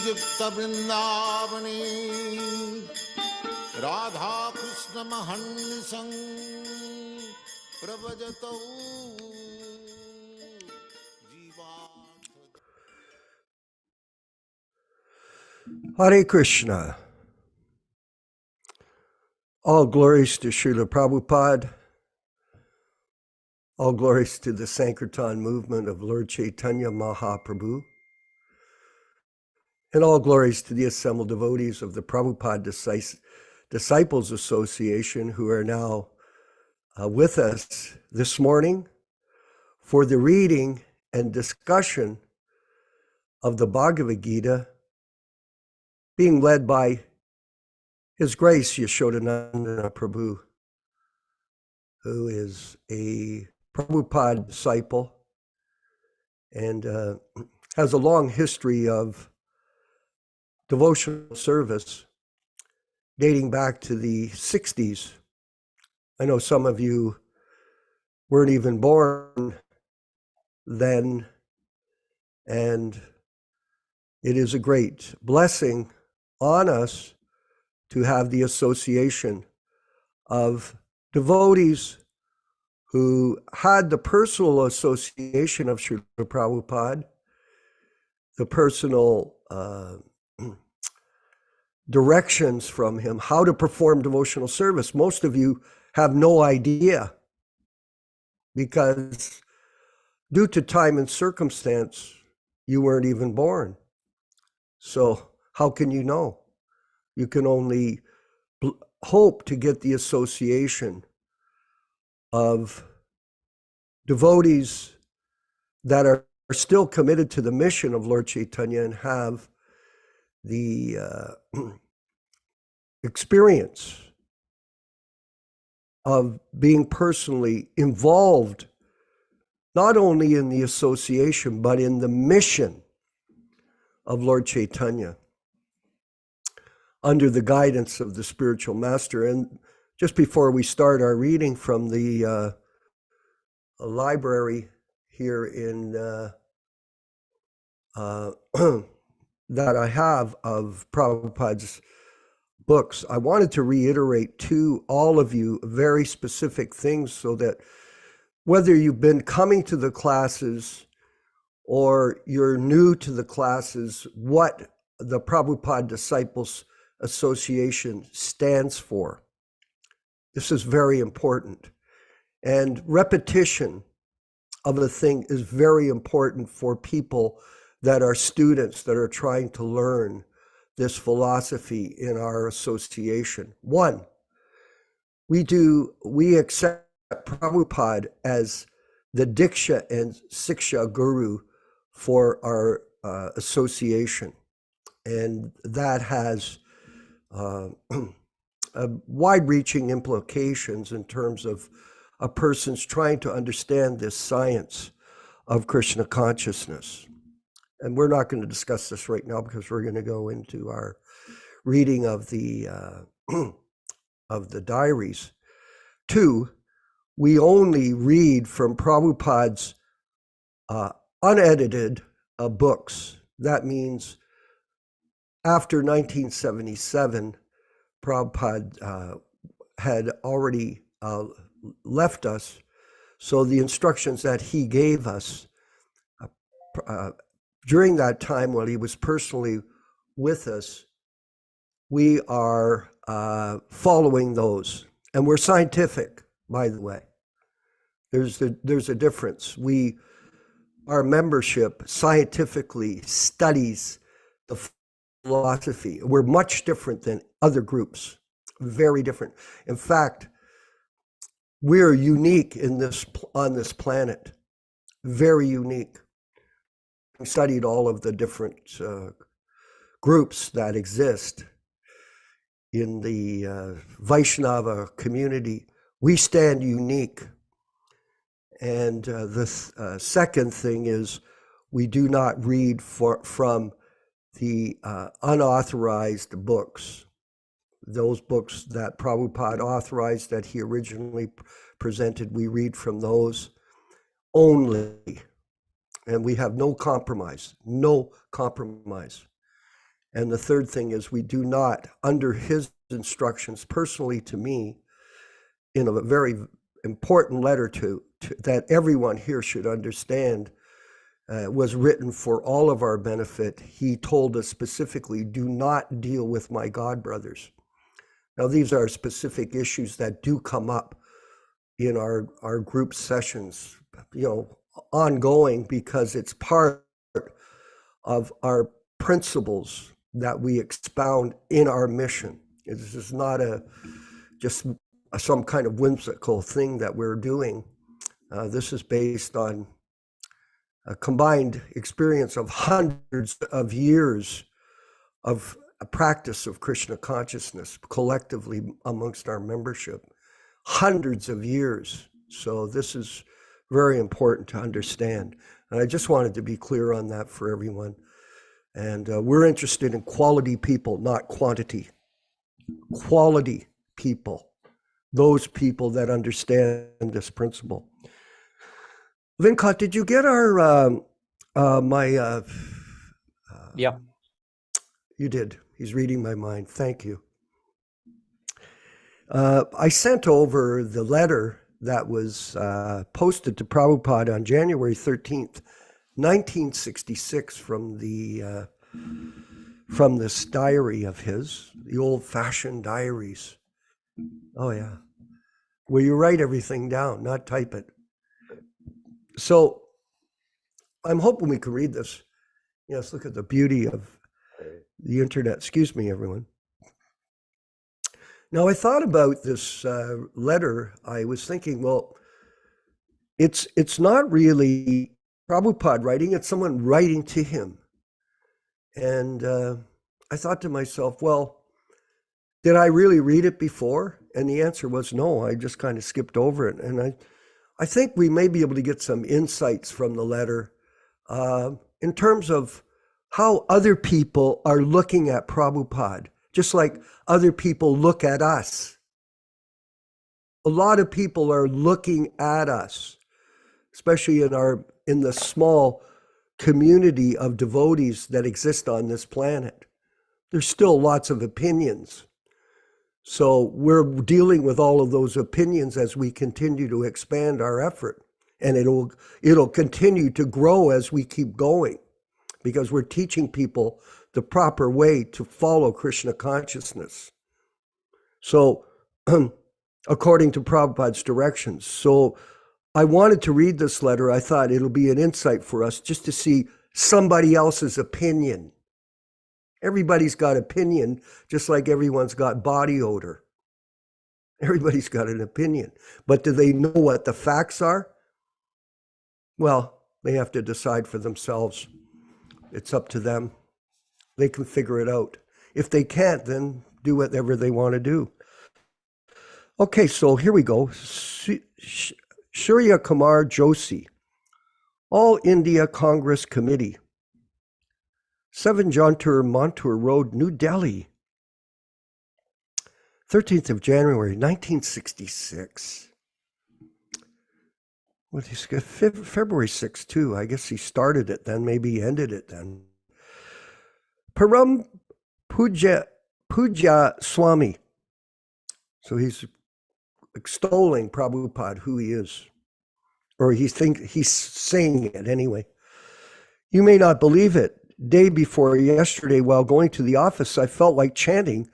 Yukta Vrindavani Radha Krishna Mahannisang Prabhajatau Hare Krishna. All glories to Srila Prabhupada. All glories to the Sankirtan movement of Lord Chaitanya Mahaprabhu. And all glories to the assembled devotees of the Prabhupada Disciples Association who are now with us this morning for the reading and discussion of the Bhagavad-gītā, being led by His Grace Yaśodā-nandana Prabhu, who is a Prabhupada disciple and has a long history of devotional service dating back to the 60s. I know some of you weren't even born then, and it is a great blessing on us to have the association of devotees who had the personal association of Srila Prabhupada, the personal directions from him, how to perform devotional service. Most of you have no idea because due to time and circumstance, you weren't even born. So how can you know? You can only hope to get the association of devotees that are still committed to the mission of Lord Chaitanya and have the experience of being personally involved, not only in the association, but in the mission of Lord Chaitanya, under the guidance of the spiritual master. And just before we start our reading from the library here in that I have of Prabhupada's books, I wanted to reiterate to all of you very specific things so that whether you've been coming to the classes or you're new to the classes, what the Prabhupada Disciples Association stands for. This is very important. And repetition of a thing is very important for people that are students that are trying to learn this philosophy in our association. One, we accept Prabhupada as the Diksha and Siksha Guru for our association. And that has wide-reaching implications in terms of a person's trying to understand this science of Krishna consciousness. And we're not going to discuss this right now because we're going to go into our reading of the diaries. Two, we only read from Prabhupada's unedited books. That means after 1977, Prabhupada had already left us. So the instructions that he gave us during that time while he was personally with us, we are following those. And we're scientific, by the way. There's a difference. Our membership scientifically studies the philosophy. We're much different than other groups, very different. In fact, we're unique on this planet, very unique. We studied all of the different groups that exist in the Vaishnava community. We stand unique. And the second thing is we do not read from the unauthorized books. Those books that Prabhupada authorized that he originally presented, we read from those only. And we have no compromise. And the third thing is we do not, under his instructions personally to me, in a very important letter that everyone here should understand, was written for all of our benefit. He told us specifically, do not deal with my God brothers. Now, these are specific issues that do come up in our group sessions, ongoing, because it's part of our principles that we expound in our mission. This is not just some kind of whimsical thing that we're doing. This is based on a combined experience of hundreds of years of a practice of Krishna consciousness collectively amongst our membership. Hundreds of years. So this is very important to understand. And I just wanted to be clear on that for everyone. And we're interested in quality people, not quantity. Quality people. Those people that understand this principle. Vinkat, did you get our Yeah. You did. He's reading my mind. Thank you. I sent over the letter that was posted to Prabhupada on January 13th, 1966, from this diary of his, the old-fashioned diaries. Oh yeah, where you write everything down, not type it. So I'm hoping we can read this. Yes, look at the beauty of the internet. Excuse me, everyone. Now, I thought about this letter. I was thinking, well, it's not really Prabhupada writing, it's someone writing to him. And I thought to myself, well, did I really read it before? And the answer was no, I just kind of skipped over it. And I think we may be able to get some insights from the letter in terms of how other people are looking at Prabhupada, just like other people look at us. A lot of people are looking at us, especially in the small community of devotees that exist on this planet. There's still lots of opinions. So we're dealing with all of those opinions as we continue to expand our effort. And it'll continue to grow as we keep going, because we're teaching people the proper way to follow Krishna consciousness. So, according to Prabhupada's directions. So I wanted to read this letter. I thought it'll be an insight for us just to see somebody else's opinion. Everybody's got opinion, just like everyone's got body odor. Everybody's got an opinion. But do they know what the facts are? Well, they have to decide for themselves. It's up to them. They can figure it out. If they can't, then do whatever they want to do. Okay, so here we go. Surya Kumar Joshi, All India Congress Committee, 7 Jantar Mantur Road, New Delhi, 13th of January, 1966. What is February 6th, too. I guess he started it then, maybe he ended it then. Param Puja Swami. So he's extolling Prabhupada, who he is. Or he's saying it anyway. You may not believe it. Day before yesterday, while going to the office, I felt like chanting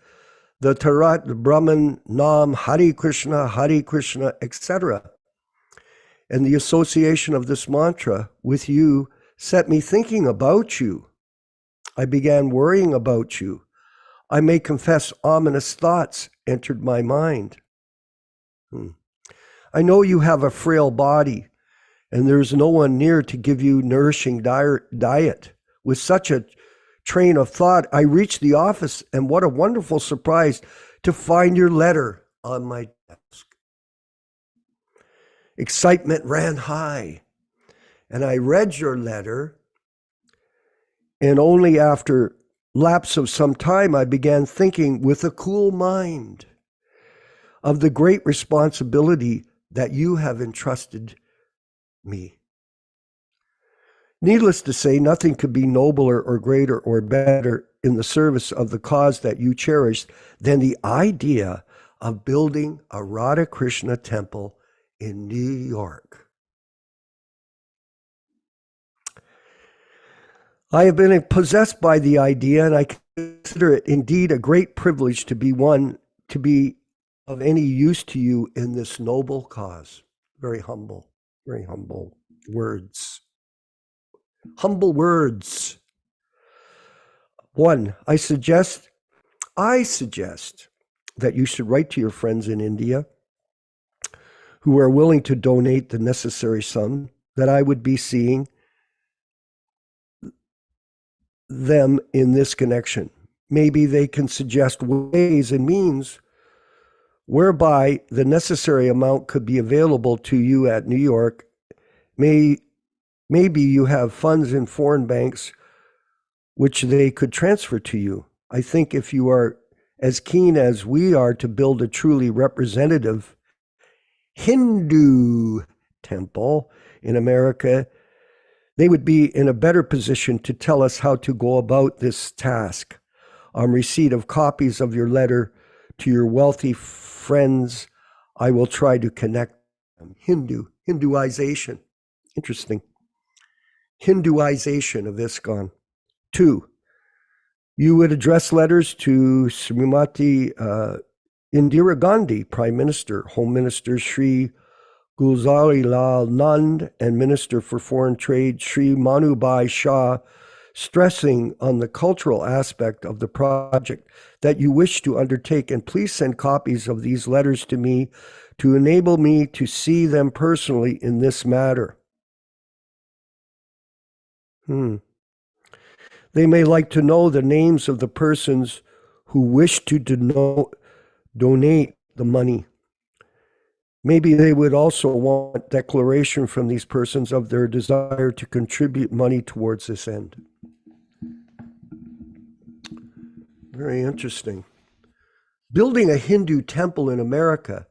the Tarat Brahman Nam Hare Krishna, etc. And the association of this mantra with you set me thinking about you. I began worrying about you. I may confess ominous thoughts entered my mind. I know you have a frail body, and there's no one near to give you nourishing diet. With such a train of thought, I reached the office, and what a wonderful surprise to find your letter on my desk. Excitement ran high, and I read your letter, and only after lapse of some time, I began thinking with a cool mind of the great responsibility that you have entrusted me. Needless to say, nothing could be nobler or greater or better in the service of the cause that you cherish than the idea of building a Radha Krishna temple in New York. I have been possessed by the idea, and I consider it indeed a great privilege to be of any use to you in this noble cause. Very humble words. Humble words. 1, I suggest that you should write to your friends in India who are willing to donate the necessary sum, that I would be seeing them in this connection. Maybe they can suggest ways and means whereby the necessary amount could be available to you at New York. Maybe you have funds in foreign banks which they could transfer to you. I think if you are as keen as we are to build a truly representative Hindu temple in America, they would be in a better position to tell us how to go about this task. On receipt of copies of your letter to your wealthy friends, I will try to connect them. Hinduization. Interesting. Hinduization of ISKCON. 2, you would address letters to Srimati Indira Gandhi, Prime Minister, Home Minister Sri Gulzari Lal Nand, and Minister for Foreign Trade Sri Manubhai Shah, stressing on the cultural aspect of the project that you wish to undertake, and please send copies of these letters to me to enable me to see them personally in this matter. They may like to know the names of the persons who wish to donate the money. Maybe they would also want declaration from these persons of their desire to contribute money towards this end. Very interesting. Building a Hindu temple in America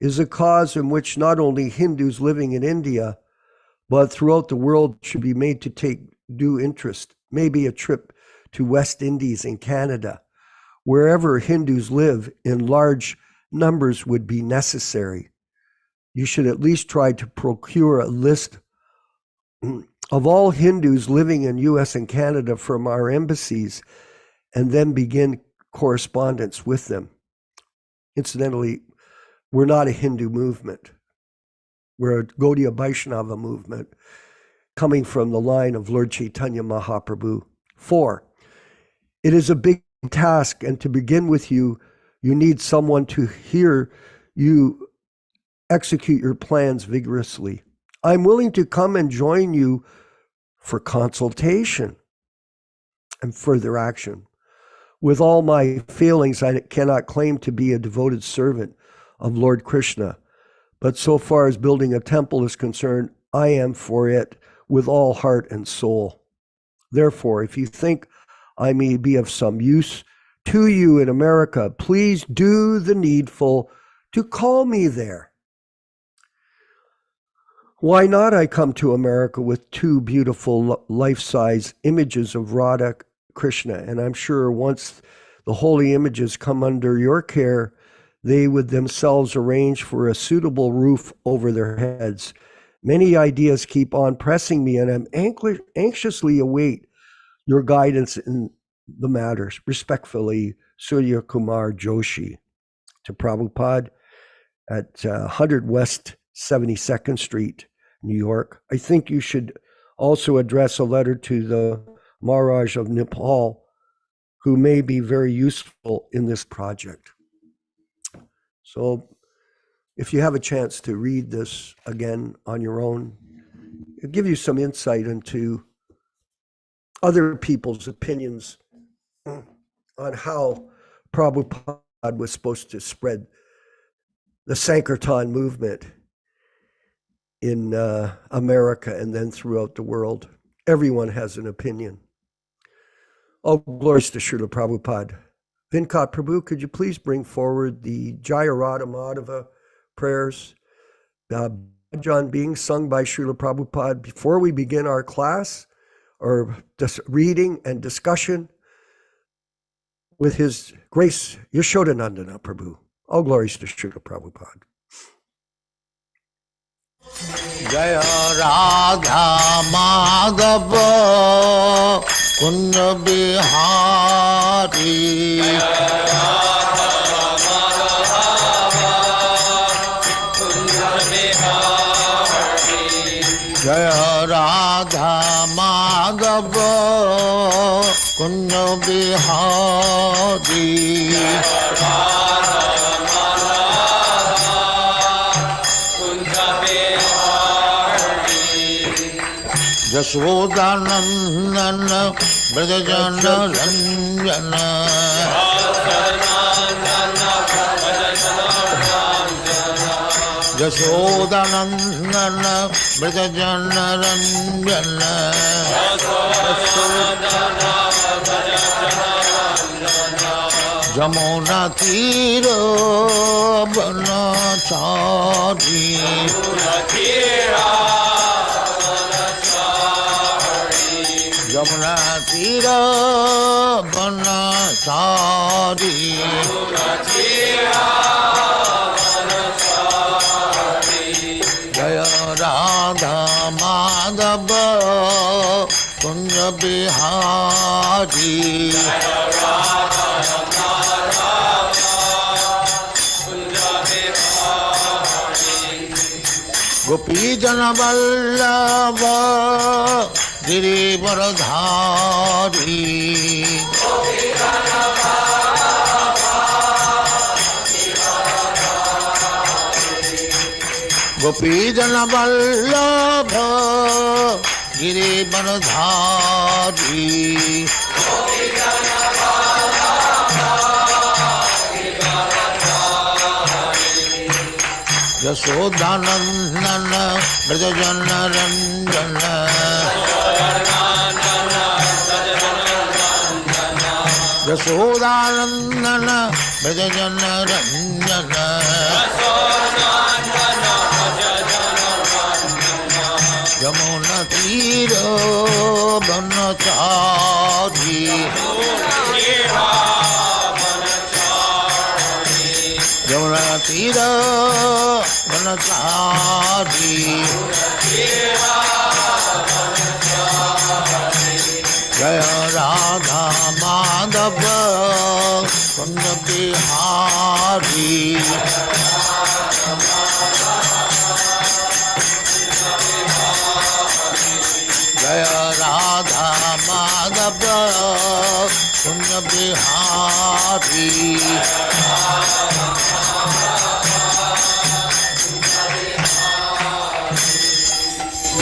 is a cause in which not only Hindus living in India, but throughout the world should be made to take due interest. Maybe a trip to West Indies and Canada, wherever Hindus live in large numbers would be necessary. You should at least try to procure a list of all Hindus living in US and Canada from our embassies, and then begin correspondence with them. Incidentally, we're not a Hindu movement. We're a Gaudiya Vaishnava movement coming from the line of Lord Chaitanya Mahaprabhu. 4, it is a big task, and to begin with you need someone to hear you execute your plans vigorously. I'm willing to come and join you for consultation and further action. With all my failings, I cannot claim to be a devoted servant of Lord Krishna, but so far as building a temple is concerned, I am for it with all heart and soul. Therefore, if you think I may be of some use to you in America, please do the needful to call me there. Why not I come to America with 2 beautiful life-size images of Radha Krishna, and I'm sure once the holy images come under your care, they would themselves arrange for a suitable roof over their heads. Many ideas keep on pressing me, and I'm anxiously await your guidance in the matters. Respectfully, Surya Kumar Joshi. To Prabhupada at 100 West 72nd Street, New York. I think you should also address a letter to the Maharaj of Nepal, who may be very useful in this project. So if you have a chance to read this again on your own, it'll give you some insight into other people's opinions on how Prabhupada was supposed to spread the Sankirtan movement in America and then throughout the world. Everyone has an opinion. Oh, glories to Srila Prabhupada. Vinkat Prabhu, could you please bring forward the Jaya Radha Madhava prayers? John being sung by Srila Prabhupada before we begin our class or just reading and discussion with His Grace Yaśodā-nandana Prabhu. All glories to Srila Prabhupada. Jaya Radha Madhava Kunja Bihari Jaya Radha Madhava Kunja Bihari Yaśodā-nandana Brajajana Ranjana Yaśodā-nandana Brajajana Ranjana Jamuna Tira Banachari Jamuna Tira Banachari Jaya Radha Madhava Kunja Bihari Gopi Jana Vallabha Girivaradhari Gopi Jana Vallabha Girivaradhari Yaśodā-nandana Brajajana Ranjana Yaśodā-nandana Brajajana Ranjana Jamuna Tira Banachari Jamuna Tira Banachari Jaya Radha Madhava Kunja Bihari Jaya Radha Madhava Kunja Bihari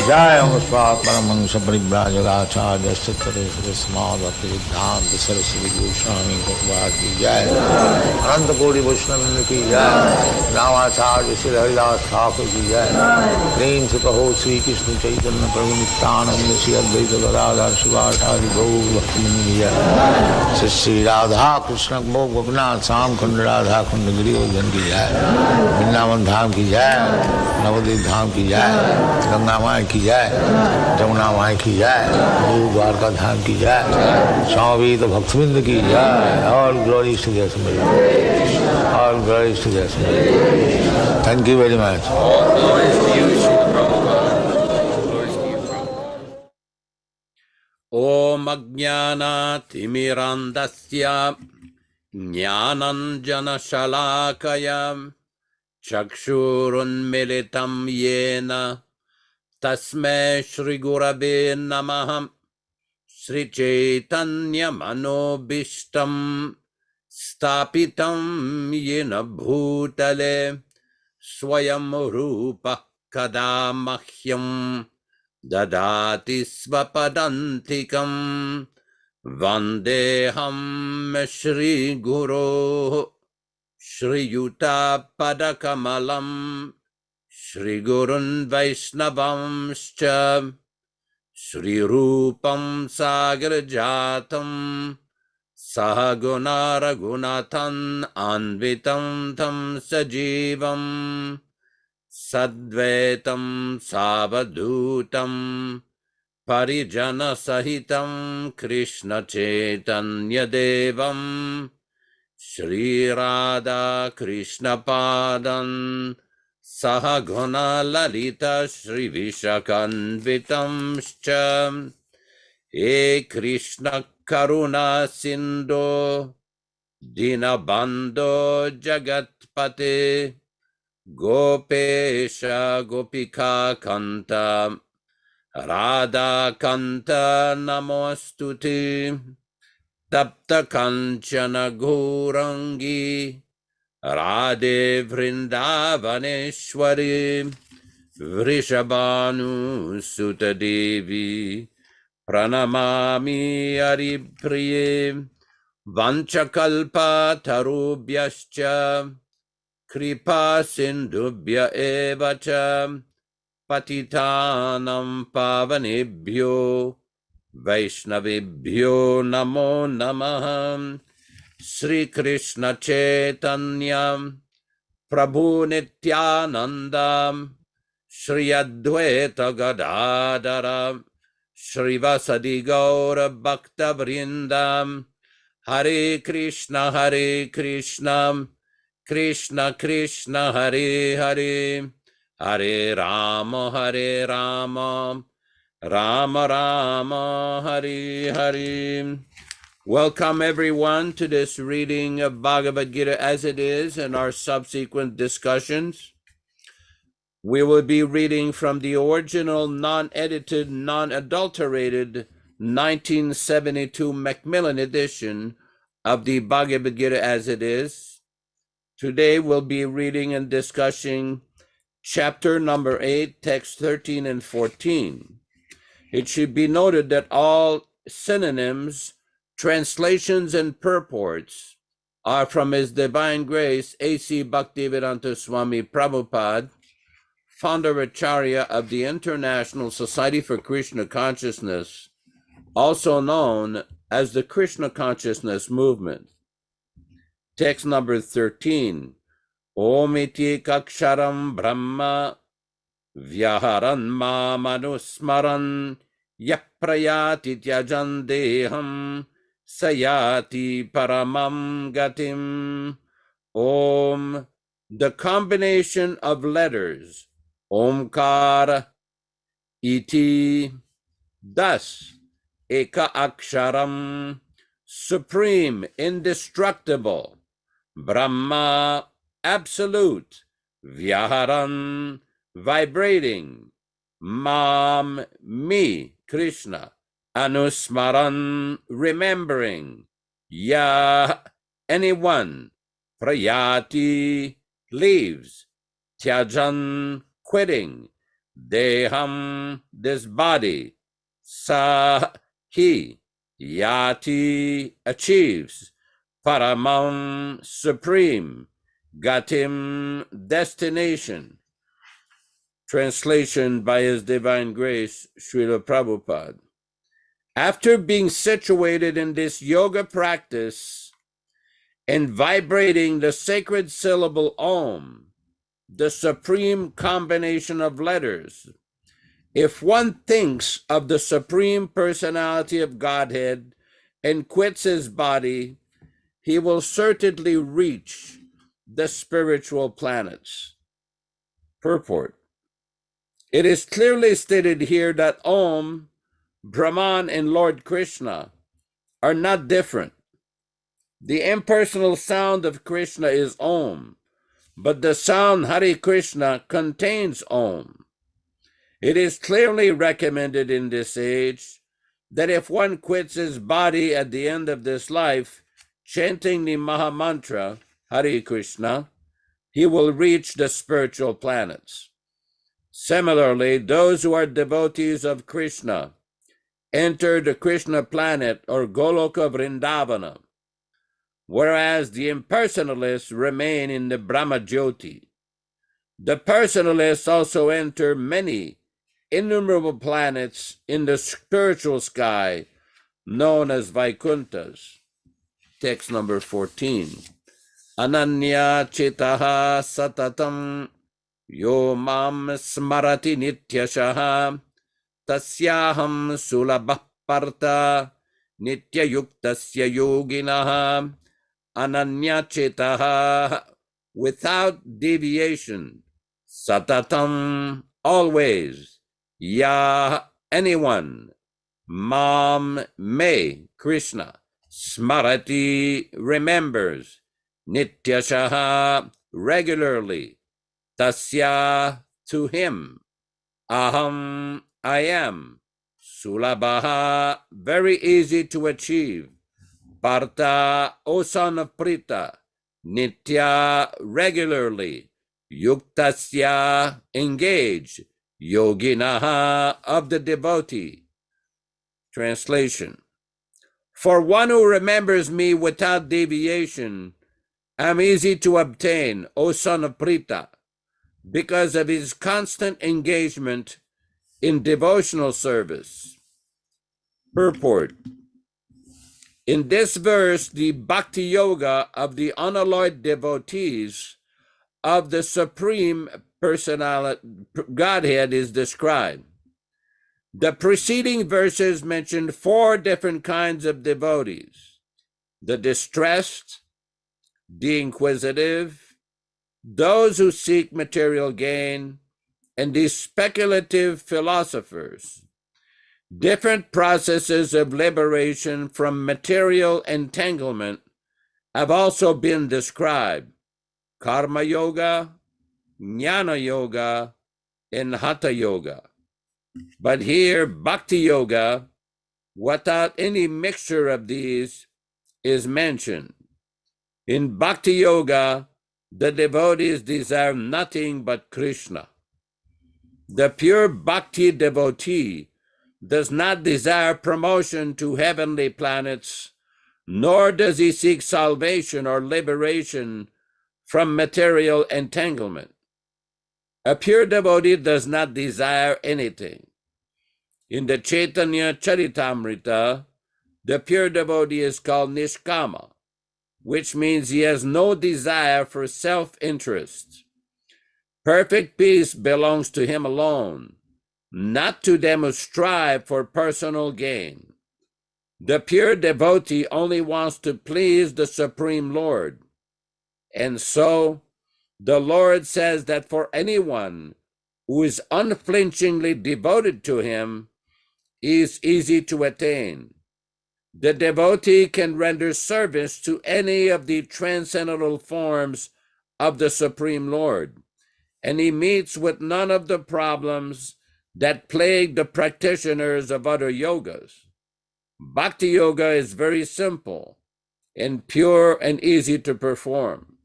Jai Amasvat Paramahansa Parivrajaga-ācārya Sthitare Srimad Bhaktivedanta Swami Prabhupāda ki Jai Ananta Koti Vaishnava ki Jai Nāma-ācārya Sri Haridas Thakur ki Jai Prem se kaho Sri Krishna Chaitanya Prabhu Nityananda Sri Advaita Gadadhar Sivasari Gaur Bhaktivinoda ki Jai Sri Radha Krishna Mokh Gopinath Sam Khand Radha Khand Girivardhan ki Jai Vrindavan Dham ki Jai Navadvip Dham ki Jai Ganga Mai की जाए जमुना माई की जाए गुरु द्वारका धाम की जाए स्वामी तो भक्तविंद की जाए और ग्लोरी टू देयर समिति और ग्लोरी टू देयर समिति थैंक यू वेरी मच ओम अज्ञानातिमिरान्धस्य ज्ञानाञ्जनशलाकया चक्षुरुन्मिलितं येन तस्मै श्रीगुरवे नमः श्रीचैतन्यमनोभीष्टं स्थापितं येन भूतले स्वयं रूपः कदा मह्यं ददाति स्वपदान्तिकं वन्देऽहं श्रीगुरोः श्रीयुतापदकमलं श्रीगुरुन् वैष्णवंश्च श्रीरूपं सागरजातं सहगुणा रघुनाथं अन्वितं तं सजीवं Sadvaitam Savadhutam Parijana Sahitam Krishna Chaitanya Devam Shri Radha Krishna Padan Sahaguna Lalita Shri Vishakanvitam Shcha E Krishna Karuna Sindhu Dinabando Jagatpate Gopesha Gopika Kanta Radha Kanta Namostuti Tapta Kanchana Gourangi Radhe Vrindavaneshwari Vrishabhanu Sutta Devi Pranamami Haripriye Vanchakalpa Tarubhyascha Kripa Sindhubhya Evacha Patitanam Pavanebhyo Vaishnavebhyo Namo Namaha Sri Krishna Chaitanya Prabhu Nityananda Shri Advaita Gadadara Shrivasadi Gaura Bhakta Vrindam Hare Krishna Krishna Krishna Hare Hare Hare Rama Rama Rama Hare Hare. Welcome everyone to this reading of Bhagavad-gītā As It Is and our subsequent discussions. We will be reading from the original, non-edited, non-adulterated 1972 Macmillan edition of the Bhagavad-gītā As It Is. Today we'll be reading and discussing chapter number 8, text 13 and 14. It should be noted that all synonyms, translations, and purports are from His Divine Grace A.C. Bhaktivedanta Swami Prabhupāda, Founder-Ācārya of the International Society for Krishna Consciousness, also known as the Krishna Consciousness Movement. Text number 13. Om iti kaksharam brahma vyaharan manusmaran yaprayati tyajan deham sayati paramam gatim. Om, the combination of letters Omkara, iti, thus, eka aksharam, supreme, indestructible, Brahma, absolute, Vyaharan, vibrating, Mam, me, Krishna, Anusmaran, remembering, Ya, anyone, Prayati, leaves, Tyajan, quitting, Deham, this body, Sa, he, Yati, achieves, Paramam, supreme, Gatim, destination. Translation by His Divine Grace, Srila Prabhupada. After being situated in this yoga practice and vibrating the sacred syllable Om, the supreme combination of letters, if one thinks of the Supreme Personality of Godhead and quits his body, he will certainly reach the spiritual planets. Purport. It is clearly stated here that Om, Brahman, and Lord Krishna are not different. The impersonal sound of Krishna is Om, but the sound Hare Krishna contains Om. It is clearly recommended in this age that if one quits his body at the end of this life, chanting the Mahamantra, Hare Krishna, he will reach the spiritual planets. Similarly, those who are devotees of Krishna enter the Krishna planet or Goloka Vrindavana, whereas the impersonalists remain in the Brahma Jyoti. The personalists also enter many innumerable planets in the spiritual sky known as Vaikunthas. Text number 14. Ananya chitaha satatam Yo mam smarati nityashaha tasyaham sulabah parta nityayuktasya yoginaha ananyachetaha, without deviation, satatam, always, ya, anyone, mam, may, Krishna, smarati, remembers, nityashaha, regularly, tasya, to him, aham, I am, sulabaha, very easy to achieve, Partha, O son of Prita, Nitya, regularly, Yuktasya, engage, Yoginaha, of the devotee. Translation: for one who remembers me without deviation, I'm easy to obtain, O son of Prita, because of his constant engagement in devotional service. Purport: in this verse, the bhakti yoga of the unalloyed devotees of the Supreme Personality, Godhead, is described. The preceding verses mentioned 4 different kinds of devotees: the distressed, the inquisitive, those who seek material gain, and the speculative philosophers. Different processes of liberation from material entanglement have also been described: karma yoga, jnana yoga, and hatha yoga. But here, bhakti yoga, without any mixture of these, is mentioned. In bhakti yoga, the devotees desire nothing but Krishna. The pure bhakti devotee does not desire promotion to heavenly planets, nor does he seek salvation or liberation from material entanglement. A pure devotee does not desire anything. In the Chaitanya Charitamrita, the pure devotee is called Nishkama, which means he has no desire for self-interest. Perfect peace belongs to him alone, not to them who strive for personal gain. The pure devotee only wants to please the Supreme Lord. And so, the Lord says that for anyone who is unflinchingly devoted to him, he is easy to attain. The devotee can render service to any of the transcendental forms of the Supreme Lord, and he meets with none of the problems that plague the practitioners of other yogas. Bhakti yoga is very simple and pure and easy to perform.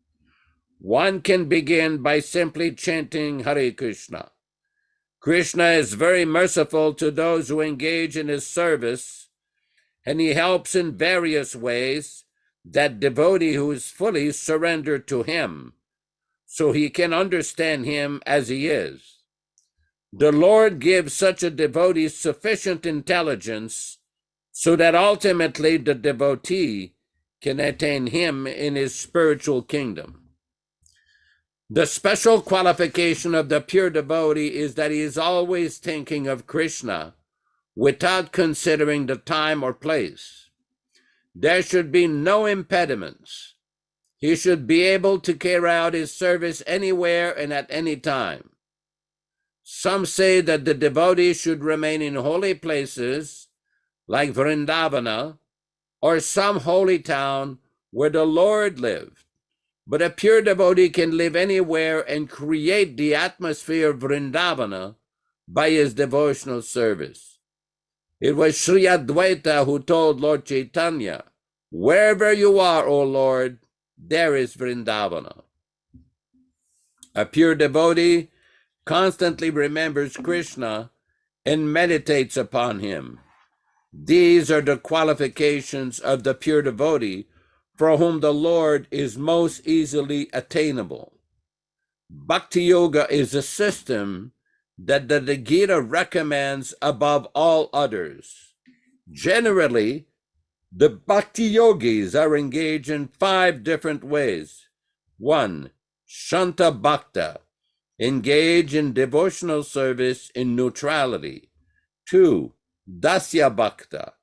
One can begin by simply chanting Hare Krishna. Krishna is very merciful to those who engage in his service, and he helps in various ways that devotee who is fully surrendered to him, so he can understand him as he is. The Lord gives such a devotee sufficient intelligence so that ultimately the devotee can attain him in his spiritual kingdom. The special qualification of the pure devotee is that he is always thinking of Krishna without considering the time or place. There should be no impediments. He should be able to carry out his service anywhere and at any time. Some say that the devotee should remain in holy places like Vrindavana or some holy town where the Lord lived. But a pure devotee can live anywhere and create the atmosphere of Vrindavana by his devotional service. It was Sri Advaita who told Lord Chaitanya, "Wherever you are, O Lord, there is Vrindavana." A pure devotee constantly remembers Krishna and meditates upon him. These are the qualifications of the pure devotee for whom the Lord is most easily attainable. Bhakti yoga is a system that the Gita recommends above all others. Generally, the bhakti yogis are engaged in 5 different ways. 1. Shanta Bhakta, engage in devotional service in neutrality. 2. Dasya Bhakta,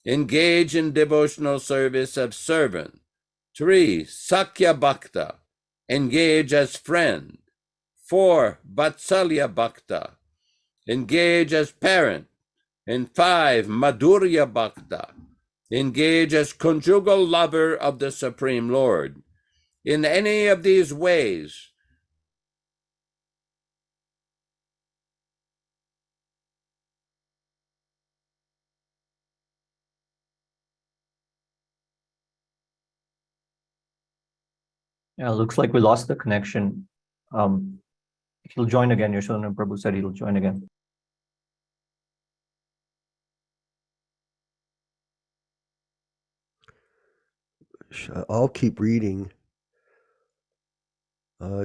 engage in devotional service of servant. 3. Sakya Bhakta, engage as friend. 4. Vatsalya Bhakta, engage as parent. And 5. Madhurya Bhakta, engage as conjugal lover of the Supreme Lord. In any of these ways, Yeah, looks like we lost the connection. He'll join again. Yaśodā-nandana Prabhu said he'll join again. I'll keep reading.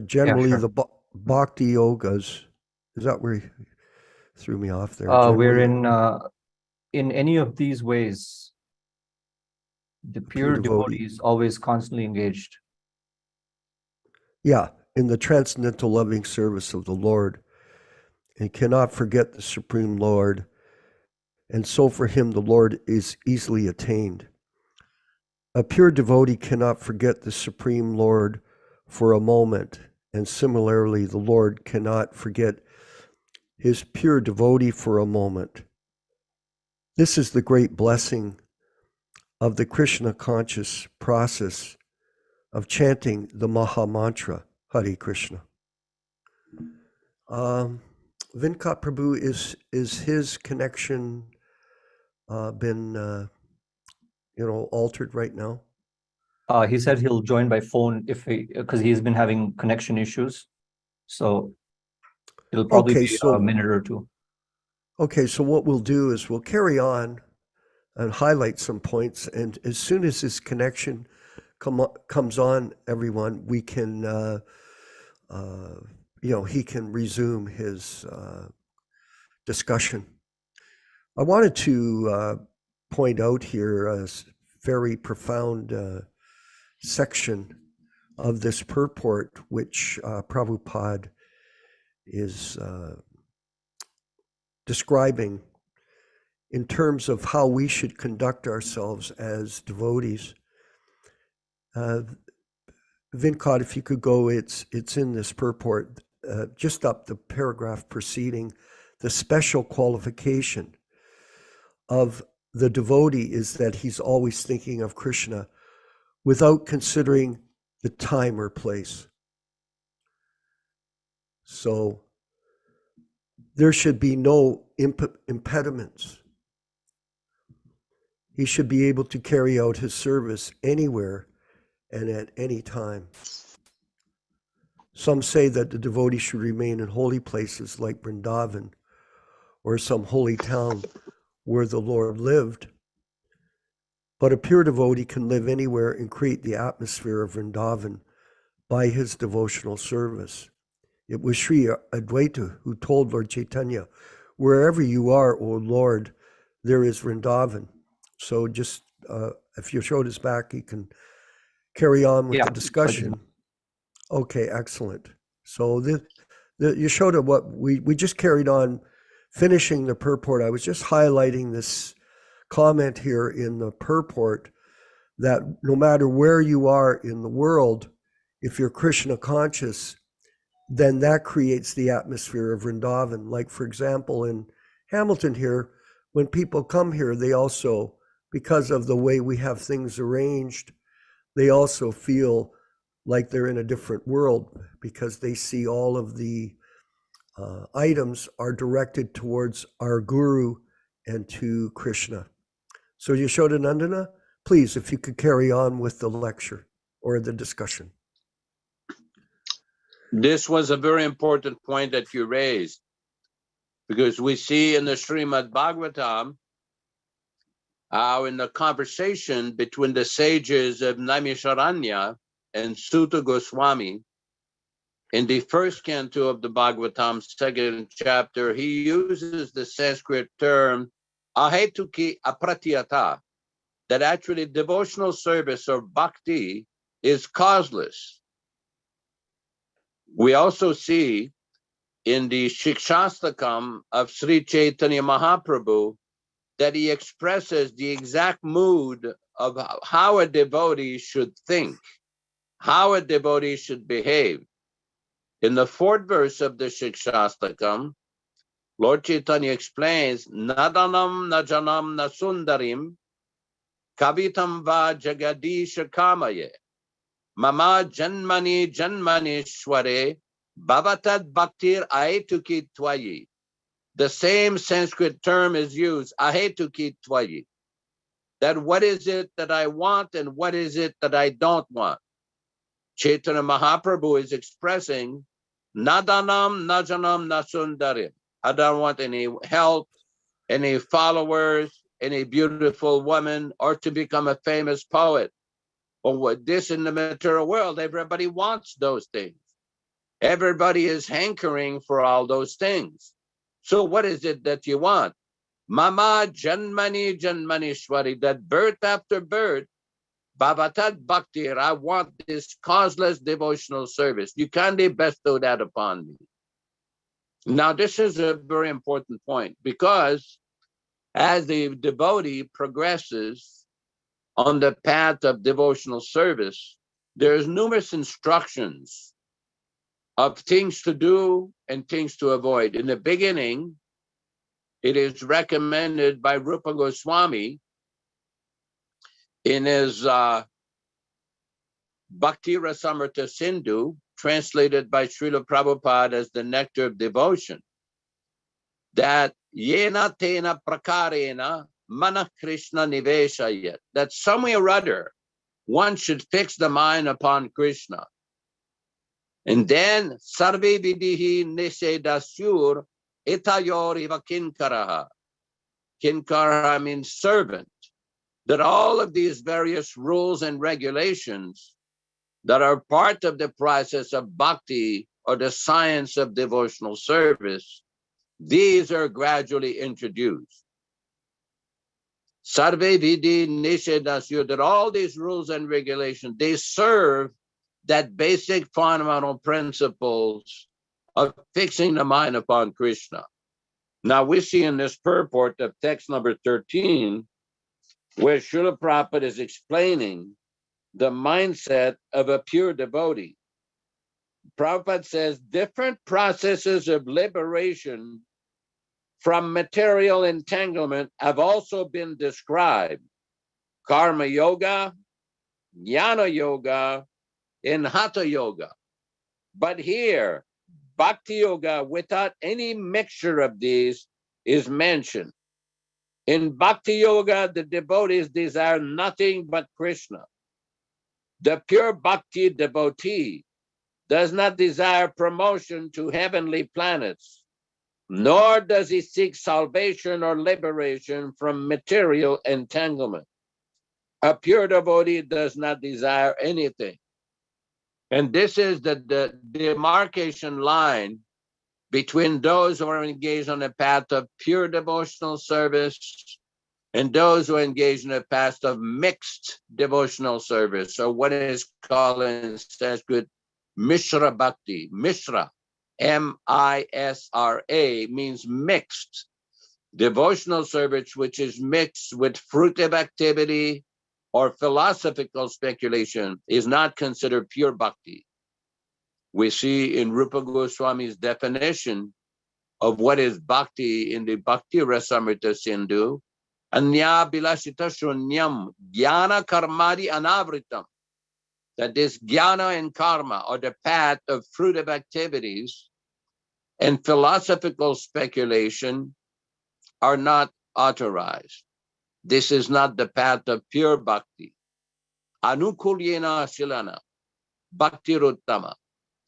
Generally, sure. the bhakti yogas, is that where you threw me off there? We're Generally, in any of these ways, the pure devotee is always constantly engaged. Yeah, in the transcendental loving service of the Lord, and cannot forget the Supreme Lord, and so for him the Lord is easily attained. A pure devotee cannot forget the Supreme Lord for a moment, and similarly the Lord cannot forget his pure devotee for a moment. This is the great blessing of the Krishna conscious process of chanting the Maha Mantra, Hare Krishna. Vinkat Prabhu, is his connection been altered right now? He said he'll join by phone because he's been having connection issues. So it'll probably be a minute or two. Okay, so what we'll do is we'll carry on and highlight some points, and as soon as his connection comes on, everyone, we can he can resume his discussion. I wanted to point out here a very profound section of this purport, which Prabhupada is describing in terms of how we should conduct ourselves as devotees. Vinkat, if you could go, it's in this purport, just up the paragraph preceding. The special qualification of the devotee is that he's always thinking of Krishna without considering the time or place. So there should be no impediments. He should be able to carry out his service anywhere and at any time. Some say that the devotee should remain in holy places like Vrindavan or some holy town where the Lord lived. But a pure devotee can live anywhere and create the atmosphere of Vrindavan by his devotional service. It was Sri Advaita who told Lord Chaitanya, "Wherever you are, O Lord, there is Vrindavan." So just if Yaśoda's back, he can carry on with the discussion. Okay, excellent. So the Yaśoda, what we just carried on, finishing the purport. I was just highlighting this comment here in the purport that no matter where you are in the world, if you're Krishna conscious, then that creates the atmosphere of Vrindavan. Like, for example, in Hamilton here, when people come here, they also, because of the way we have things arranged, they also feel like they're in a different world because they see all of the items are directed towards our Guru and to Krishna. So Yaśodā-nandana, please, if you could carry on with the lecture or the discussion. This was a very important point that you raised, because we see in the Srimad Bhagavatam how in the conversation between the sages of Naimisharanya and Sutta Goswami, in the first canto of the Bhagavatam, second chapter, he uses the Sanskrit term ahetuki apratyata, that actually devotional service or bhakti is causeless. We also see in the Shikshastakam of Sri Chaitanya Mahaprabhu that he expresses the exact mood of how a devotee should think, how a devotee should behave. In the 4th verse of the Shikshastakam, Lord Chaitanya explains, Nadanam najanam nasundarim kavitam va jagadisha kamaye mama janmani janmanishware bhavatad bhaktir ahetuki twayi. The same Sanskrit term is used, ahetuki twayi. That what is it that I want and what is it that I don't want? Chaitanya Mahaprabhu is expressing, Nadanam najanam nasundarim. I don't want any help, any followers, any beautiful woman, or to become a famous poet. Or what this in the material world, everybody wants those things. Everybody is hankering for all those things. So what is it that you want? Mama janmani janmanishwari, that birth after birth, bhavatad bhaktir, I want this causeless devotional service. You can't bestow that upon me. Now, this is a very important point, because as the devotee progresses on the path of devotional service, there's numerous instructions of things to do and things to avoid. In the beginning, it is recommended by Rupa Goswami in his Bhakti Rasamrita Sindhu, translated by Srila Prabhupada as the Nectar of Devotion, that yena tena prakarena mana Krishna niveshayat, that some way or other one should fix the mind upon Krishna. And then sarve vidihi nisedasyur itayor iva kinkaraha. Kinkaraha means servant. That all of these various rules and regulations that are part of the process of bhakti, or the science of devotional service, these are gradually introduced. Sarve vidi nishedasya, that all these rules and regulations, they serve that basic fundamental principles of fixing the mind upon Krishna. Now we see in this purport of text number 13, where Srila Prabhupada is explaining the mindset of a pure devotee. Prabhupada says different processes of liberation from material entanglement have also been described. Karma yoga, jnana yoga, and hatha yoga. But here, bhakti yoga without any mixture of these is mentioned. In bhakti yoga, the devotees desire nothing but Krishna. The pure bhakti devotee does not desire promotion to heavenly planets, nor does he seek salvation or liberation from material entanglement. A pure devotee does not desire anything. And this is the demarcation line between those who are engaged on the path of pure devotional service and those who are engaged in the path of mixed devotional service, or what is called in Sanskrit Mishra Bhakti. Mishra, M-I-S-R-A, means mixed. Devotional service which is mixed with fruitive activity or philosophical speculation is not considered pure bhakti. We see in Rupa Goswami's definition of what is bhakti in the Bhakti Rasamrita Sindhu, Anya Bilashita Shunyam Jnana Karmadi Anavritam, that this jnana and karma, or the path of fruitive activities and philosophical speculation, are not authorized. This is not the path of pure bhakti. Anukulyena Shilana, Bhakti Ruttama,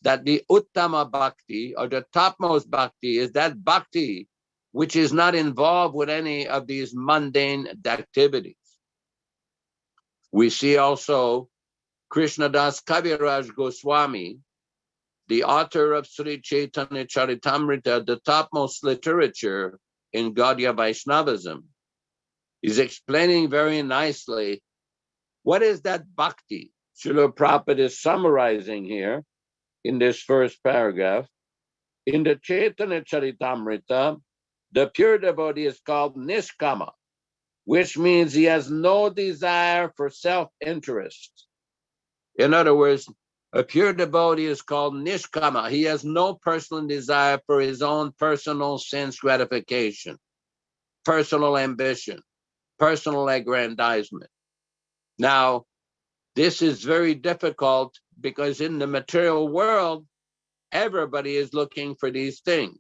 that the Uttama Bhakti, or the topmost Bhakti, is that Bhakti which is not involved with any of these mundane activities. We see also Krishnadas Kaviraj Goswami, the author of Sri Chaitanya Charitamrita, the topmost literature in Gaudiya Vaishnavism, is explaining very nicely what is that bhakti. Srila Prabhupada is summarizing here in this first paragraph. In the Chaitanya Charitamrita, the pure devotee is called Nishkama, which means he has no desire for self-interest. In other words, a pure devotee is called Nishkama. He has no personal desire for his own personal sense gratification, personal ambition, personal aggrandizement. Now, this is very difficult because in the material world, everybody is looking for these things.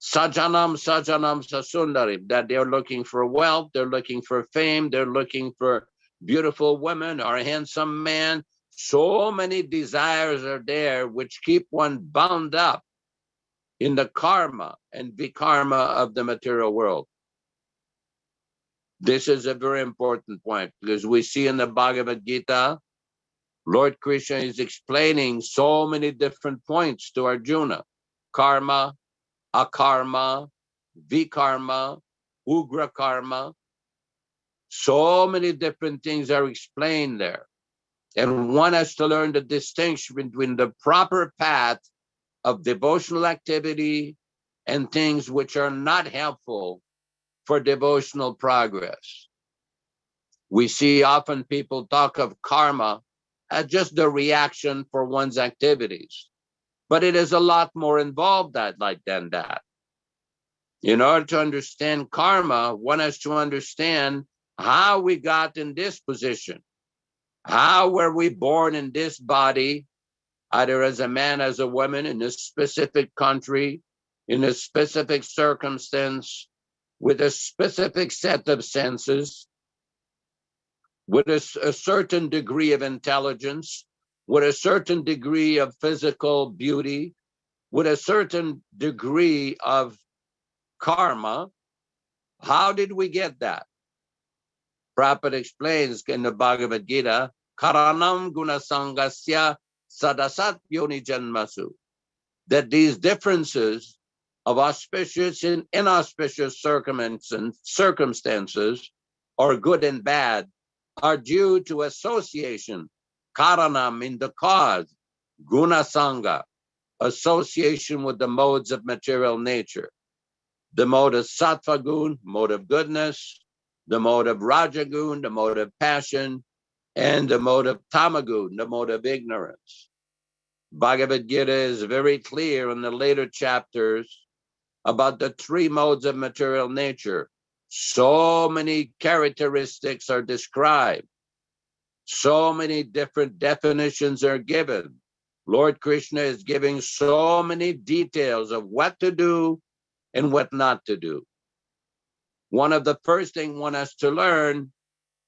Sajanam, sajanam, sasundarim, that they're looking for wealth, they're looking for fame, they're looking for beautiful women or a handsome man. So many desires are there which keep one bound up in the karma and vikarma of the material world. This is a very important point because we see in the Bhagavad-gītā, Lord Krishna is explaining so many different points to Arjuna. Karma, akarma, vikarma, ugra karma. So many different things are explained there. And one has to learn the distinction between the proper path of devotional activity and things which are not helpful for devotional progress. We see often people talk of karma as just the reaction for one's activities, but it is a lot more involved than that. In order to understand karma, one has to understand how we got in this position. How were we born in this body, either as a man, as a woman, in a specific country, in a specific circumstance, with a specific set of senses, with a certain degree of intelligence, with a certain degree of physical beauty, with a certain degree of karma. How did we get that? Prabhupada explains in the Bhagavad-gītā, Karanam gunasangasya sadasat yoni janmasu, that these differences of auspicious and inauspicious circumstances, or good and bad, are due to association. Karanam, in the cause, gunasanga, association with the modes of material nature. The mode of sattva gun, mode of goodness, the mode of rajagun, the mode of passion, and the mode of tamagun, the mode of ignorance. Bhagavad-gītā is very clear in the later chapters about the three modes of material nature. So many characteristics are described. So many different definitions are given. Lord Krishna is giving so many details of what to do and what not to do. One of the first things one has to learn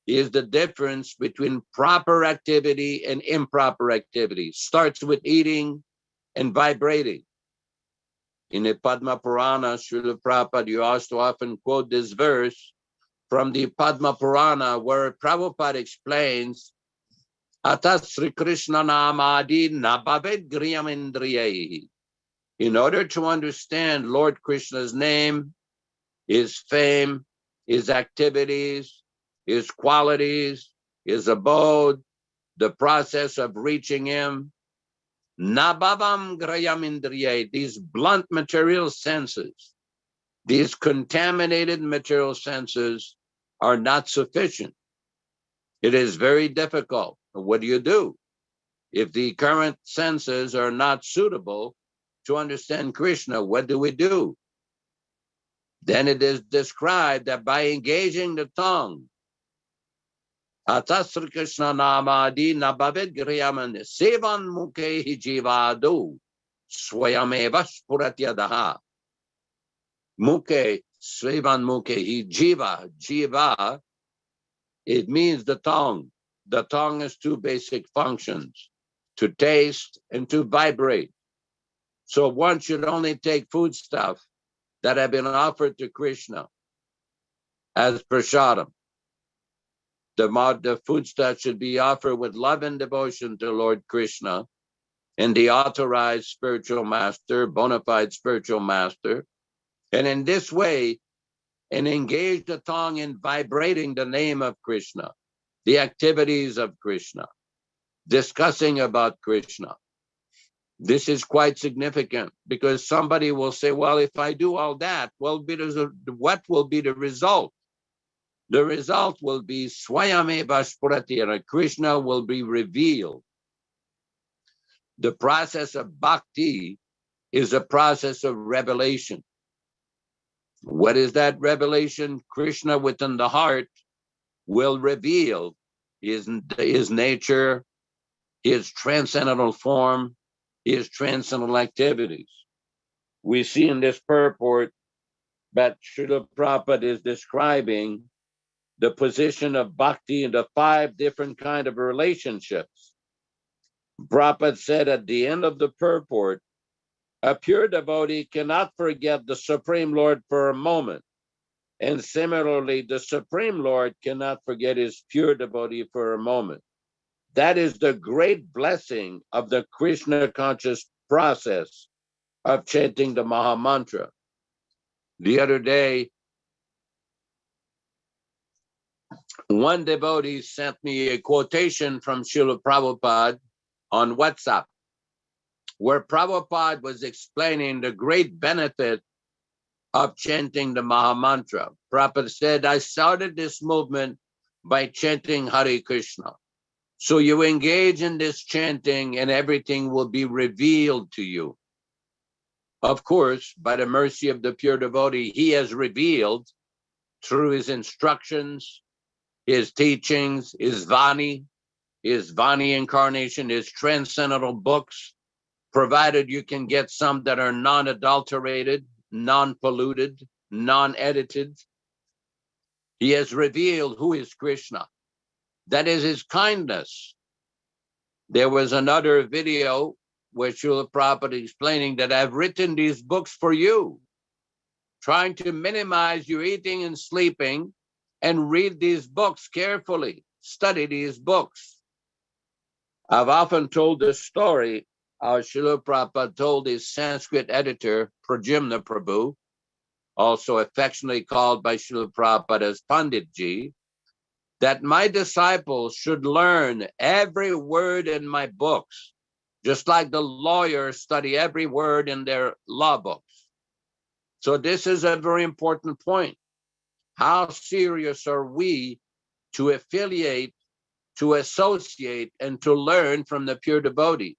is the difference between proper activity and improper activity. Starts with eating and vibrating. In the Padma Purana, Srila Prabhupada, you also often quote this verse from the Padma Purana, where Prabhupada explains, Atas Sri Krishna Namadi Nabhavet Griyam Indriyahi. In order to understand Lord Krishna's name, his fame, his activities, his qualities, his abode, the process of reaching him, Nabhavam Grayam Indriyahi, these blunt material senses, these contaminated material senses are not sufficient. It is very difficult. What do you do? If the current senses are not suitable to understand Krishna, what do we do? Then it is described that by engaging the tongue, Atasra Krishna Namadi Nabhavet Griyaman Sevan Mukhe Hijivadu Swayameva Spuratyadaha. Mukhe, Sevan Mukhe Hijiva, Jiva, it means the tongue. The tongue has two basic functions, to taste and to vibrate. So one should only take foodstuff that have been offered to Krishna as prasadam. The foodstuff should be offered with love and devotion to Lord Krishna and the authorized spiritual master, bona fide spiritual master. And in this way, and engage the tongue in vibrating the name of Krishna, the activities of Krishna, discussing about Krishna. This is quite significant because somebody will say, well, if I do all that, well, what will be the result? The result will be Swayameva Spurati, Krishna will be revealed. The process of bhakti is a process of revelation. What is that revelation? Krishna within the heart will reveal his nature, his transcendental form, his transcendental activities. We see in this purport that Srila Prabhupada is describing the position of bhakti in the 5 different kind of relationships. Prabhupada said at the end of the purport, a pure devotee cannot forget the Supreme Lord for a moment. And similarly, the Supreme Lord cannot forget his pure devotee for a moment. That is the great blessing of the Krishna conscious process of chanting the Maha Mantra. The other day, one devotee sent me a quotation from Srila Prabhupada on WhatsApp, where Prabhupada was explaining the great benefit of chanting the Maha Mantra. Prabhupada said, I started this movement by chanting Hare Krishna. So you engage in this chanting and everything will be revealed to you. Of course, by the mercy of the pure devotee, he has revealed through his instructions, his teachings, his Vani incarnation, his transcendental books, provided you can get some that are non-adulterated, non-polluted, non-edited. He has revealed who is Krishna. That is his kindness. There was another video where Srila Prabhupada explaining that I've written these books for you, trying to minimize your eating and sleeping, and read these books carefully, study these books. I've often told this story how Srila Prabhupada told his Sanskrit editor, Prajimna Prabhu, also affectionately called by Srila Prabhupada as Panditji, that my disciples should learn every word in my books, just like the lawyers study every word in their law books. So this is a very important point. How serious are we to affiliate, to associate, and to learn from the pure devotee?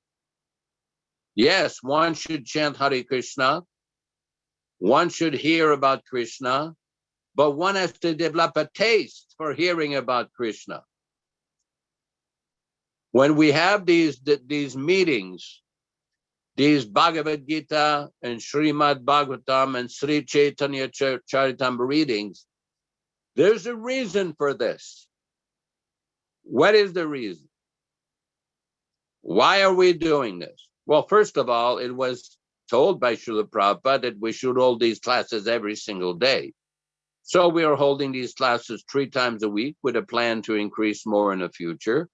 Yes, one should chant Hare Krishna, one should hear about Krishna, but one has to develop a taste for hearing about Krishna. When we have these meetings, these Bhagavad-gītā and Srimad Bhagavatam and Sri Chaitanya Charitamrita readings, there's a reason for this. What is the reason? Why are we doing this? Well, first of all, it was told by Srila Prabhupada that we should hold these classes every single day. So we are holding these classes 3 times a week with a plan to increase more in the future.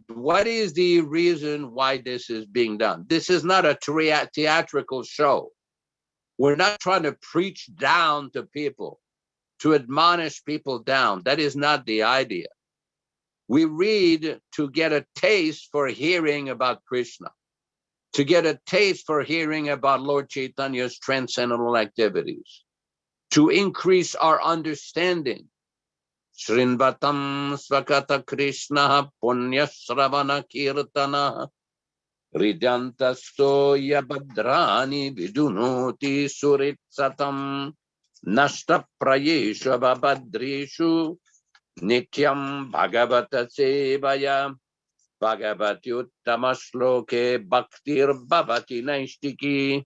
What is the reason why this is being done? This is not a theatrical show. We're not trying to preach down to people, to admonish people down. That is not the idea. We read to get a taste for hearing about Krishna, to get a taste for hearing about Lord Chaitanya's transcendental activities, to increase our understanding. Srinvatam Svakata Krishna Punya Sravana Kirtana Ridantasto Yabhadrani Vidunoti Surit Satam Nashta Prayeshu Babadreshu Nityam Bhagavata Sevaya Bhagavati Uttama Bhaktir Bhavati Naishtiki.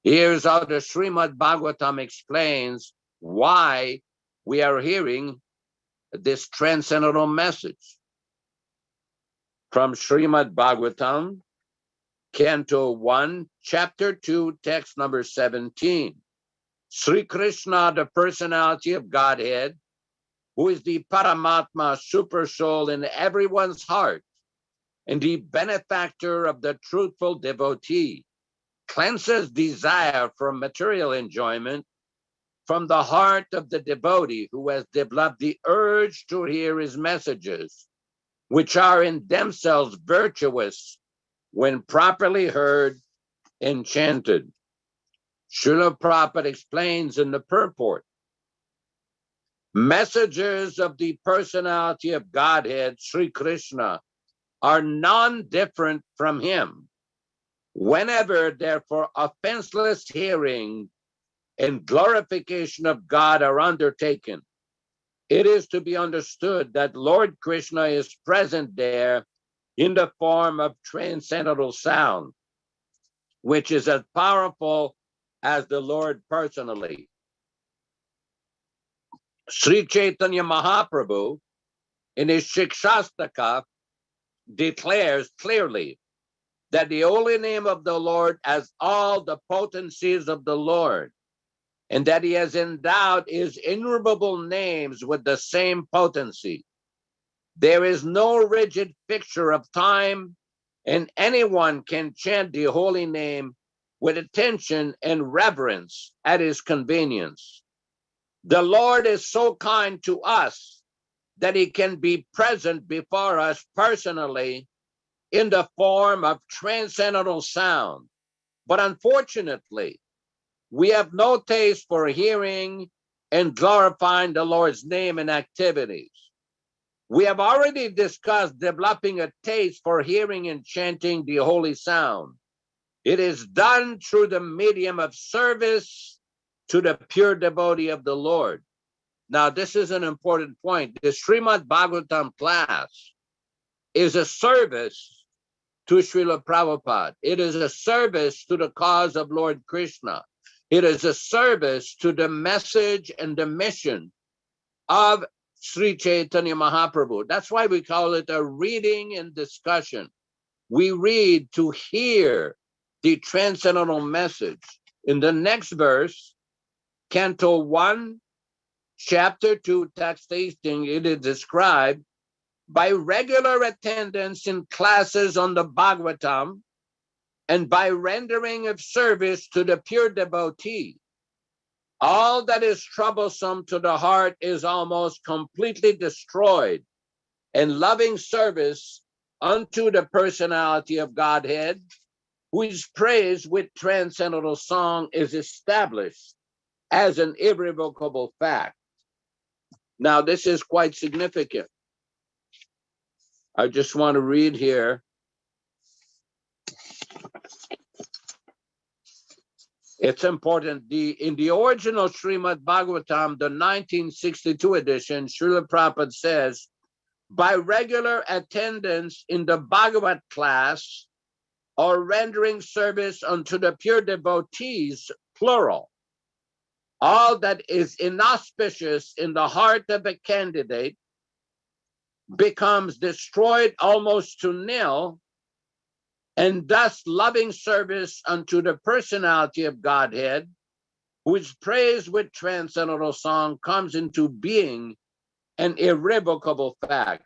Here's how the Srimad Bhagavatam explains why we are hearing this transcendental message. From Srimad Bhagavatam, Canto 1, Chapter 2, text number 17. Sri Krishna, the personality of Godhead, who is the Paramatma super soul in everyone's heart, and the benefactor of the truthful devotee, cleanses desire from material enjoyment from the heart of the devotee who has developed the urge to hear his messages, which are in themselves virtuous when properly heard and chanted. Srila Prabhupada explains in the purport, messengers of the personality of Godhead, Sri Krishna, are non-different from him. Whenever, therefore, offenseless hearing and glorification of God are undertaken, it is to be understood that Lord Krishna is present there in the form of transcendental sound, which is as powerful as the Lord personally. Sri Chaitanya Mahaprabhu, in his Shikshastaka, declares clearly that the holy name of the Lord has all the potencies of the Lord, and that he has endowed his innumerable names with the same potency. There is no rigid fixture of time, and anyone can chant the holy name with attention and reverence at his convenience. The Lord is so kind to us that he can be present before us personally in the form of transcendental sound. But unfortunately, we have no taste for hearing and glorifying the Lord's name and activities. We have already discussed developing a taste for hearing and chanting the holy sound. It is done through the medium of service to the pure devotee of the Lord. Now, this is an important point. The Srimad Bhagavatam class is a service to Srila Prabhupada. It is a service to the cause of Lord Krishna. It is a service to the message and the mission of Sri Chaitanya Mahaprabhu. That's why we call it a reading and discussion. We read to hear the transcendental message. In the next verse, Canto 1, Chapter 2, text 18, it is described, by regular attendance in classes on the Bhagavatam and by rendering of service to the pure devotee, all that is troublesome to the heart is almost completely destroyed, and loving service unto the personality of Godhead, whose praise with transcendental song is established as an irrevocable fact. Now, this is quite significant. I just want to read here. It's important. In the original Srimad Bhagavatam, the 1962 edition, Srila Prabhupada says, by regular attendance in the Bhagavat class or rendering service unto the pure devotees, plural, all that is inauspicious in the heart of a candidate becomes destroyed almost to nil, and thus loving service unto the personality of Godhead, whose praise with transcendental song comes into being an irrevocable fact.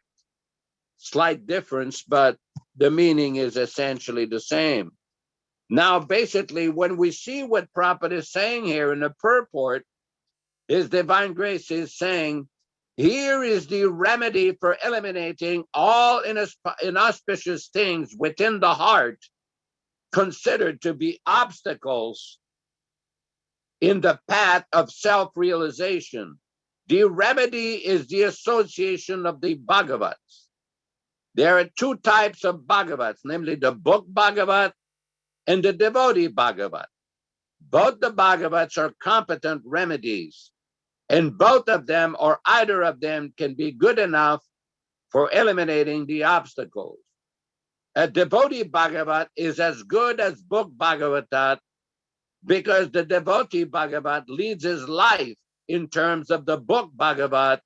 Slight difference, but the meaning is essentially the same. Now, basically, when we see what Prabhupada is saying here in the purport, His Divine Grace is saying, here is the remedy for eliminating all inauspicious things within the heart considered to be obstacles in the path of self-realization. The remedy is the association of the Bhagavats. There are two types of Bhagavats, namely the book Bhagavat and the devotee Bhagavat. Both the Bhagavats are competent remedies, and both of them or either of them can be good enough for eliminating the obstacles. A devotee Bhagavat is as good as book Bhagavatat because the devotee Bhagavat leads his life in terms of the book Bhagavat,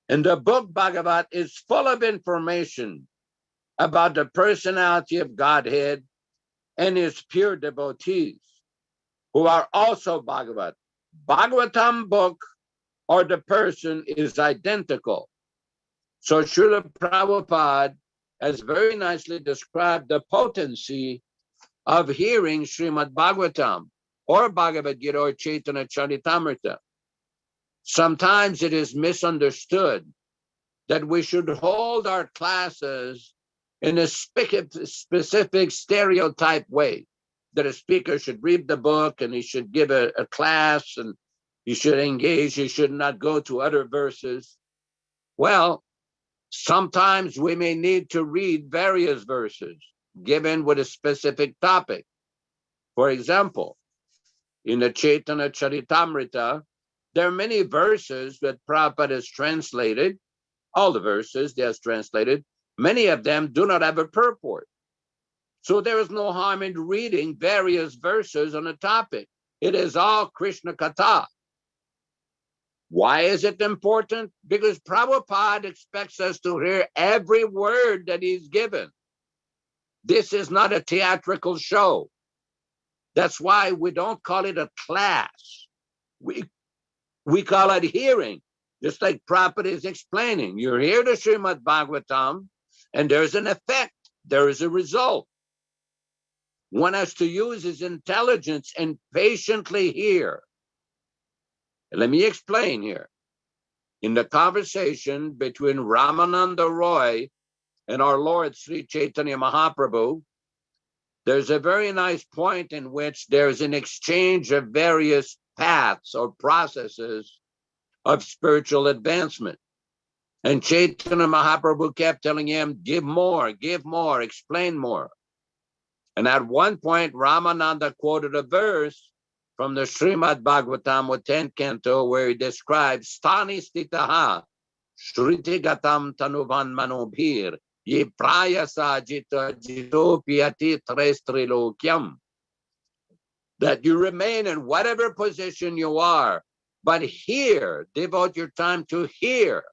and the book Bhagavat is full of information about the personality of Godhead and his pure devotees, who are also Bhagavat. Bhagavatam book or the person is identical. So Srila Prabhupada has very nicely described the potency of hearing Srimad Bhagavatam or Bhagavad-gītā or Chaitanya Charitamrita. Sometimes it is misunderstood that we should hold our classes in a specific stereotype way, that a speaker should read the book and he should give a class and he should engage, he should not go to other verses. Well, sometimes we may need to read various verses given with a specific topic. For example, in the Chaitanya Charitamrita, there are many verses that Prabhupada has translated, all the verses he has translated, many of them do not have a purport. So there is no harm in reading various verses on a topic. It is all Krishna Katha. Why is it important? Because Prabhupada expects us to hear every word that he's given. This is not a theatrical show. That's why we don't call it a class. We call it hearing, just like Prabhupada is explaining. You hear the Srimad Bhagavatam, and there's an effect, there is a result. One has to use his intelligence and patiently hear. Let me explain here. In the conversation between Ramananda Roy and our Lord Sri Chaitanya Mahaprabhu, there's a very nice point in which there's an exchange of various paths or processes of spiritual advancement. And Chaitanya Mahaprabhu kept telling him, give more, explain more. And at one point, Ramananda quoted a verse from the Srimad Bhagavatam, 10th canto, where he describes Stani Stitaha, Shritigatam Tanuvan Manobhir, Ye Prayasa Jita Jitopiati Trestrilokyam. That you remain in whatever position you are, but hear, devote your time to hear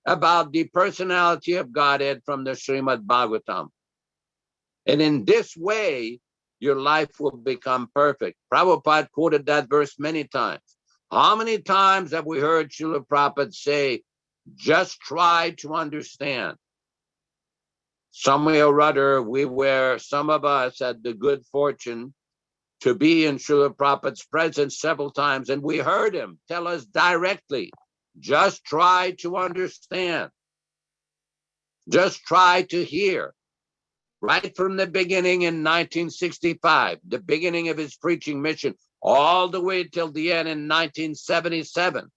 about the personality of Godhead from the Srimad Bhagavatam. And in this way, your life will become perfect. Prabhupada quoted that verse many times. How many times have we heard Srila Prabhupada say, just try to understand? Some way or other, some of us had the good fortune to be in Srila Prabhupada's presence several times, and we heard him tell us directly, just try to understand. Just try to hear. Right from the beginning in 1965, the beginning of his preaching mission, all the way till the end in 1977,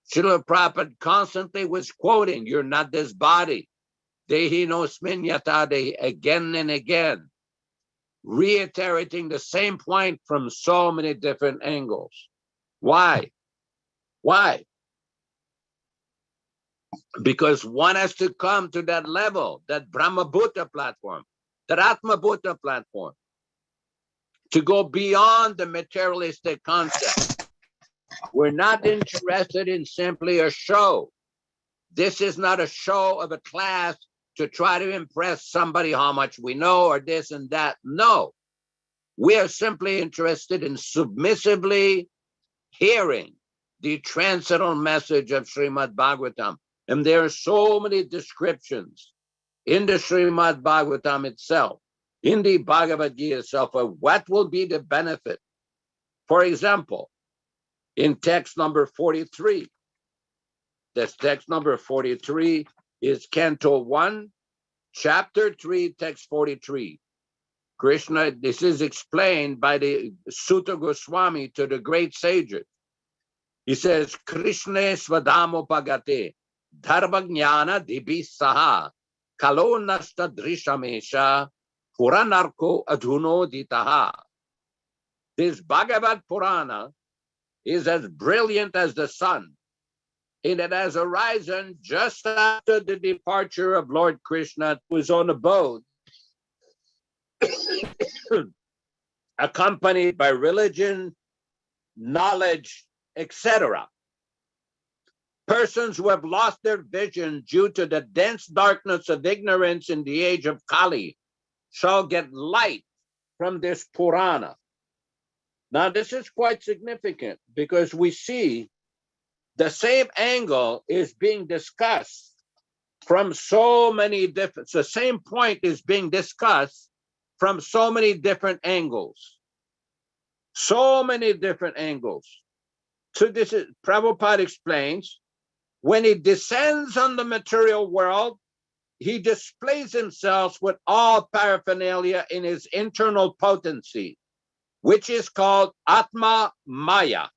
Srila Prabhupada constantly was quoting, you're not this body. Dehi nosmin yata dehi, again and again, reiterating the same point from so many different angles. Why? Why? Because one has to come to that level, that Brahma-bhuta platform, that Atma-bhuta platform, to go beyond the materialistic concept. We're not interested in simply a show. This is not a show of a class to try to impress somebody how much we know or this and that. No, we are simply interested in submissively hearing the transcendental message of Srimad Bhagavatam. And there are so many descriptions in the Srimad Bhagavatam itself, in the Bhagavad-gītā itself, of what will be the benefit. For example, in text number 43, this text number 43 is Canto 1, Chapter 3, text 43. Krishna, this is explained by the Sutta Goswami to the great sages. He says, Krishna svadamo pagate, dharmajnana dibisaha, kalo nasta drishamesha, puranarko adhunoditaha. This Bhagavad Purana is as brilliant as the sun, and it has arisen just after the departure of Lord Krishna to his own abode, accompanied by religion, knowledge, etc. Persons who have lost their vision due to the dense darkness of ignorance in the age of Kali shall get light from this Purana. Now, this is quite significant because we see the same angle is being discussed from so many different, the same point is being discussed from so many different angles. So many different angles. So this is, Prabhupada explains, when he descends on the material world, he displays himself with all paraphernalia in his internal potency, which is called Atma Maya.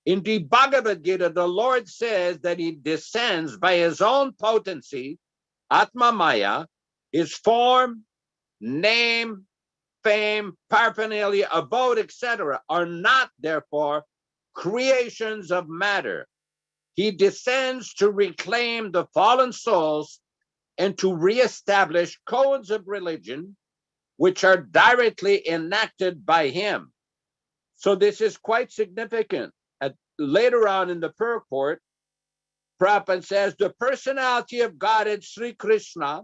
In the Bhagavad-gītā, the Lord says that he descends by his own potency, Atma Maya, his form, name, fame, paraphernalia, abode, etc., are not, therefore, creations of matter. He descends to reclaim the fallen souls and to reestablish codes of religion which are directly enacted by him. So this is quite significant. Later on in the purport, Prabhupada says, the personality of Godhead, Sri Krishna,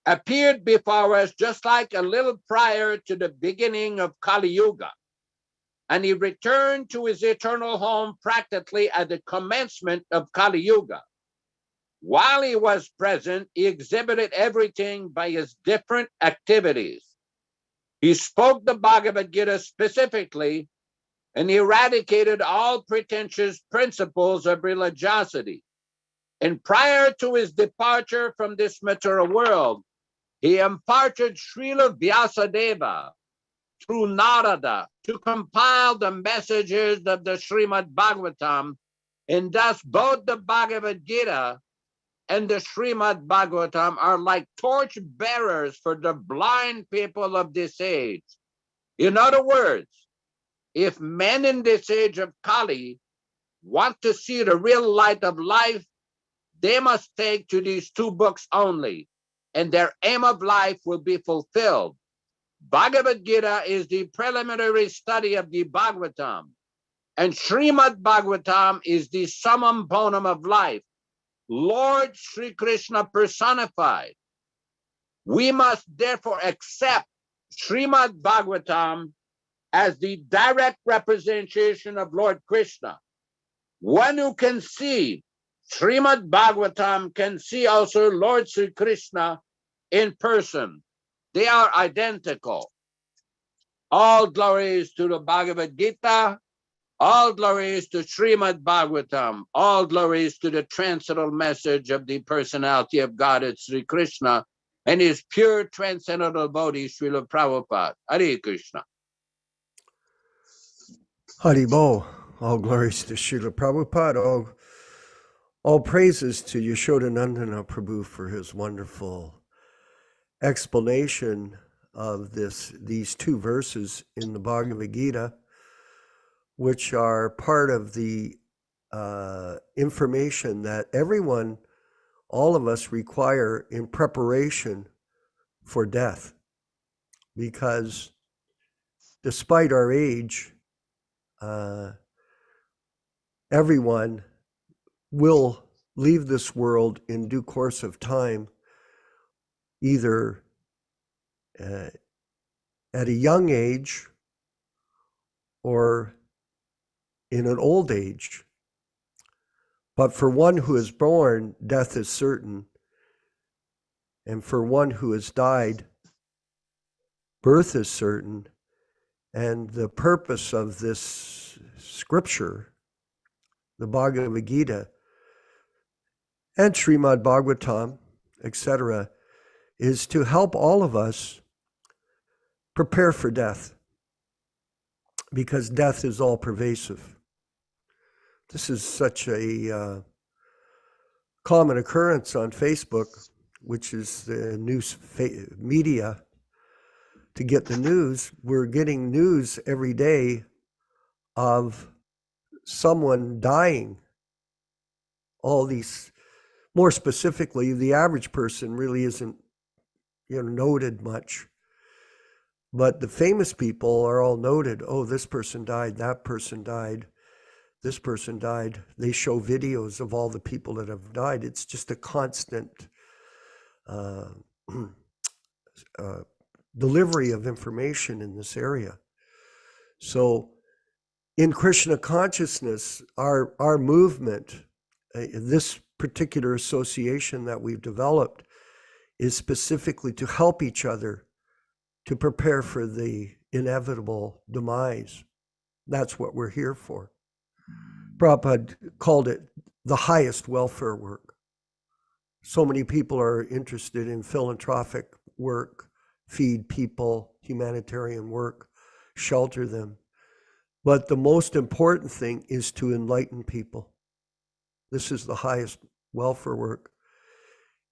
appeared before us just like a little prior to the beginning of Kali Yuga. And he returned to his eternal home practically at the commencement of Kali Yuga. While he was present, he exhibited everything by his different activities. He spoke the Bhagavad-gītā specifically and eradicated all pretentious principles of religiosity. And prior to his departure from this material world, he imparted Srila Vyasadeva through Narada to compile the messages of the Srimad Bhagavatam, and thus both the Bhagavad-gītā and the Srimad Bhagavatam are like torch bearers for the blind people of this age. In other words, if men in this age of Kali want to see the real light of life, they must take to these two books only, and their aim of life will be fulfilled. Bhagavad-gītā is the preliminary study of the Bhagavatam, and Srimad Bhagavatam is the summum bonum of life, Lord Sri Krishna personified. We must therefore accept Srimad Bhagavatam as the direct representation of Lord Krishna. One who can see Srimad Bhagavatam can see also Lord Sri Krishna in person. They are identical. All glories to the Bhagavad-gītā, all glories to Srimad Bhagavatam, all glories to the transcendental message of the personality of God at Sri Krishna and his pure transcendental devotee, Srila Prabhupada. Hare Krishna. Haribo, all glories to Srila Prabhupada, all praises to Yaśodā-nandana Prabhu for his wonderful explanation of these two verses in the Bhagavad-gītā, which are part of the information that everyone, all of us, require in preparation for death. Because despite our age, everyone will leave this world in due course of time, either at a young age or in an old age. But for one who is born, death is certain. And for one who has died, birth is certain. And the purpose of this scripture, the Bhagavad-gītā, and Srimad Bhagavatam, etc., is to help all of us prepare for death, because death is all pervasive. This is such a common occurrence on Facebook, which is the news media. To get the news, we're getting news every day of someone dying. All these, more specifically, the average person really isn't, noted much. But the famous people are all noted. Oh, this person died, that person died, this person died. They show videos of all the people that have died. It's just a constant delivery of information in this area. So in Krishna Consciousness, our movement, this particular association that we've developed, is specifically to help each other to prepare for the inevitable demise. That's what we're here for. Prabhupada called it the highest welfare work. so many people are interested in philanthropic work, feed people, humanitarian work, shelter them. But the most important thing is to enlighten people. This is the highest welfare work.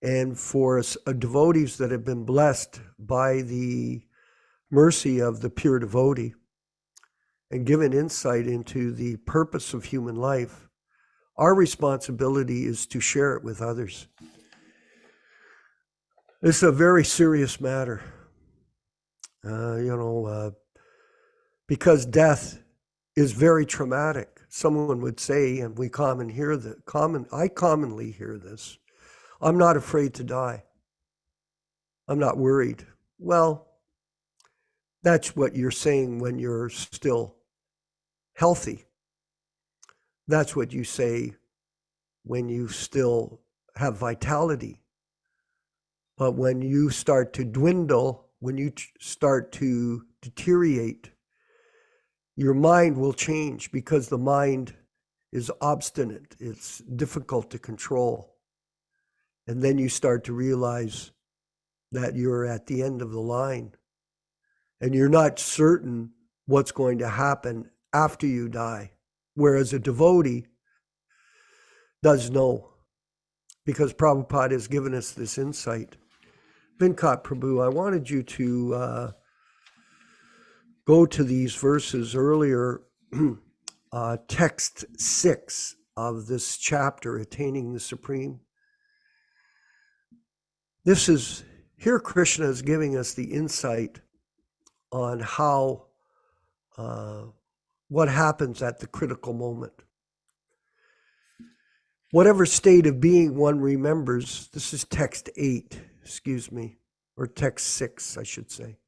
And for devotees that have been blessed by the mercy of the pure devotee and given insight into the purpose of human life, our responsibility is to share it with others. This is a very serious matter, because death is very traumatic. Someone would say, and I commonly hear this, I'm not afraid to die. I'm not worried. Well, that's what you're saying when you're still healthy. That's what you say when you still have vitality. But when you start to dwindle, when you start to deteriorate, your mind will change, because the mind is obstinate. It's difficult to control. And then you start to realize that you're at the end of the line and you're not certain what's going to happen after you die. Whereas a devotee does know, because Prabhupada has given us this insight. Vinkat Prabhu, I wanted you to go to these verses earlier, text 6 of this chapter, Attaining the Supreme. This is, here Krishna is giving us the insight on how, what happens at the critical moment. Whatever state of being one remembers, this is text 8, or text 6, I should say,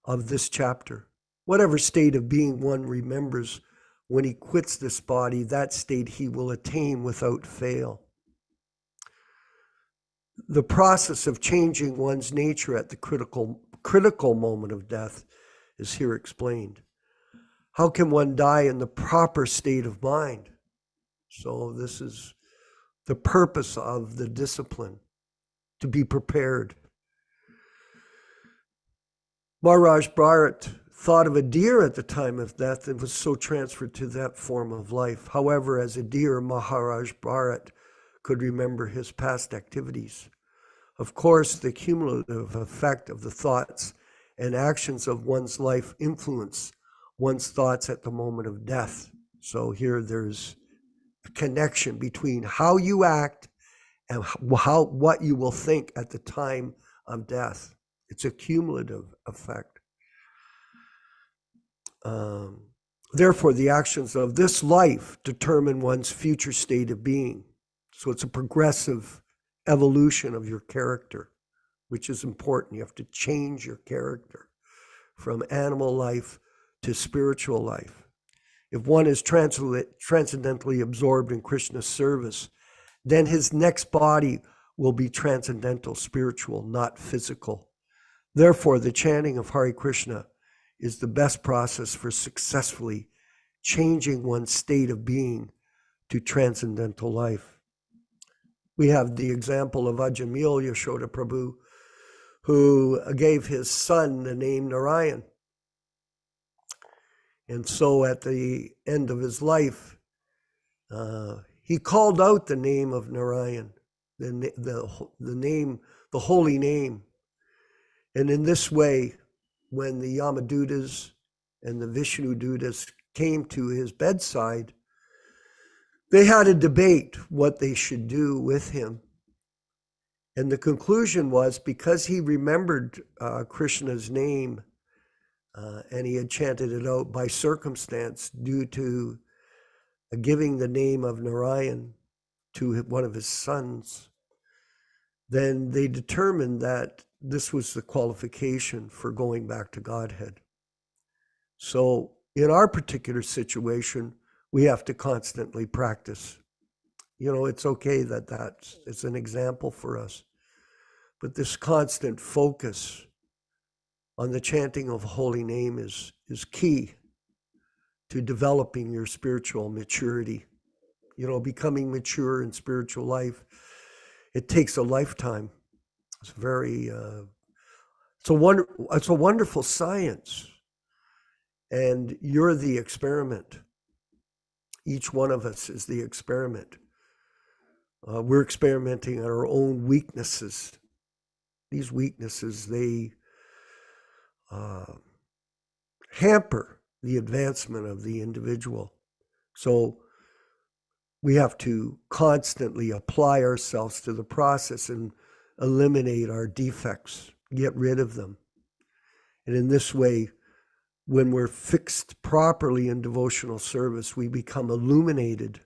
of this chapter. Whatever state of being one remembers, when he quits this body, that state he will attain without fail. The process of changing one's nature at the critical moment of death is here explained. How can one die in the proper state of mind? So this is the purpose of the discipline, to be prepared. Maharaj Bharat thought of a deer at the time of death and was so transferred to that form of life. However, as a deer, Maharaj Bharat could remember his past activities. Of course, the cumulative effect of the thoughts and actions of one's life influence one's thoughts at the moment of death. So here there's a connection between how you act and what you will think at the time of death. It's a cumulative effect. Therefore, the actions of this life determine one's future state of being. So it's a progressive evolution of your character, which is important. You have to change your character from animal life to spiritual life. If one is transcendently absorbed in Krishna's service, then his next body will be transcendental, spiritual, not physical. Therefore, the chanting of Hare Krishna is the best process for successfully changing one's state of being to transcendental life. We have the example of Ajamil Yashoda Prabhu, who gave his son the name Narayan. And so at the end of his life, he called out the name of Narayan, the name, the holy name. And in this way, when the Yamadutas and the Vishnu Dutas came to his bedside, they had a debate what they should do with him. And the conclusion was, because he remembered Krishna's name and he had chanted it out by circumstance due to giving the name of Narayan to one of his sons, then they determined that this was the qualification for going back to Godhead. So in our particular situation, we have to constantly practice. You know, it's okay that it's an example for us, but this constant focus on the chanting of holy name is key to developing your spiritual maturity. You know, becoming mature in spiritual life It takes a lifetime. It's very, it's a wonderful science. And you're the experiment. Each one of us is the experiment. We're experimenting on our own weaknesses. These weaknesses, they hamper the advancement of the individual. So we have to constantly apply ourselves to the process and eliminate our defects, get rid of them. And in this way, when we're fixed properly in devotional service, we become illuminated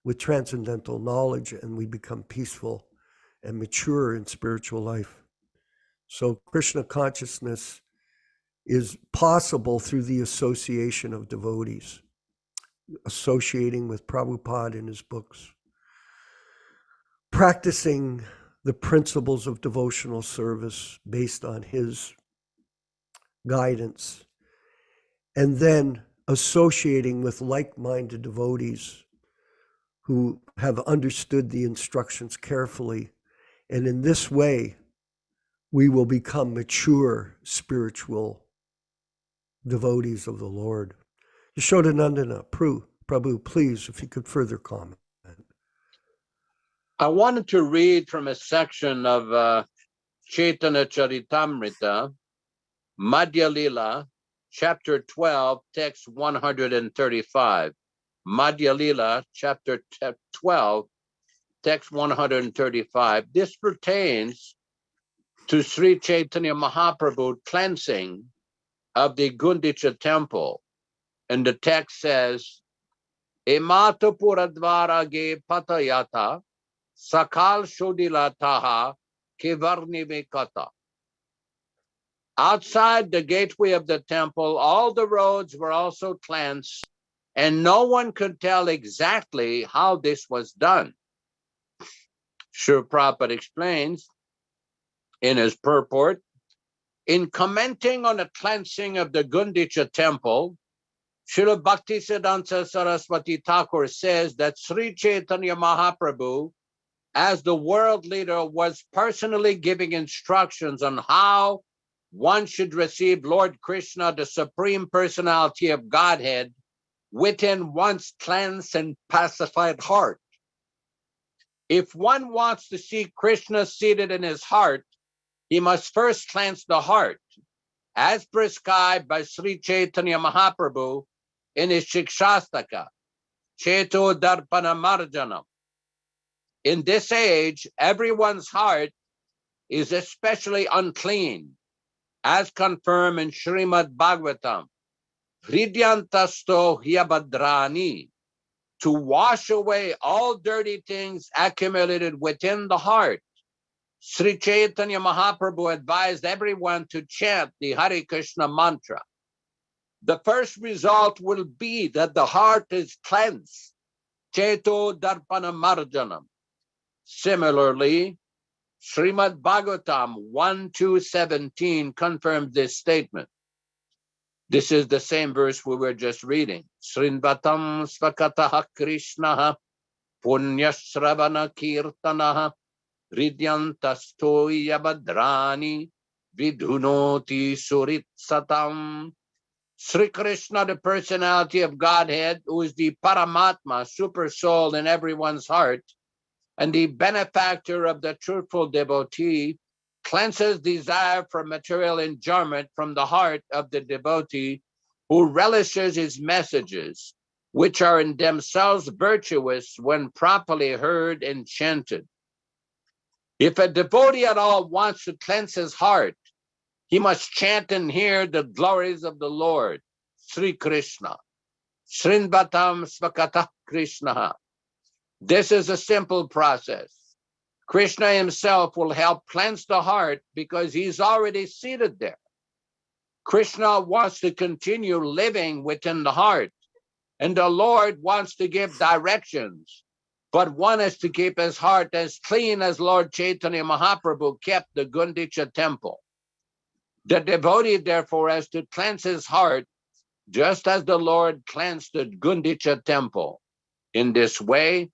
with transcendental knowledge, and we become peaceful and mature in spiritual life. So Krishna consciousness is possible through the association of devotees, associating with Prabhupada in his books, practicing the principles of devotional service based on his guidance, and then associating with like-minded devotees who have understood the instructions carefully. And in this way, we will become mature spiritual devotees of the Lord. Yaśodā-nandana, Prabhu, please, if you could further comment. I wanted to read from a section of Chaitanya Charitamrita, Madhya Lila, chapter 12, text 135. Madhya Lila, chapter 12, text 135. This pertains to Sri Chaitanya Mahaprabhu cleansing of the Gundicha temple. And the text says, Emata Puradvara ge patayata, Sakal Shodilataha Kevarnimekata. Outside the gateway of the temple, all the roads were also cleansed, and no one could tell exactly how this was done. Srila Prabhupada explains in his purport, in commenting on the cleansing of the Gundicha temple, Srila Bhaktisiddhanta Saraswati Thakur says that Sri Chaitanya Mahaprabhu, as the world leader, was personally giving instructions on how one should receive Lord Krishna, the Supreme Personality of Godhead, within one's cleansed and pacified heart. If one wants to see Krishna seated in his heart, he must first cleanse the heart, as prescribed by Sri Chaitanya Mahaprabhu in his Shikshastaka, Cheto Darpana Marjanam. In this age, everyone's heart is especially unclean, as confirmed in Srimad Bhagavatam, Hridyantasto Hyabadrani, to wash away all dirty things accumulated within the heart. Sri Chaitanya Mahaprabhu advised everyone to chant the Hare Krishna mantra. The first result will be that the heart is cleansed. Cheto Darpana Marjanam. Similarly, Srimad Bhagavatam 1:2-17 confirms this statement. This is the same verse we were just reading. Srinvatam svakataha Krishnaha punyasravana kirtanaha ridyantasto yabadrani vidhunoti surit satam. Sri Krishna, the personality of Godhead, who is the Paramatma, super soul in everyone's heart, and the benefactor of the truthful devotee, cleanses desire for material enjoyment from the heart of the devotee who relishes his messages, which are in themselves virtuous when properly heard and chanted. If a devotee at all wants to cleanse his heart, he must chant and hear the glories of the Lord, Sri Krishna. Srinvatam svakata Krishna. This is a simple process. Krishna himself will help cleanse the heart because he's already seated there. Krishna wants to continue living within the heart, and the Lord wants to give directions, but one is to keep his heart as clean as Lord Chaitanya Mahaprabhu kept the Gundicha temple. The devotee, therefore, has to cleanse his heart just as the Lord cleansed the Gundicha temple. In this way,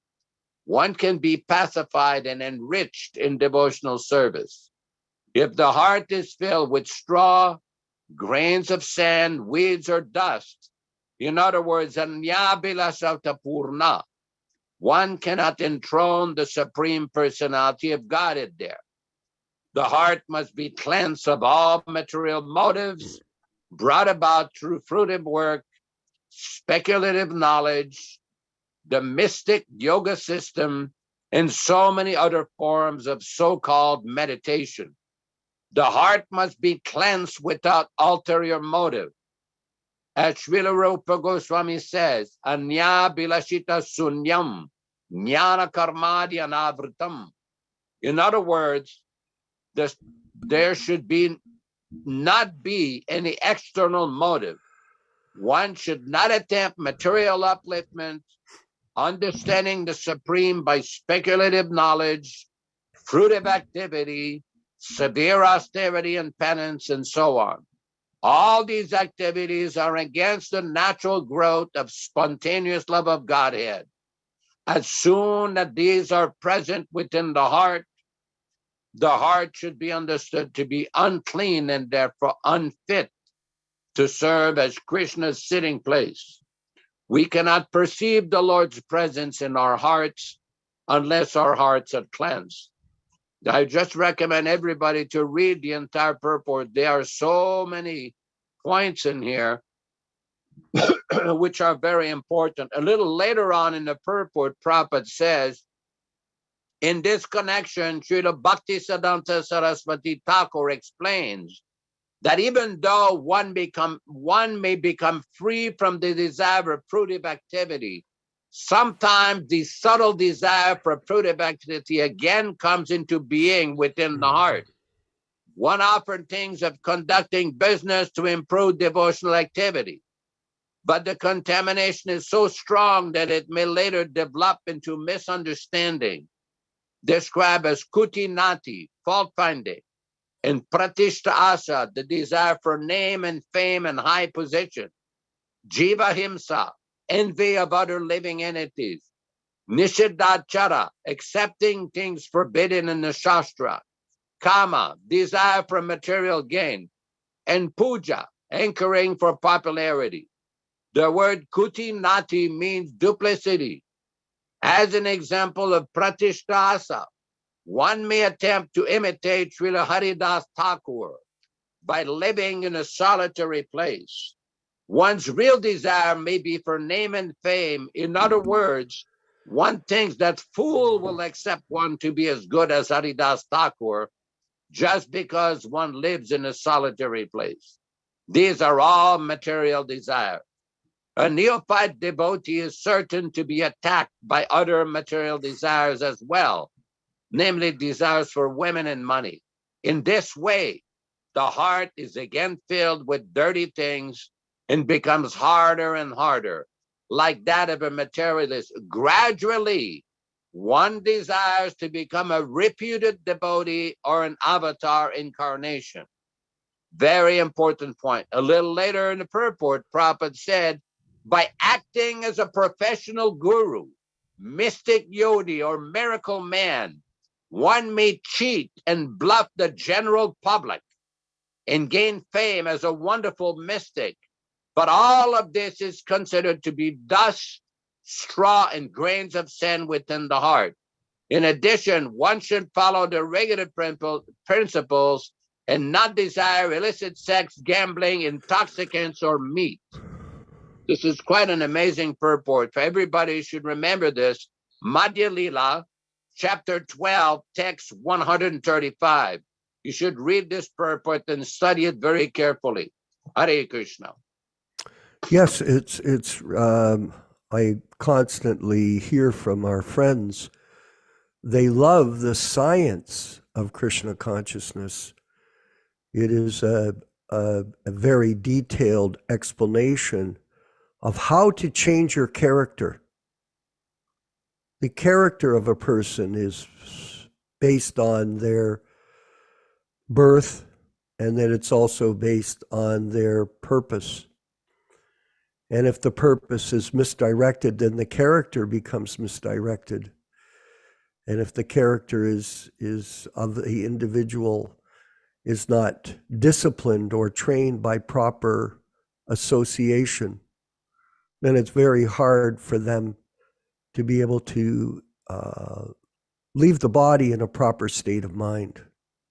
one can be pacified and enriched in devotional service. If the heart is filled with straw, grains of sand, weeds, or dust, in other words, purna, one cannot enthrone the Supreme Personality of Godhead there. The heart must be cleansed of all material motives brought about through fruitive work, speculative knowledge, the mystic yoga system, and so many other forms of so-called meditation. The heart must be cleansed without ulterior motive. As Srila Rupa Goswami says, Anya bilashita sunyam, jnana karmadi anavritam. In other words, there should not be any external motive. One should not attempt material upliftment, understanding the Supreme by speculative knowledge, fruitive activity, severe austerity and penance, and so on. All these activities are against the natural growth of spontaneous love of Godhead. As soon as these are present within the heart should be understood to be unclean and therefore unfit to serve as Krishna's sitting place. We cannot perceive the Lord's presence in our hearts unless our hearts are cleansed. I just recommend everybody to read the entire purport. There are so many points in here which are very important. A little later on in the purport, Prabhupada says, in this connection, Srila Bhaktisiddhanta Saraswati Thakur explains that even though one may become free from the desire of fruitive activity, sometimes the subtle desire for fruitive activity again comes into being within the heart. One often thinks of conducting business to improve devotional activity, but the contamination is so strong that it may later develop into misunderstanding, described as kuti nati, fault finding, and pratishta asa, the desire for name and fame and high position, jiva himsa, envy of other living entities, nishiddhachara, accepting things forbidden in the shastra, kama, desire for material gain, and puja, anchoring for popularity. The word kuti nati means duplicity. As an example of pratishta asa, one may attempt to imitate Srila Haridas Thakur by living in a solitary place. One's real desire may be for name and fame. In other words, one thinks that fool will accept one to be as good as Haridas Thakur just because one lives in a solitary place. These are all material desires. A neophyte devotee is certain to be attacked by other material desires as well, namely desires for women and money. In this way, the heart is again filled with dirty things and becomes harder and harder, like that of a materialist. Gradually, one desires to become a reputed devotee or an avatar incarnation. Very important point. A little later in the purport, Prabhupada said, by acting as a professional guru, mystic yogi, or miracle man, one may cheat and bluff the general public and gain fame as a wonderful mystic. But all of this is considered to be dust, straw, and grains of sand within the heart. In addition, one should follow the regular principles and not desire illicit sex, gambling, intoxicants, or meat. This is quite an amazing purport. Everybody should remember this. Madhya Lila, chapter 12, text 135. You should read this purport and study it very carefully. Hare Krishna. Yes, I constantly hear from our friends, they love the science of Krishna consciousness. It is a very detailed explanation of how to change your character. The character of a person is based on their birth, and that it's also based on their purpose. And if the purpose is misdirected, then the character becomes misdirected. And if the character is of the individual is not disciplined or trained by proper association, then it's very hard for them to be able to leave the body in a proper state of mind.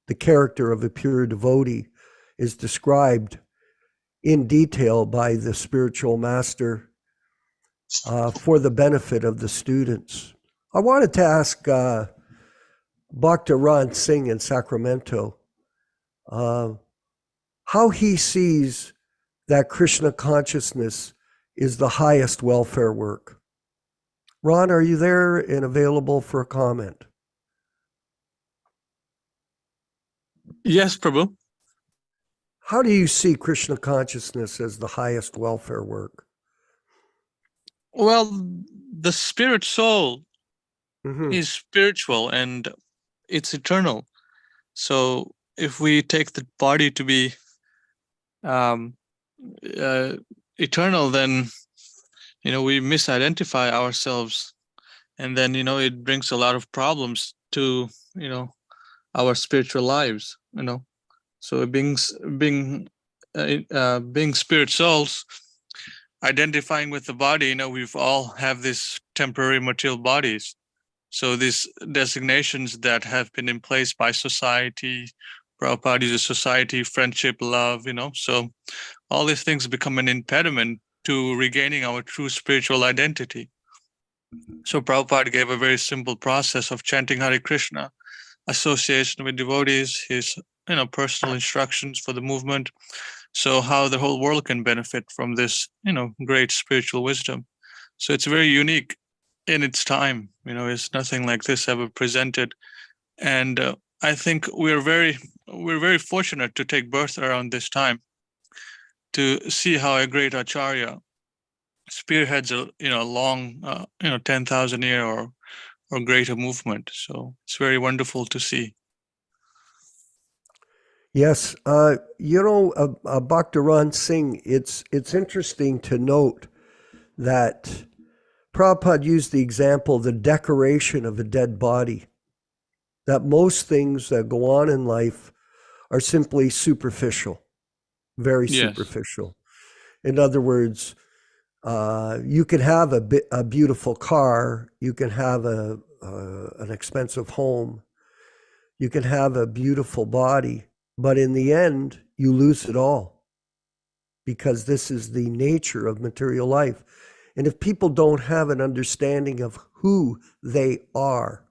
The character of a pure devotee is described in detail by the spiritual master for the benefit of the students. I wanted to ask Bhaktivedanta Singh in Sacramento how he sees that Krishna consciousness is the highest welfare work. Ron, are you there and available for a comment? Yes, Prabhu. How do you see Krishna consciousness as the highest welfare work? Well, the spirit soul Mm-hmm. is spiritual and it's eternal. So if we take the body to be eternal, then we misidentify ourselves, and then it brings a lot of problems to our spiritual lives. So being spirit souls, identifying with the body, we've all have these temporary material bodies. So these designations that have been in place by society, Prabhupada uses society, friendship, love, so all these things become an impediment to regaining our true spiritual identity. So Prabhupada gave a very simple process of chanting Hare Krishna, association with devotees, his personal instructions for the movement, so how the whole world can benefit from this great spiritual wisdom. So it's very unique in its time. It's nothing like this ever presented, and I think we're very fortunate to take birth around this time to see how a great Acharya spearheads a long 10,000 year or greater movement. So it's very wonderful to see. Yes, Bhaktivedanta Singh, it's interesting to note that Prabhupada used the example, the decoration of a dead body, that most things that go on in life are simply superficial, very superficial. In other words, you can have a beautiful car, you can have an expensive home, you can have a beautiful body, but in the end, you lose it all, because this is the nature of material life. And if people don't have an understanding of who they are,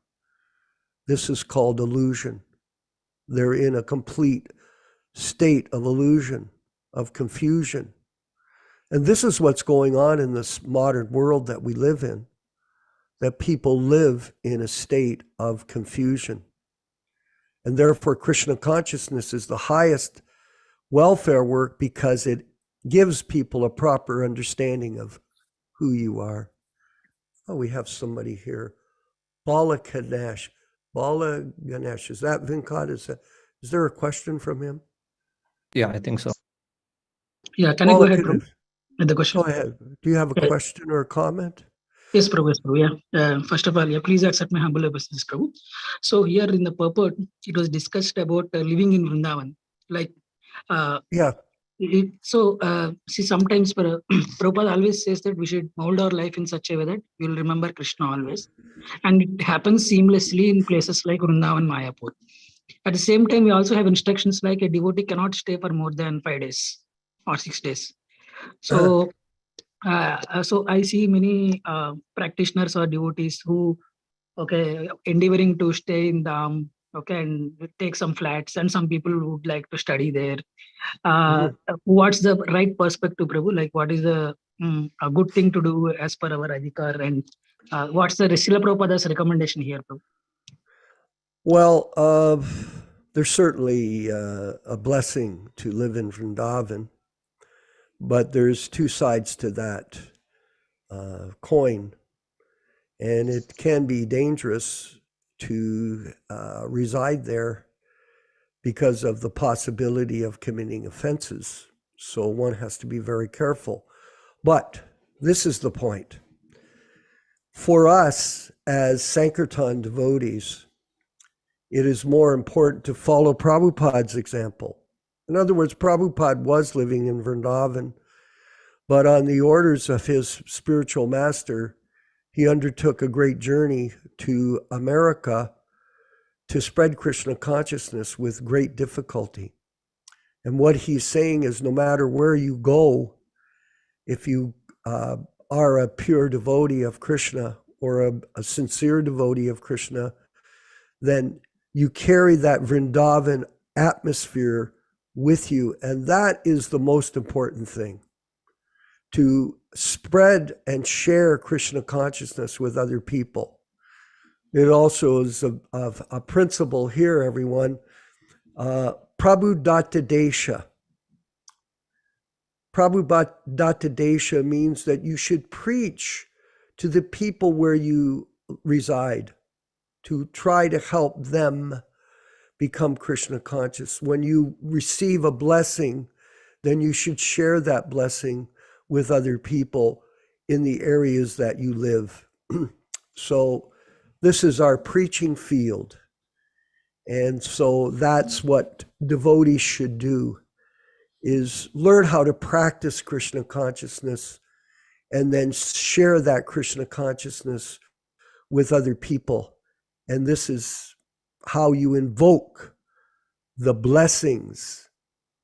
this is called illusion. They're in a complete state of illusion, of confusion. And this is what's going on in this modern world that we live in, that people live in a state of confusion. And therefore, Krishna consciousness is the highest welfare work because it gives people a proper understanding of who you are. Oh, we have somebody here. Bala Ganesh. Is that Vinkat? Is there a question from him? Yeah, I think so. Yeah, can I go ahead, Prabhu, with the question? Go ahead. Do you have a question or a comment? Yes, Prabhu. Yes, Prabhu. Yeah. First of all, please accept my humble obeisance, Prabhu. So here in the purport, it was discussed about living in Vrindavan. See, sometimes Prabhupada always says that we should mold our life in such a way that we will remember Krishna always. And it happens seamlessly in places like Vrindavan, Mayapur. At the same time, we also have instructions like a devotee cannot stay for more than 5 days or 6 days. So, so I see many practitioners or devotees who, endeavoring to stay in Dham, and take some flats, and some people would like to study there. What's the right perspective, Prabhu? Like, what is a good thing to do as per our adhikar, and what's the Srila Prabhupada's recommendation here, Prabhu? Well, there's certainly a blessing to live in Vrindavan, but there's two sides to that coin, and it can be dangerous to reside there because of the possibility of committing offenses. So one has to be very careful. But this is the point. For us as Sankirtan devotees, it is more important to follow Prabhupada's example. In other words, Prabhupada was living in Vrindavan, but on the orders of his spiritual master, he undertook a great journey to America to spread Krishna consciousness with great difficulty. And what he's saying is, no matter where you go, if you are a pure devotee of Krishna or a sincere devotee of Krishna, then you carry that Vrindavan atmosphere with you. And that is the most important thing, to spread and share Krishna consciousness with other people. It also is a principle here, everyone. Prabhupada Desha. Prabhupada Desha means that you should preach to the people where you reside, to try to help them become Krishna conscious. When you receive a blessing, then you should share that blessing with other people in the areas that you live. So this is our preaching field. And so that's what devotees should do, is learn how to practice Krishna consciousness and then share that Krishna consciousness with other people. And this is how you invoke the blessings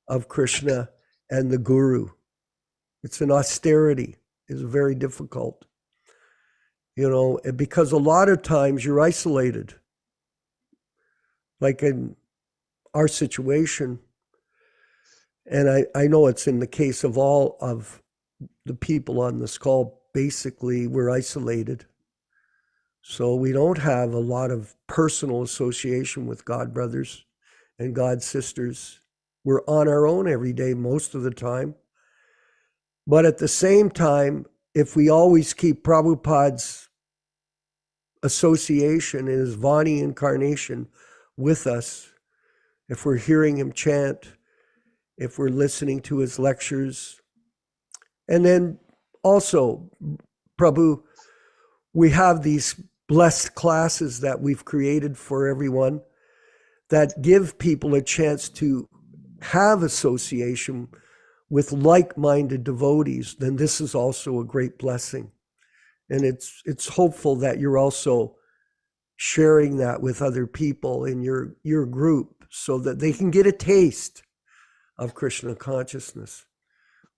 of Krishna and the Guru. It's an austerity. It's very difficult, because a lot of times you're isolated. Like in our situation, and I know it's in the case of all of the people on this call, basically we're isolated. So we don't have a lot of personal association with God brothers and God sisters. We're on our own every day, most of the time. But at the same time, if we always keep Prabhupada's association and his Vani incarnation with us, if we're hearing him chant, if we're listening to his lectures, and then also, Prabhu, we have these blessed classes that we've created for everyone that give people a chance to have association with like-minded devotees. Then this is also a great blessing. And it's hopeful that you're also sharing that with other people in your group so that they can get a taste of Krishna consciousness.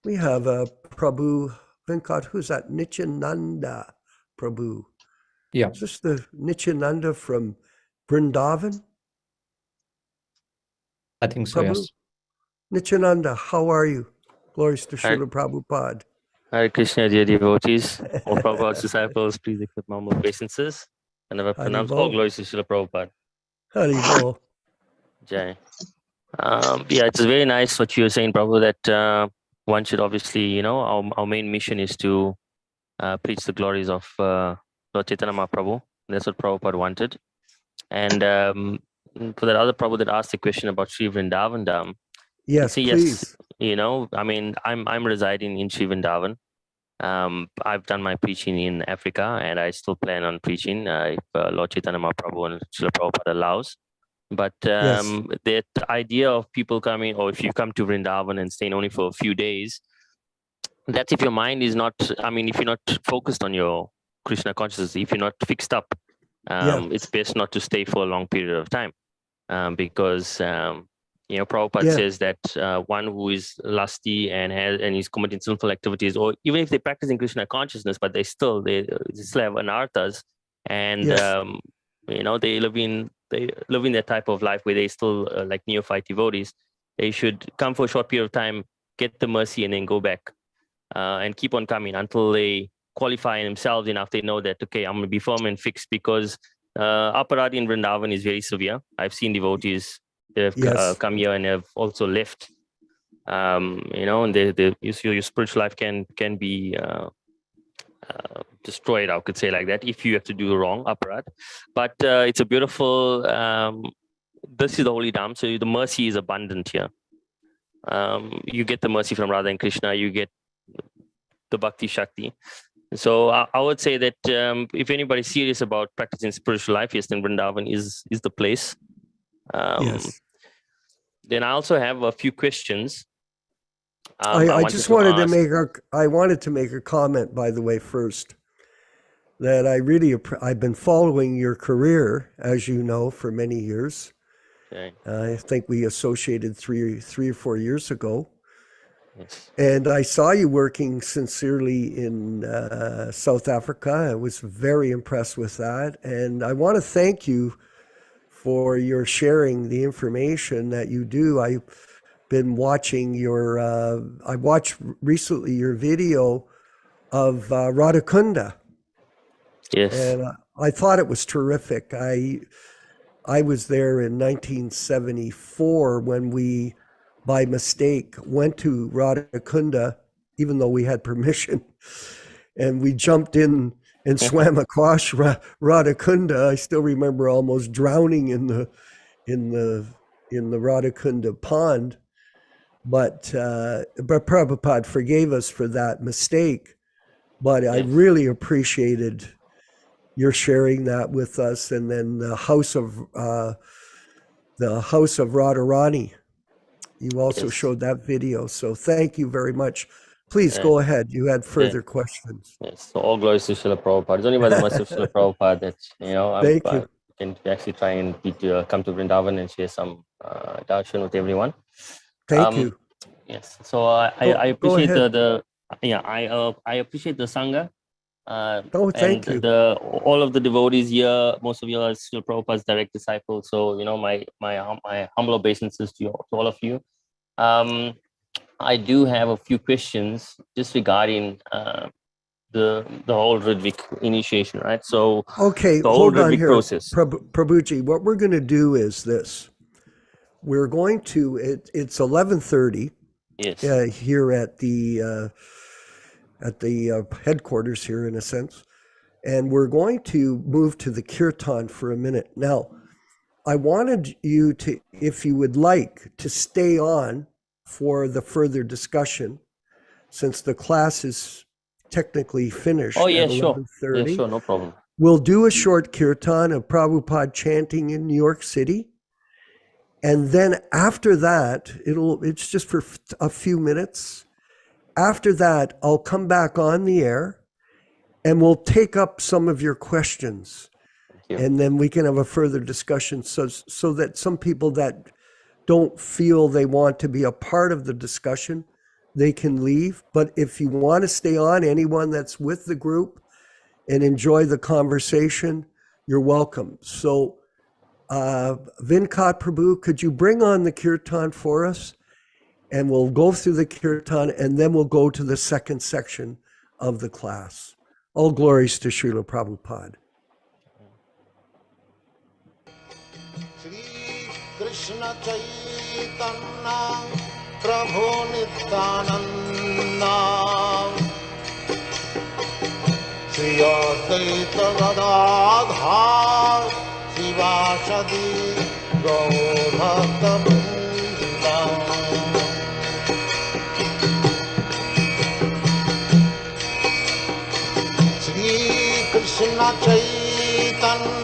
We have a Prabhu Venkat, who's that? Nityananda Prabhu. Yeah. Is this the Nityananda from Vrindavan? I think so, Prabhu? yes. Nityananda, how are you? Glories to Srila Prabhupada. Hare Krishna, dear devotees, all Prabhupada's disciples, please accept my obeisances. And I pronounce all glories to Srila Prabhupada. Haribol. Jai. It's very nice what you were saying, Prabhu, that one should obviously, our main mission is to preach the glories of Lord Chaitanya Mahaprabhu. That's what Prabhupada wanted. And for that other Prabhu that asked the question about Sri Vrindavan Dham, yes, please. Yes, I'm residing in Sri Vrindavan. I've done my preaching in Africa, and I still plan on preaching if Lord Chaitanya Mahaprabhu and Srila Prabhupada allows. But that idea of people coming, or if you come to Vrindavan and staying only for a few days, that's if your mind is not, if you're not focused on your Krishna consciousness, if you're not fixed up, it's best not to stay for a long period of time. Because Prabhupada says that one who is lusty and is committing sinful activities, or even if they're practicing Krishna consciousness, but they still have anarthas, and they live in that type of life where they still like neophyte devotees. They should come for a short period of time, get the mercy, and then go back and keep on coming until they qualify themselves enough. They know that, okay, I'm going to be firm and fixed, because aparadhi in Vrindavan is very severe. I've seen devotees that have come here and have also left. And your spiritual life can be destroyed, I could say like that, if you have to do wrong, aparadh. But it's a beautiful, this is the holy Dham, so the mercy is abundant here. You get the mercy from Radha and Krishna, you get the Bhakti Shakti. So I would say that if anybody's serious about practicing spiritual life, yes, then Vrindavan is the place. Yes. Then I also have a few questions. I just wanted to make a comment, by the way, first, that I've been following your career, as you know, for many years. Okay. I think we associated three or 4 years ago. Yes. And I saw you working sincerely in South Africa. I was very impressed with that. And I want to thank you for your sharing the information that you do. I've been watching I watched recently your video of Radhakunda. Yes. And I thought it was terrific. I was there in 1974 when we, by mistake, went to Radhakunda, even though we had permission, and we jumped in and swam across Radhakunda. I still remember almost drowning in the Radhakunda pond. But Prabhupada forgave us for that mistake. But I really appreciated your sharing that with us, and then the house of Radharani. You also showed that video, so thank you very much. Please go ahead. You had further questions. Yes. So all glories to Srila Prabhupada. It's only by the mercy of Srila Prabhupada that Thank you. Can actually try and come to Vrindavan and share some darshan with everyone. Thank you. Yes. So I appreciate I appreciate the sangha. Thank you. All of the devotees here, most of you are still Prabhupada's direct disciples. So my humble obeisances to all of you. I do have a few questions just regarding the whole Ridvik initiation, right? So okay, the whole hold on Ridvik here, process. Prabhuji. What we're going to do is this. We're going to. It's 11:30. Yes. Here at the headquarters here, in a sense, and we're going to move to the kirtan for a minute. Now, I wanted you to, if you would like, to stay on for the further discussion, since the class is technically finished at 11:30. Yeah, sure, no problem. We'll do a short kirtan of Prabhupada chanting in New York City. And then after that, it's just for a few minutes. After that, I'll come back on the air and we'll take up some of your questions. And then we can have a further discussion so that some people that don't feel they want to be a part of the discussion, they can leave. But if you want to stay on, anyone that's with the group and enjoy the conversation, you're welcome. So Vinkat Prabhu, could you bring on the kirtan for us? And we'll go through the kirtan and then we'll go to the second section of the class. All glories to Srila Prabhupada. Krishna Chaitanya Prabhu Nityananda Shri Advaita Gadadhar Sivasadi Gaur Bhakta Vrinda Shri Krishna Chaitanya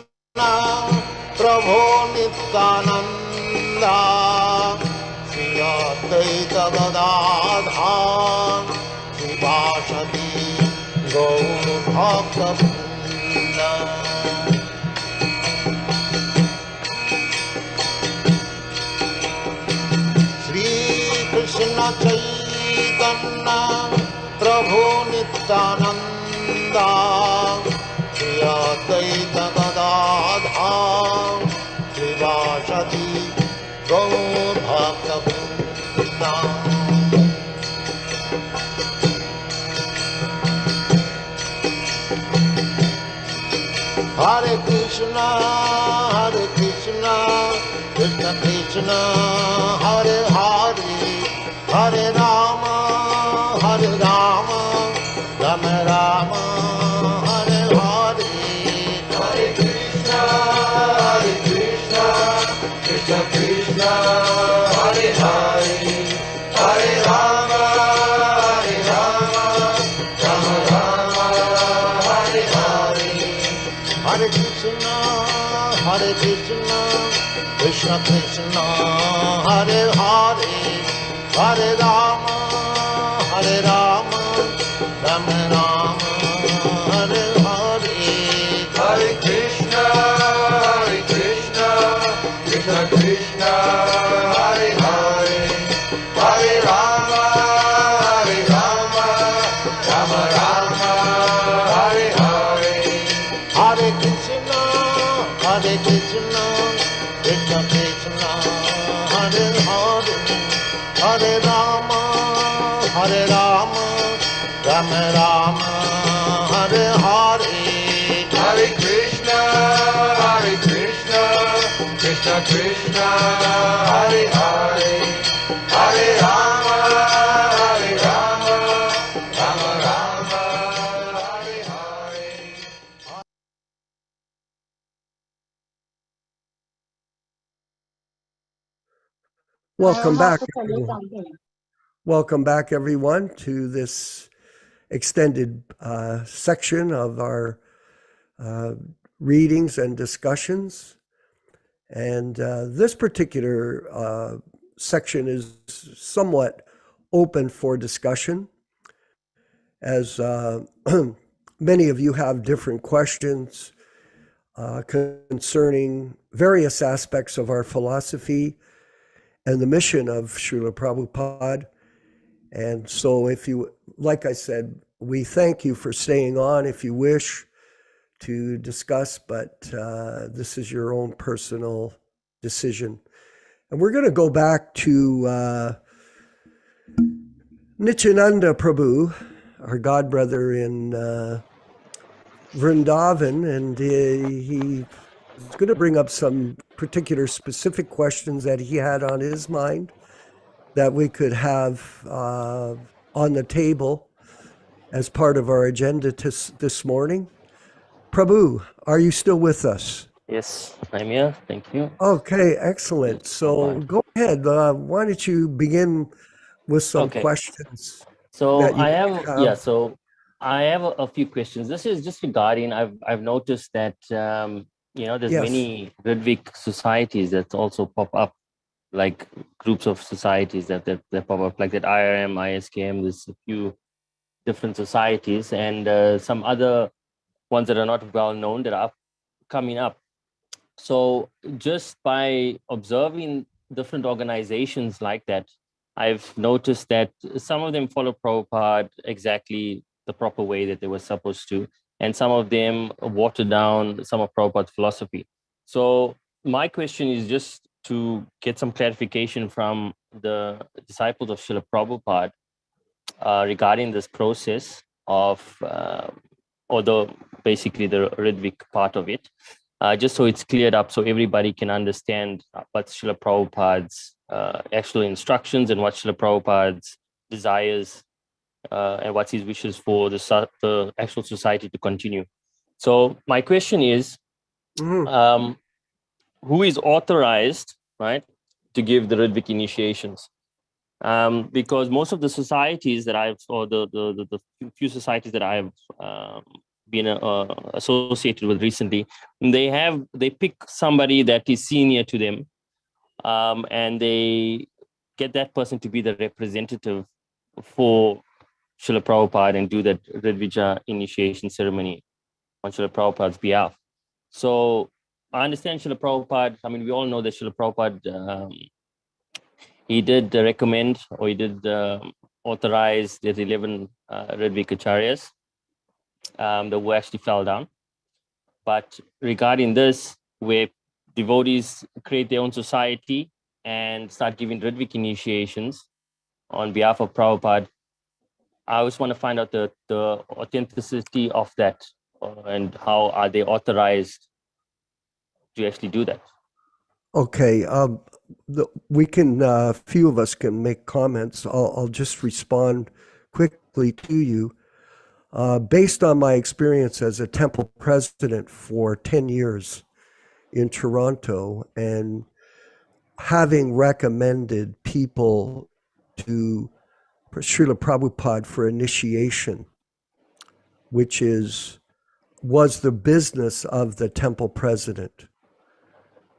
Prabhu Nityananda Shri Advaita Gadadhar Sivasadi Gaur Bhakta Vrinda Shri Krishna Chaitanya Prabhu Nityananda Shri Advaita Gadadhar Sivasadi Gaur Bhakta Vrinda Hare Krishna, Krishna Krishna, Hare Hare, Hare Rama, Rama Rama, Hare Hare, Hare Krishna, Krishna Krishna, Hare Hare, Hare Rama, Rama, Rama, Hare Krishna, Krishna Krishna, Hare Hare, Hare Rama, Hare Rama, Rama Rama, Hare Hare. Hare Krishna, Krishna Krishna, Hare Hare, Hare Rama, Hare Rama, Rama Rama, Hare Hare. Hare Krishna, Krishna Krishna, Hare Hare, Hare Rama, Hare Rama, Rama Rama, Hare Hare. Hare Krishna, Krishna Krishna, Hare Hare, Hare Rama, Rama Rama, Hare Hare. Welcome back, everyone. Welcome back, everyone, to this extended section of our readings and discussions. And this particular section is somewhat open for discussion, as many of you have different questions concerning various aspects of our philosophy and the mission of Srila Prabhupada. And so if you, like I said, we thank you for staying on if you wish to discuss, but this is your own personal decision. And we're going to go back to Nityananda Prabhu, our god brother in Vrindavan, and he's going to bring up some particular specific questions that he had on his mind that we could have on the table as part of our agenda this morning. Prabhu, are you still with us? Yes, I'm here. Thank you. Okay, excellent. So go ahead. Why don't you begin with some questions? So I have. So I have a few questions. This is just regarding. I've noticed that there's many Ridvik societies that also pop up, like groups of societies that pop up, like that IRM, ISKM. There's a few different societies, and some other ones that are not well known that are coming up. So just by observing different organizations like that, I've noticed that some of them follow Prabhupada exactly the proper way that they were supposed to, and some of them water down some of Prabhupada's philosophy. So my question is just to get some clarification from the disciples of Srila Prabhupada regarding this process of, basically the Ridvik part of it, just so it's cleared up so everybody can understand what Srila Prabhupada's actual instructions and what Srila Prabhupada's desires and what's his wishes for the actual society to continue. So my question is, who is authorized, right, to give the Ridvik initiations? Because most of the societies that the few societies that I've been associated with recently, they pick somebody that is senior to them, and they get that person to be the representative for Srila Prabhupada and do that Ridvija initiation ceremony on Srila Prabhupada's behalf. So I understand Srila Prabhupada, I mean, we all know that Srila Prabhupada, he did recommend, or he did authorize the 11 Ridvik Acharyas that who actually fell down. But regarding this, where devotees create their own society and start giving Ridvik initiations on behalf of Prabhupada, I always want to find out the authenticity of that, and how are they authorized to actually do that. Okay, we can, a few of us can make comments. I'll just respond quickly to you. Based on my experience as a temple president for 10 years in Toronto, and having recommended people to Srila Prabhupada for initiation, which was the business of the temple president.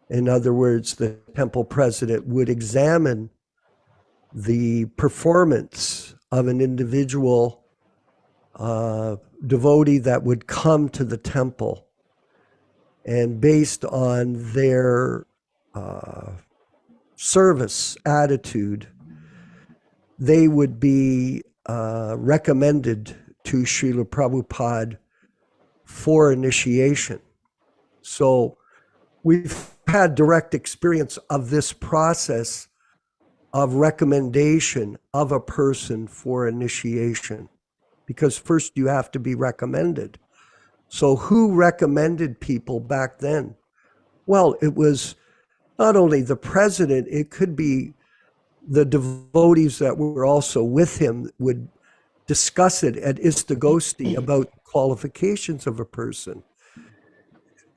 In other words, the temple president would examine the performance of an individual devotee that would come to the temple, and based on their service attitude, they would be recommended to Srila Prabhupada for initiation. So we've had direct experience of this process of recommendation of a person for initiation, because first you have to be recommended. So who recommended people back then? Well, it was not only the president, it could be the devotees that were also with him would discuss it at Istagosti about qualifications of a person.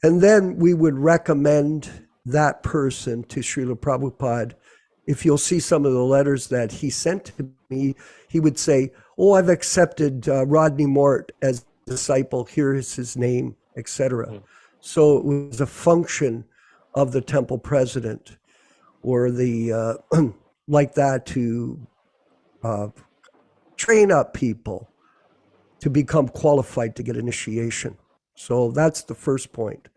And then we would recommend that person to Srila Prabhupada. If you'll see some of the letters that he sent to me, he would say, oh, I've accepted Rodney Mort as a disciple, here is his name, etc. So it was a function of the temple president or the, like that, to train up people to become qualified to get initiation. So that's the first point.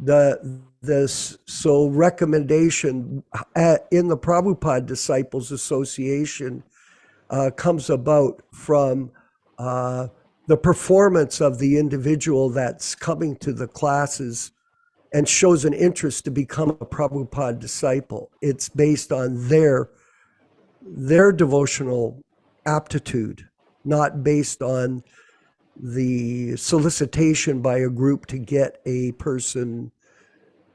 So recommendation in the Prabhupada Disciples Association comes about from the performance of the individual that's coming to the classes and shows an interest to become a Prabhupada disciple. It's based on their devotional aptitude, not based on the solicitation by a group to get a person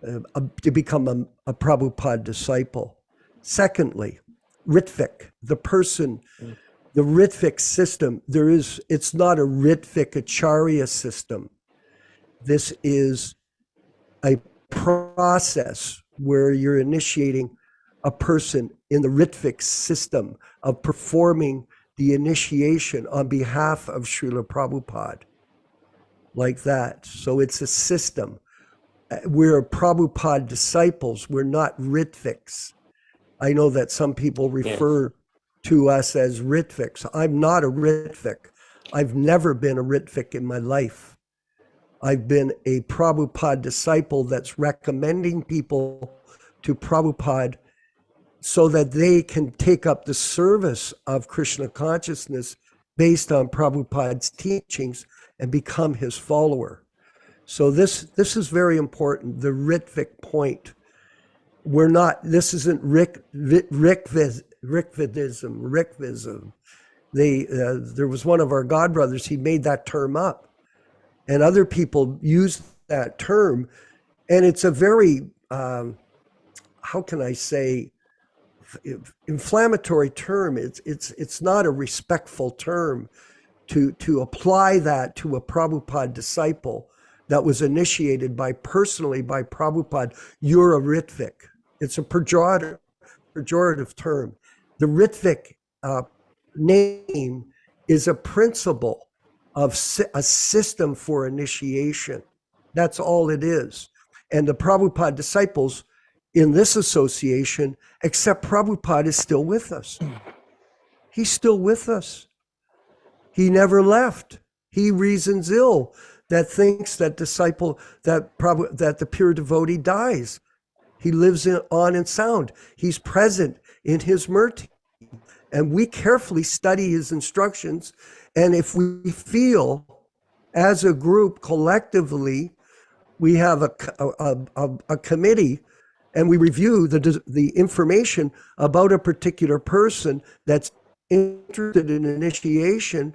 to become a Prabhupada disciple. Secondly, Ritvik, the person, the Ritvik system, it's not a Ritvik Acharya system. This is a process where you're initiating a person in the Ritvik system of performing the initiation on behalf of Srila Prabhupada, like that. So it's a system. We're Prabhupada disciples. We're not Ritviks. I know that some people refer to us as Ritviks. I'm not a Ritvik. I've never been a Ritvik in my life. I've been a Prabhupada disciple that's recommending people to Prabhupada so that they can take up the service of Krishna consciousness based on Prabhupada's teachings and become his follower. So this is very important, the Ritvik point. We're not, this isn't Rikvidism. There was one of our godbrothers, he made that term up. And other people use that term. And it's a very, how can I say, inflammatory term. It's not a respectful term to apply that to a Prabhupada disciple that was initiated personally by Prabhupada. You're a Ritvik. It's a pejorative term. The Ritvik name is a principle of a system for initiation. That's all it is. And the Prabhupada disciples in this association, except Prabhupada is still with us. He's still with us. He never left. He reasons ill that thinks that that the pure devotee dies. He lives on in sound. He's present in his murti. And we carefully study his instructions. And if we feel as a group collectively, we have a committee and we review the information about a particular person that's interested in initiation.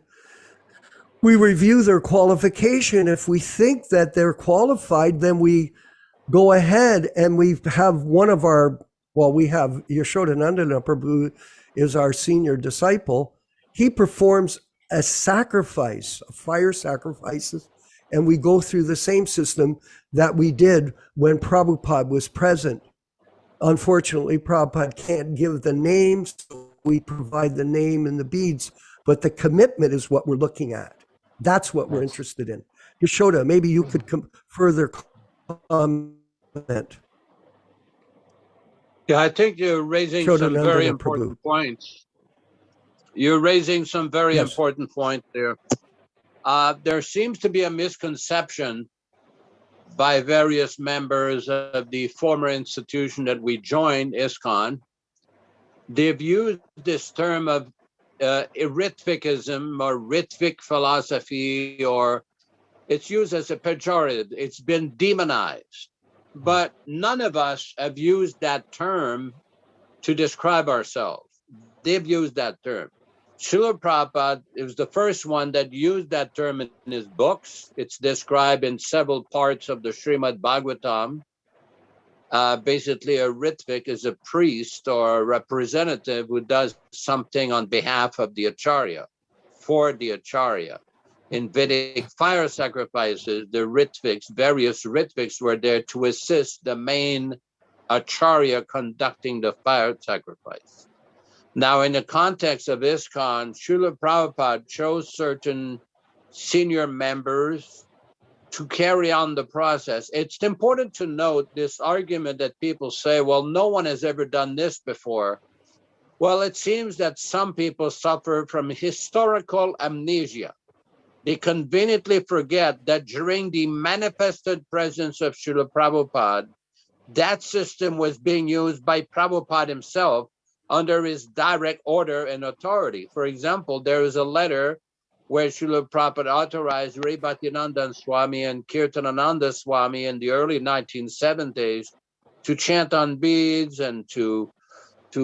We review their qualification. If we think that they're qualified, then we go ahead and we have we have Yaśodā-nandana Prabhu is our senior disciple. He performs a sacrifice, fire sacrifices, and we go through the same system that we did when Prabhupada was present. Unfortunately, Prabhupada can't give the names, so we provide the name and the beads, but the commitment is what we're looking at. That's what we're interested in. Yaśodā, maybe you could further comment. Yeah, I think you're raising some very Yaśodā-nandana important Prabhu. points. You're raising some very Yes. important points there. There seems to be a misconception by various members of the former institution that we joined, ISKCON. They've used this term of Ritvicism or Ritvic philosophy, or it's used as a pejorative. It's been demonized. But none of us have used that term to describe ourselves. They've used that term. Srila Prabhupada was the first one that used that term in his books. It's described in several parts of the Srimad Bhagavatam. Basically, a Ritvik is a priest or a representative who does something on behalf of the Acharya, for the Acharya. In Vedic fire sacrifices, the Ritviks, various Ritviks were there to assist the main Acharya conducting the fire sacrifice. Now, in the context of ISKCON, Srila Prabhupada chose certain senior members to carry on the process. It's important to note this argument that people say, well, no one has ever done this before. Well, it seems that some people suffer from historical amnesia. They conveniently forget that during the manifested presence of Srila Prabhupada, that system was being used by Prabhupada himself under his direct order and authority. For example, there is a letter where Srila Prabhupada authorized Bhaktivedanta Swami and Kirtanananda Swami in the early 1970s to chant on beads and to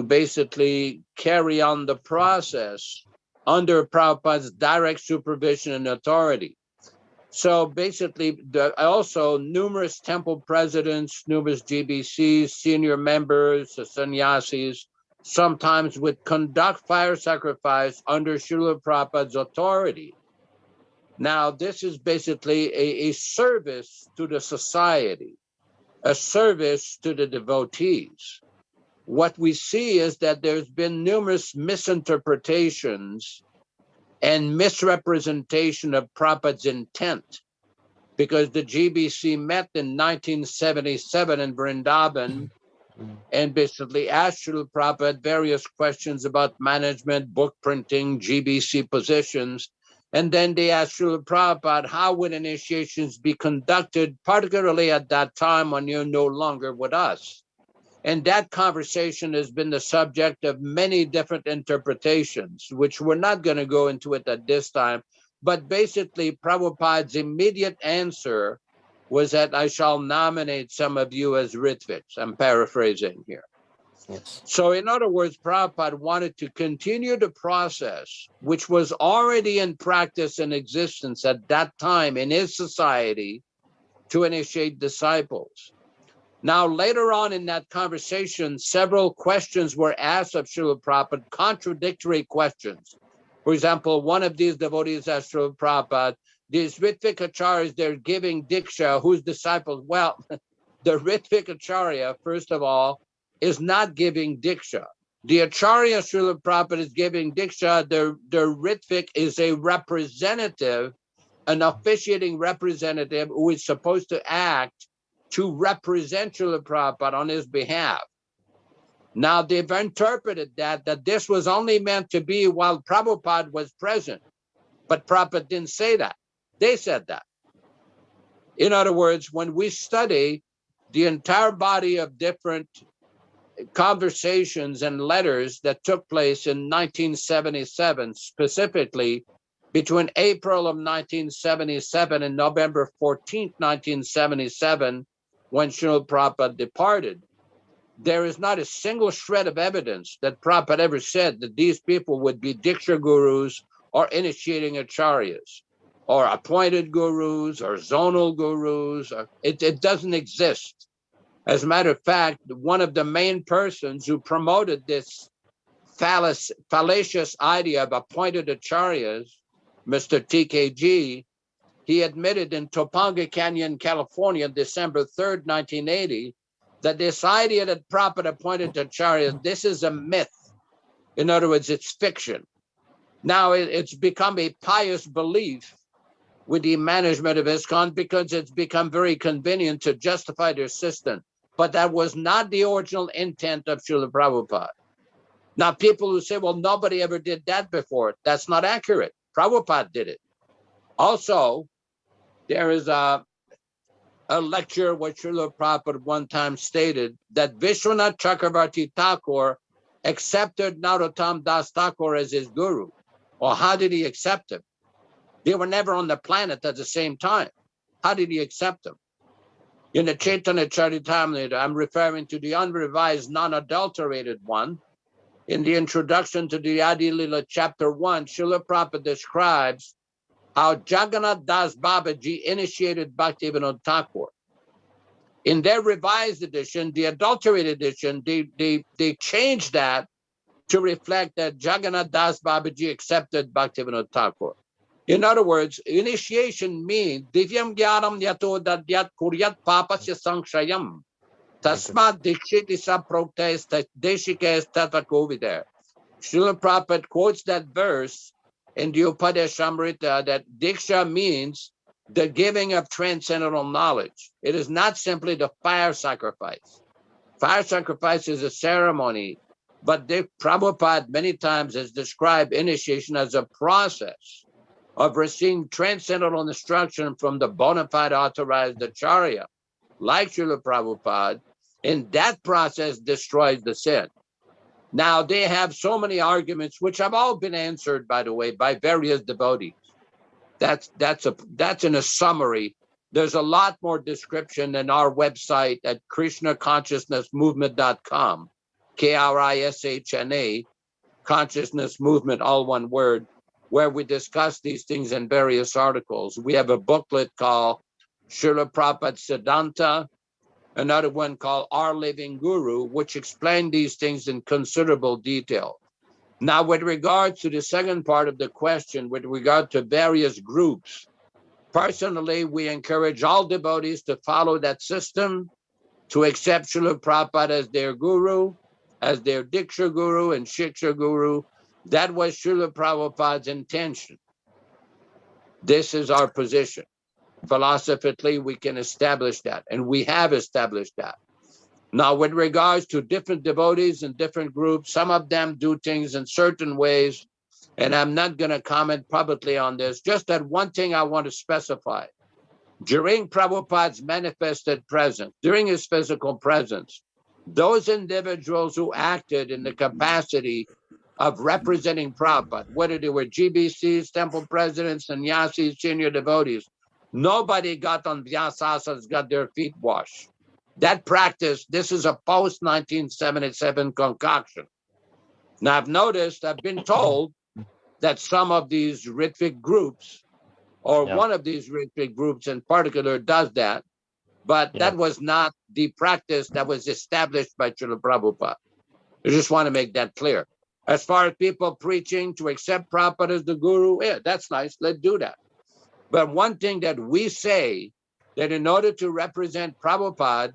basically carry on the process under Prabhupada's direct supervision and authority. So basically, also numerous temple presidents, numerous GBCs, senior members, sannyasis, sometimes would conduct fire sacrifice under Srila Prabhupada's authority. Now, this is basically a service to the society, a service to the devotees. What we see is that there's been numerous misinterpretations and misrepresentation of Prabhupada's intent, because the GBC met in 1977 in Vrindavan and basically asked Srila Prabhupada various questions about management, book printing, GBC positions. And then they asked Srila Prabhupada, how would initiations be conducted, particularly at that time when you're no longer with us? And that conversation has been the subject of many different interpretations, which we're not going to go into it at this time. But basically, Prabhupada's immediate answer was that I shall nominate some of you as Ritviks. I'm paraphrasing here. Yes. So in other words, Prabhupada wanted to continue the process, which was already in practice and existence at that time in his society, to initiate disciples. Now, later on in that conversation, several questions were asked of Srila Prabhupada, contradictory questions. For example, one of these devotees asked Srila Prabhupada, these Ritvik Acharyas, they're giving Diksha, whose disciples? Well, the Ritvik Acharya, first of all, is not giving Diksha. The Acharya Srila Prabhupada is giving Diksha. The Ritvik is a representative, an officiating representative who is supposed to act to represent Srila Prabhupada on his behalf. Now, they've interpreted that this was only meant to be while Prabhupada was present. But Prabhupada didn't say that. They said that. In other words, when we study the entire body of different conversations and letters that took place in 1977, specifically between April of 1977 and November 14th, 1977, when Srila Prabhupada departed, there is not a single shred of evidence that Prabhupada ever said that these people would be Diksha gurus or initiating acharyas or appointed gurus or zonal gurus. It doesn't exist. As a matter of fact, one of the main persons who promoted this fallacious idea of appointed acharyas, Mr. TKG, he admitted in Topanga Canyon, California, December 3rd, 1980, that this idea that Prabhupada appointed acharyas, this is a myth. In other words, it's fiction. Now it's become a pious belief with the management of ISKCON because it's become very convenient to justify their system. but that was not the original intent of Srila Prabhupada. Now, people who say, well, nobody ever did that before, that's not accurate. Prabhupada did it. Also, there is a lecture where Srila Prabhupada one time stated that Vishwanath Chakravarti Thakur accepted Narottam Das Thakur as his guru. Well, how did he accept him? They were never on the planet at the same time. How did he accept him? In the Chaitanya Charitamrita, I'm referring to the unrevised, non-adulterated one. In the introduction to the Adi Lila chapter 1, Srila Prabhupada describes how Jagannath Das Babaji initiated Bhaktivedanta Thakur. In their revised edition, the adulterated edition, they changed that to reflect that Jagannath Das Babaji accepted Bhaktivedanta Thakur. In other words, initiation means Divyam Gyanam Yato Dadyat Kuryat Papasya Sankshayam Tasmat Dikshiti Saproktes Deshikes Tatakovider. Srila Prabhupada quotes that verse in the Upadeshamrita that Diksha means the giving of transcendental knowledge. It is not simply the fire sacrifice. Fire sacrifice is a ceremony, but Prabhupada many times has described initiation as a process of receiving transcendental instruction from the bona fide authorized Acharya, like Srila Prabhupada, and that process destroys the sin. Now, they have so many arguments, which have all been answered, by the way, by various devotees. That's in a summary. There's a lot more description in our website at KrishnaConsciousnessMovement.com, KRISHNA, Consciousness Movement, all one word, where we discuss these things in various articles. We have a booklet called Srila Prabhupada Siddhanta, another one called Our Living Guru, which explain these things in considerable detail. Now, with regard to the second part of the question, with regard to various groups, personally, we encourage all devotees to follow that system, to accept Srila Prabhupada as their guru, as their Diksha guru and Shiksha guru. That was Srila Prabhupada's intention. This is our position. Philosophically, we can establish that, and we have established that. Now, with regards to different devotees and different groups, some of them do things in certain ways, and I'm not going to comment publicly on this. Just that one thing I want to specify. During Prabhupada's manifested presence, during his physical presence, those individuals who acted in the capacity of representing Prabhupada, whether they were GBCs, temple presidents, sannyasis, senior devotees, nobody got on Vyasasanas, got their feet washed. That practice, this is a post-1977 concoction. Now, I've been told that some of these Ritvik groups, or one of these Ritvik groups in particular, does that, but that was not the practice that was established by Srila Prabhupada. I just want to make that clear. As far as people preaching to accept Prabhupada as the guru, that's nice, let's do that. But one thing that we say, that in order to represent Prabhupada,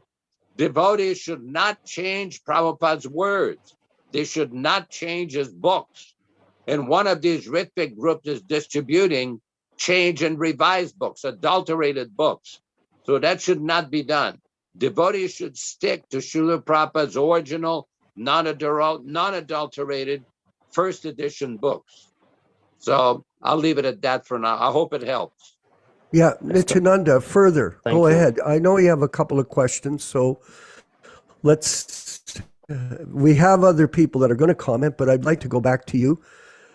devotees should not change Prabhupada's words. They should not change his books. And one of these Ritvik groups is distributing change and revised books, adulterated books. So that should not be done. Devotees should stick to Srila Prabhupada's original, non-adulterated first edition books. So I'll leave it at that for now. I hope it helps. Yeah, Nityananda, further. Go ahead. I know you have a couple of questions, so we have other people that are going to comment, but I'd like to go back to you.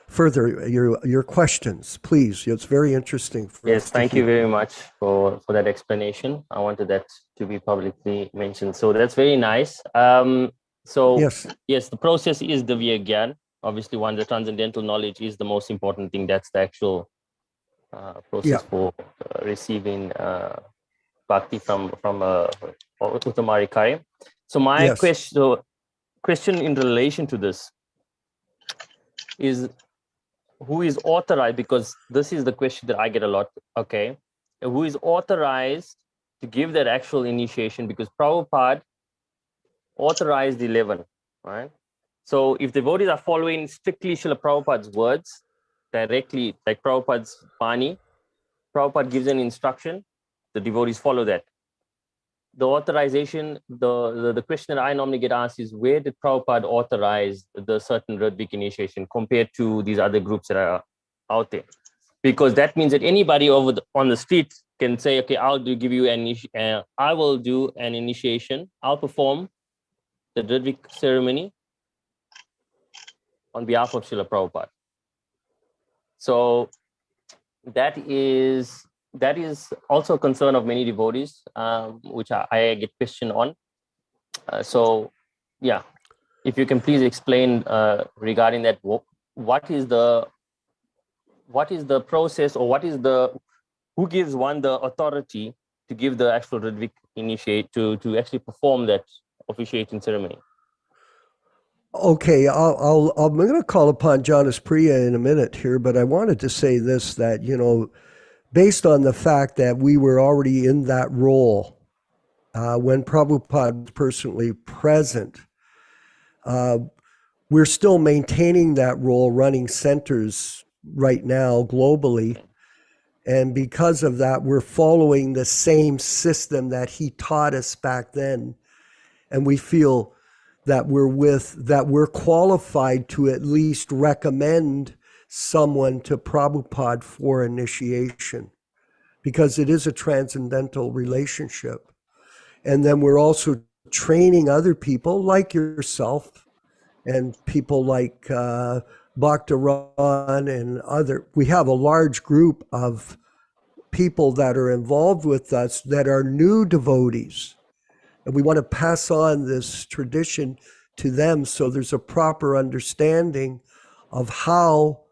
Further, your questions, please. It's very interesting. Yes, thank you very much for that explanation. I wanted that to be publicly mentioned. So that's very nice. Yes, the process is the Vyagyan. Obviously, the transcendental knowledge is the most important thing. That's the actual process for receiving bhakti from Uttamārika. So my question in relation to this is, who is authorized? Because this is the question that I get a lot. Okay, who is authorized to give that actual initiation? Because Prabhupada authorized 11, right? So if devotees are following strictly Srila Prabhupada's words directly, like Prabhupada's Bani, Prabhupada gives an instruction, the devotees follow that. the authorization, the question that I normally get asked is, where did Prabhupada authorize the certain Ritvik initiation compared to these other groups that are out there? Because that means that anybody on the street can say, okay, I will do an initiation. I'll perform the Ritvik ceremony on behalf of Srila Prabhupada. So that is also a concern of many devotees, which I get questioned on. So yeah, if you can please explain regarding that, what is the process, or who gives one the authority to give the actual Ritvik initiate to actually perform that officiating ceremony? Okay, I'm going to call upon Jonas Priya in a minute here, but I wanted to say this, that, based on the fact that we were already in that role when Prabhupada was personally present, we're still maintaining that role, running centers right now globally. And because of that, we're following the same system that he taught us back then. And we feel that we're qualified to at least recommend someone to Prabhupada for initiation, because it is a transcendental relationship. And then we're also training other people like yourself and people like Bhaktivedanta and other. We have a large group of people that are involved with us that are new devotees. And we want to pass on this tradition to them, so there's a proper understanding of how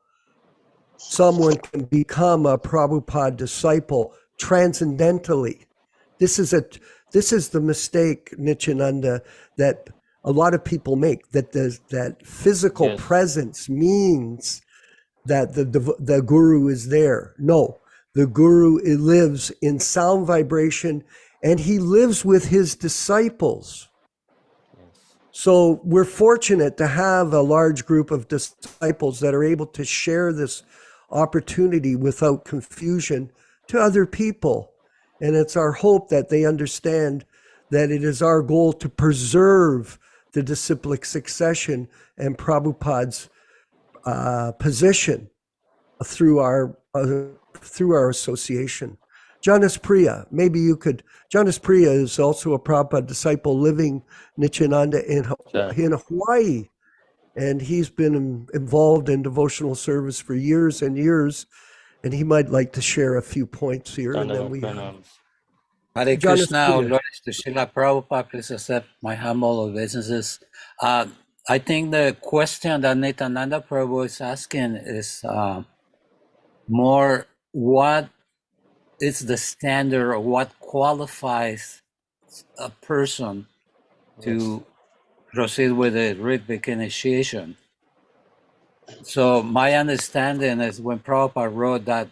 someone can become a Prabhupada disciple transcendentally. This is the mistake, Nityananda, that a lot of people make, that physical presence means that the guru is there. No, the guru lives in sound vibration, and he lives with his disciples. So we're fortunate to have a large group of disciples that are able to share this opportunity without confusion to other people. And it's our hope that they understand that it is our goal to preserve the disciplic succession and Prabhupada's position through our association. Jonas Priya, maybe you could. Jonas Priya is also a Prabhupada disciple living Nityananda in Hawaii. And he's been involved in devotional service for years and years. And he might like to share a few points here. And then we have Hare Krishna, glories to Srila Prabhupada. Please accept my humble obeisances. I think the question that Nityananda Prabhu is asking is more what is the standard, or what qualifies a person to proceed with a Ritvik initiation. So my understanding is when Prabhupada wrote that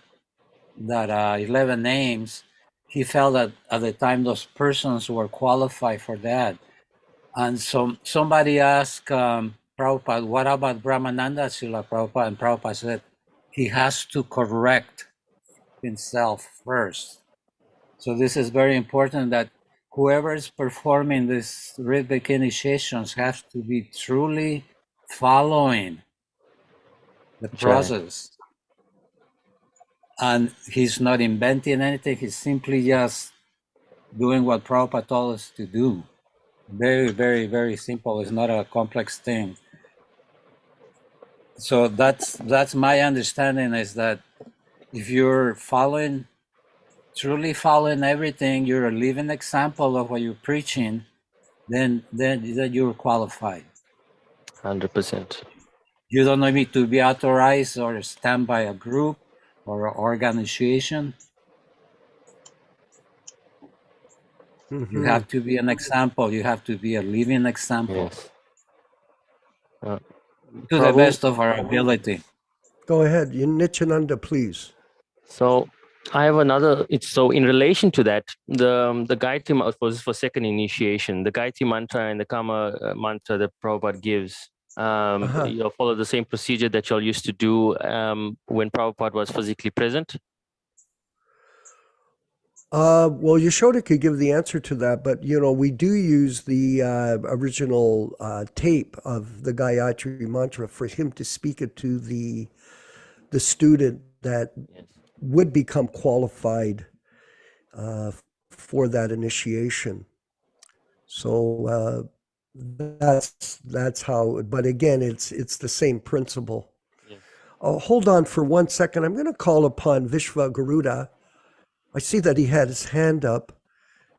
11 names, he felt that at the time those persons were qualified for that. And so somebody asked Prabhupada, what about Brahmananda Srila Prabhupada? And Prabhupada said, he has to correct himself first. So this is very important, that whoever is performing these Ritvik initiations has to be truly following the process. And he's not inventing anything. He's simply just doing what Prabhupada told us to do. Very, very, very simple. It's not a complex thing. So that's my understanding, is that if you're truly following everything, you're a living example of what you're preaching, then you're qualified. 100%. You don't need to be authorized or stand by a group or an organization. Mm-hmm. You have to be an example. You have to be a living example. Yes. To the best of our ability. Go ahead, Nityananda, please. So I have another. So in relation to that, the Gayatri was for second initiation. The Gayatri mantra and the Kama mantra that Prabhupada gives. You'll follow the same procedure that y'all used to do when Prabhupada was physically present? Well, Yaśodā could give the answer to that, but we do use the original tape of the Gayatri mantra for him to speak it to the student that Yes. would become qualified for that initiation. So that's how. But again, it's the same principle. Yes. Hold on for 1 second. I'm going to call upon Vishva Garuda. I see that he had his hand up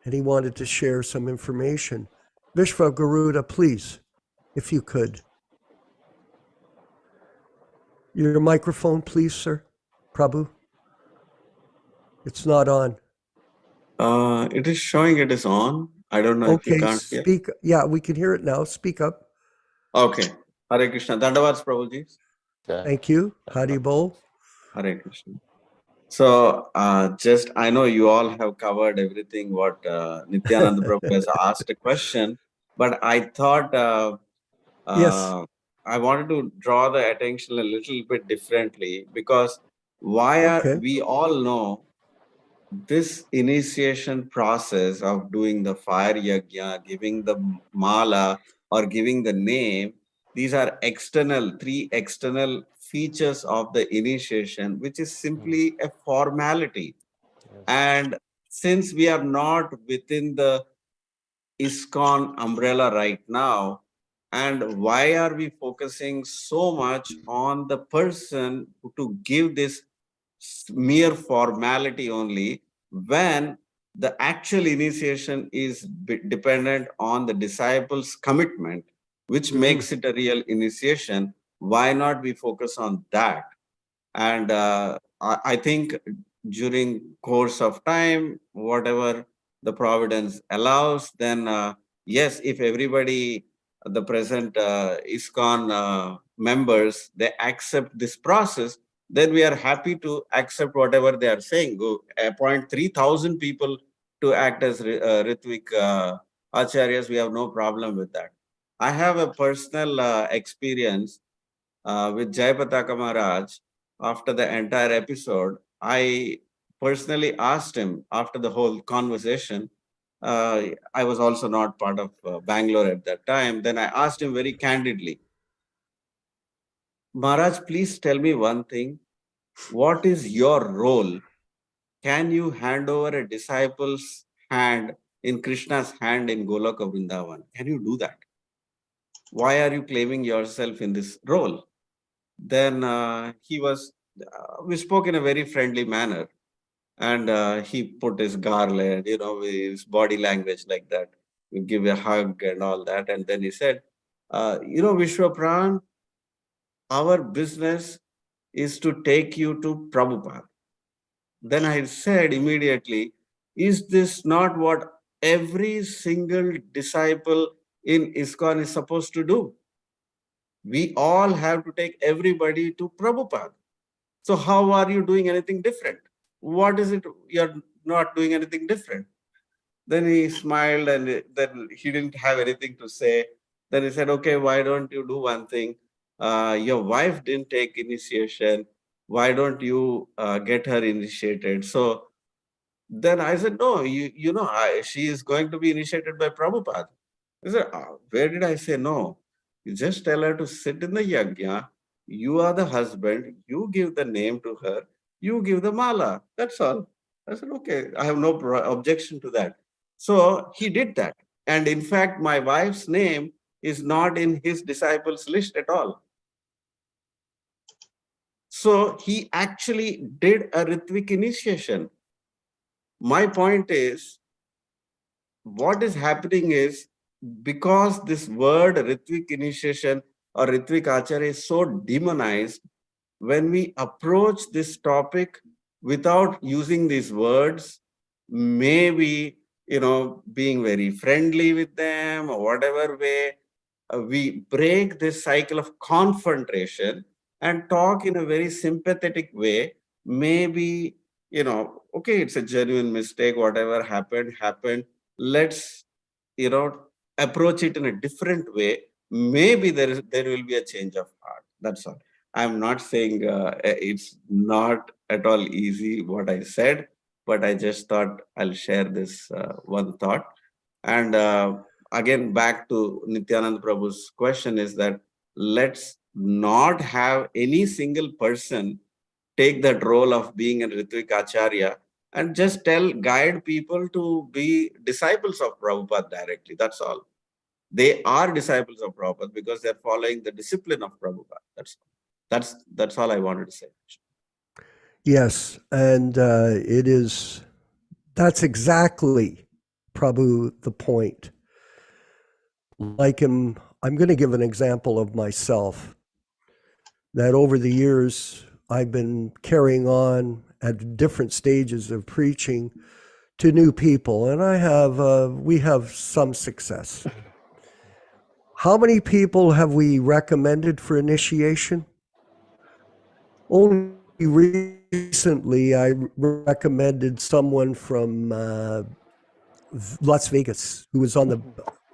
and he wanted to share some information. Vishva Garuda, please, if you could. Your microphone, please, sir. Prabhu. It's not on. It is showing it is on. I don't know if you Okay, can't hear. speak. Yeah, we can hear it now. Speak up. Okay. Hare Krishna. Dandavats, Prabhuji. Thank you. Hari Bol. Hare Krishna. So, just I know you all have covered everything what Nityananda Prabhu has asked a question, but I thought Yes. I wanted to draw the attention a little bit differently, because Okay. we all know this initiation process of doing the fire yajna, giving the mala or giving the name, these are three external features of the initiation, which is simply a formality. Yes. And since we are not within the ISKCON umbrella right now, and why are we focusing so much on the person to give this mere formality only, when the actual initiation is dependent on the disciple's commitment, which makes it a real initiation? Why not we focus on that? And I think during course of time, whatever the providence allows, then yes, if everybody, the present ISKCON members, they accept this process, then we are happy to accept whatever they are saying. Go appoint 3,000 people to act as Ritvik Acharyas. We have no problem with that. I have a personal experience with Jayapataka Maharaj. After the entire episode, I personally asked him after the whole conversation. I was also not part of Bangalore at that time. Then I asked him very candidly, Maharaj, please tell me one thing. What is your role? Can you hand over a disciple's hand in Krishna's hand in Goloka Vrindavan? Can you do that? Why are you claiming yourself in this role? Then we spoke in a very friendly manner, and he put his garland, with his body language like that. We give a hug and all that. And then he said, Vishwapran, our business is to take you to Prabhupada. Then I said immediately, is this not what every single disciple in ISKCON is supposed to do? We all have to take everybody to Prabhupada. So how are you doing anything different? What is it you're not doing anything different? Then he smiled, and then he didn't have anything to say. Then he said, okay, why don't you do one thing? Your wife didn't take initiation. Why don't you get her initiated? So then I said, no, she is going to be initiated by Prabhupada. He said, where did I say no? You just tell her to sit in the yajna. You are the husband. You give the name to her. You give the mala. That's all. I said, okay, I have no objection to that. So he did that. And in fact, my wife's name is not in his disciples list at all. So he actually did a Ritvik initiation. My point is, what is happening is, because this word Ritvik initiation or Ritvik Ācārya is so demonized, when we approach this topic without using these words, maybe, being very friendly with them or whatever way, we break this cycle of confrontation and talk in a very sympathetic way. Maybe, okay, it's a genuine mistake, whatever happened. Let's, approach it in a different way. Maybe there will be a change of heart. That's all. I'm not saying it's not at all easy what I said, but I just thought I'll share this one thought. And again, back to Nityananda Prabhu's question is that let's not have any single person take that role of being a Ritvik Acharya and just guide people to be disciples of Prabhupada directly. That's all. They are disciples of Prabhupada because they're following the discipline of Prabhupada. That's all I wanted to say. Yes, and that's exactly, Prabhu, the point. I'm going to give an example of myself, that over the years, I've been carrying on at different stages of preaching to new people, and we have some success. How many people have we recommended for initiation? Only recently, I recommended someone from Las Vegas who was on the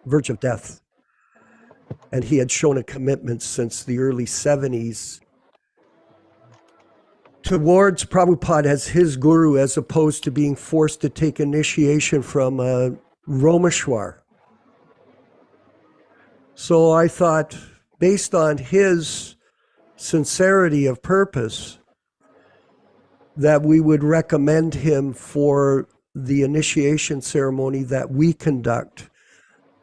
verge of death. And he had shown a commitment since the early 70s towards Prabhupada as his guru, as opposed to being forced to take initiation from Romeshwar. So I thought, based on his sincerity of purpose, that we would recommend him for the initiation ceremony that we conduct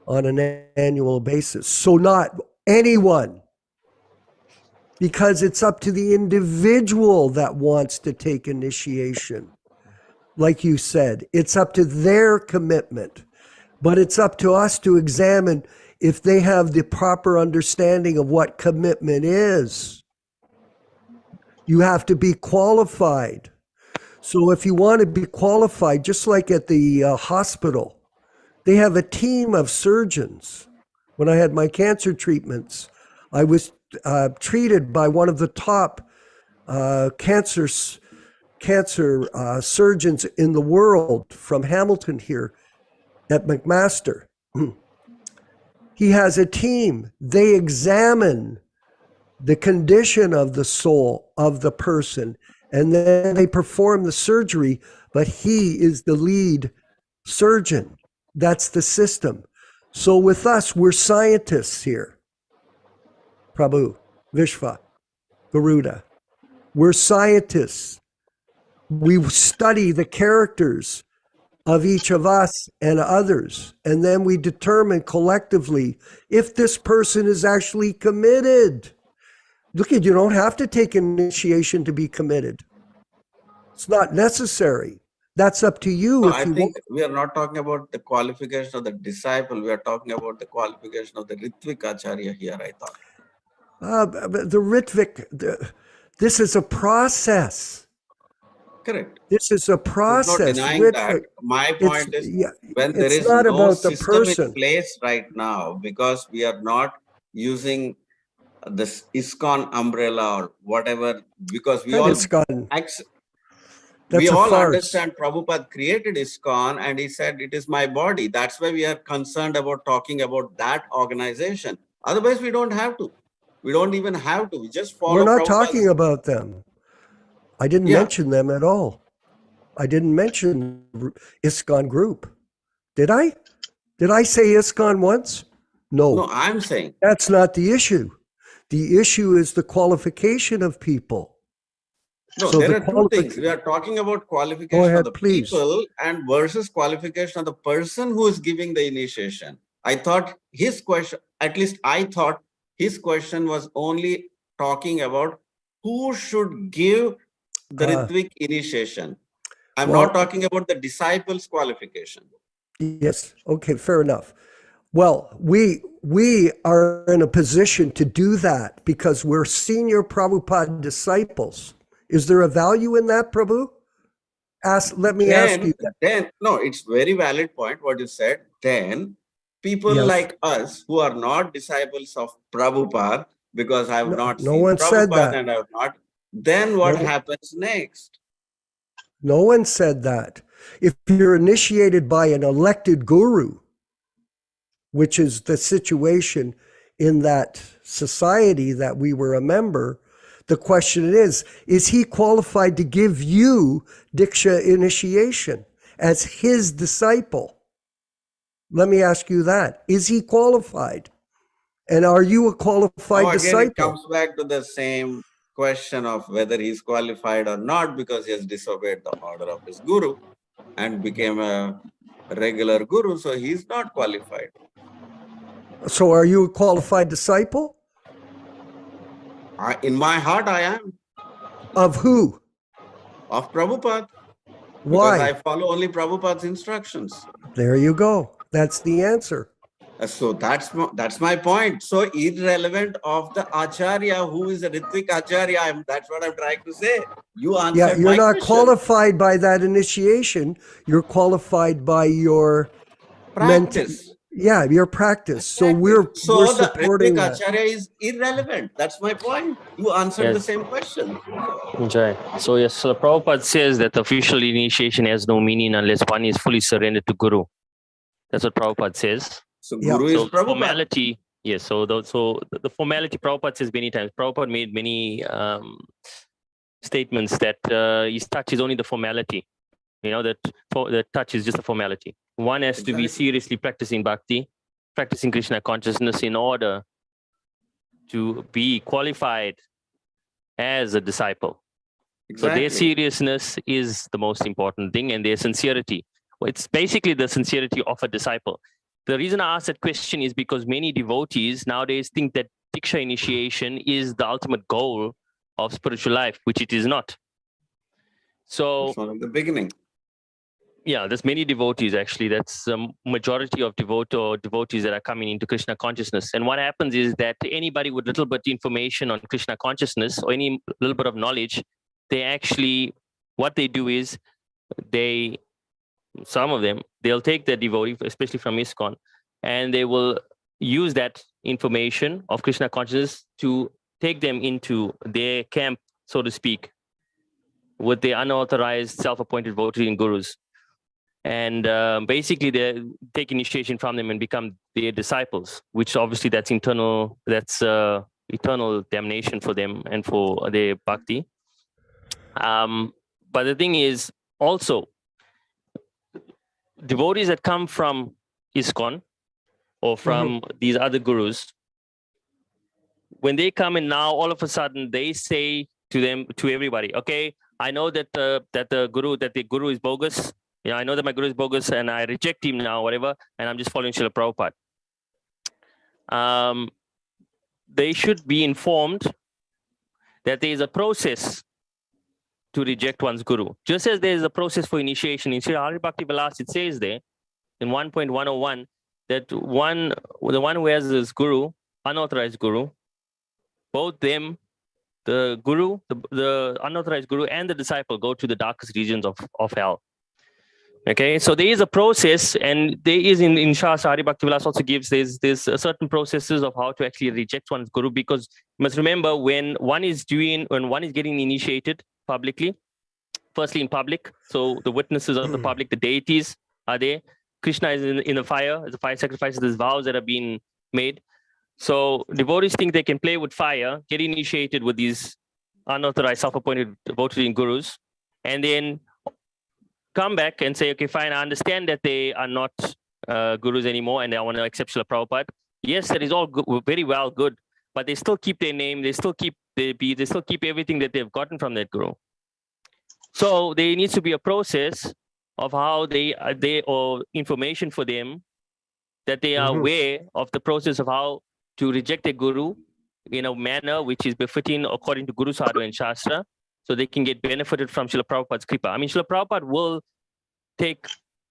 on an annual basis. So not anyone, because it's up to the individual that wants to take initiation. Like you said, it's up to their commitment, but it's up to us to examine if they have the proper understanding of what commitment is. You have to be qualified. So if you want to be qualified, just like at the hospital, they have a team of surgeons. When I had my cancer treatments, I was treated by one of the top cancer surgeons in the world from Hamilton here at McMaster. He has a team. They examine the condition of the soul of the person, and then they perform the surgery, but he is the lead surgeon. That's the system. So with us, we're scientists here. Prabhu, Vishva, Garuda. We're scientists. We study the characters of each of us and others, and then we determine collectively if this person is actually committed. Look, you don't have to take initiation to be committed. It's not necessary. That's up to you. No, I think we are not talking about the qualification of the disciple. We are talking about the qualification of the Ritvik Acharya here, I thought. The Ritvik, this is a process. Correct. This is a process. I'm not denying that. My point is, when there is no system in place right now, because we are not using this ISKCON umbrella or whatever, because we all understand Prabhupada created ISKCON and he said, it is my body. That's why we are concerned about talking about that organization. Otherwise, we don't have to. We don't even have to. We just follow. We're not talking about them. I didn't mention them at all. I didn't mention ISKCON group. Did I? Did I say ISKCON once? No. No, I'm saying. That's not the issue. The issue is the qualification of people. No, so there are two things. We are talking about qualification of the people and versus qualification of the person who is giving the initiation. I thought his question, at least I thought his question was only talking about who should give the Ritvik initiation. I'm not talking about the disciples' qualification. Yes. Okay, fair enough. Well, we are in a position to do that because we're senior Prabhupada disciples. Is there a value in that, Prabhu? Let me ask you that. Then, no, it's very valid point what you said. Then people like us who are not disciples of Prabhupada, because I have not seen Prabhupada and I have not, then what happens next? No one said that. If you're initiated by an elected guru, which is the situation in that society that we were a member, The question is he qualified to give you Diksha initiation as his disciple? Let me ask you that. Is he qualified? And are you a qualified disciple? Again, it comes back to the same question of whether he's qualified or not, because he has disobeyed the order of his guru and became a regular guru, so he's not qualified. So are you a qualified disciple? In my heart, I am. Of who? Of Prabhupada. Why? Because I follow only Prabhupada's instructions. There you go. That's the answer. So that's my point. So irrelevant of the Acharya, who is a Ritvik Acharya, that's what I'm trying to say. You answered Yeah, you're my not question. qualified by that initiation. You're qualified by your Practice. your practice. So Exactly. we're the supporting Ritvik that. Acharya is irrelevant. That's my point. You answered the same question. Jai. So yes, so Prabhupada says that official initiation has no meaning unless one is fully surrendered to Guru. That's what Prabhupada says. So Guru is Prabhupada. Formality, yes. So the formality, Prabhupada says many times. Prabhupada made many statements that his touch is only the formality. You know, that the touch is just a formality. One has to be seriously practicing bhakti, practicing Krishna consciousness in order to be qualified as a disciple. So their seriousness is the most important thing, and their sincerity. It's basically the sincerity of a disciple. The reason I ask that question is because many devotees nowadays think that Diksha initiation is the ultimate goal of spiritual life, which it is not. So it's from the beginning. Yeah, there's many devotees actually. That's the majority of devotees that are coming into Krishna consciousness. And what happens is that anybody with little bit of information on Krishna consciousness or any little bit of knowledge, they actually, what they do is some of them, they'll take the devotee, especially from ISKCON, and they will use that information of Krishna consciousness to take them into their camp, so to speak, with the unauthorized self-appointed devotee and gurus. And basically they take initiation from them and become their disciples, which obviously that's eternal damnation for them and for their bhakti. But the thing is also, devotees that come from ISKCON or from these other gurus, when they come in now, all of a sudden they say to everybody, okay, I know that the guru is bogus. I know that my guru is bogus and I reject him now, whatever, and I'm just following Srila Prabhupada. They should be informed that there is a process to reject one's guru. Just as there is a process for initiation. In Sri Hari Bhakti Vilas, it says there in 1.101 that the one who has this guru, unauthorized guru, both them, the guru, the unauthorized guru and the disciple go to the darkest regions of hell. Okay, so there is a process, and there is in Shastra, Hari Bhakti Vilas also gives there's certain processes of how to actually reject one's guru, because you must remember when one is getting initiated publicly, firstly in public, so the witnesses of the public, the deities are there. Krishna is in the fire, the fire sacrifices, there's vows that are being made. So devotees think they can play with fire, get initiated with these unauthorized self-appointed devotee and gurus, and then come back and say, okay, fine, I understand that they are not gurus anymore and I want to accept Srila Prabhupada. Yes, that is all good, very well, good, but they still keep their name, they still keep everything that they've gotten from that guru. So there needs to be a process of how or information for them that they are aware of the process of how to reject a guru in a manner which is befitting according to Guru Sadhu and Shastra, so they can get benefited from Srila Prabhupada's kripa. I mean, Srila Prabhupada will take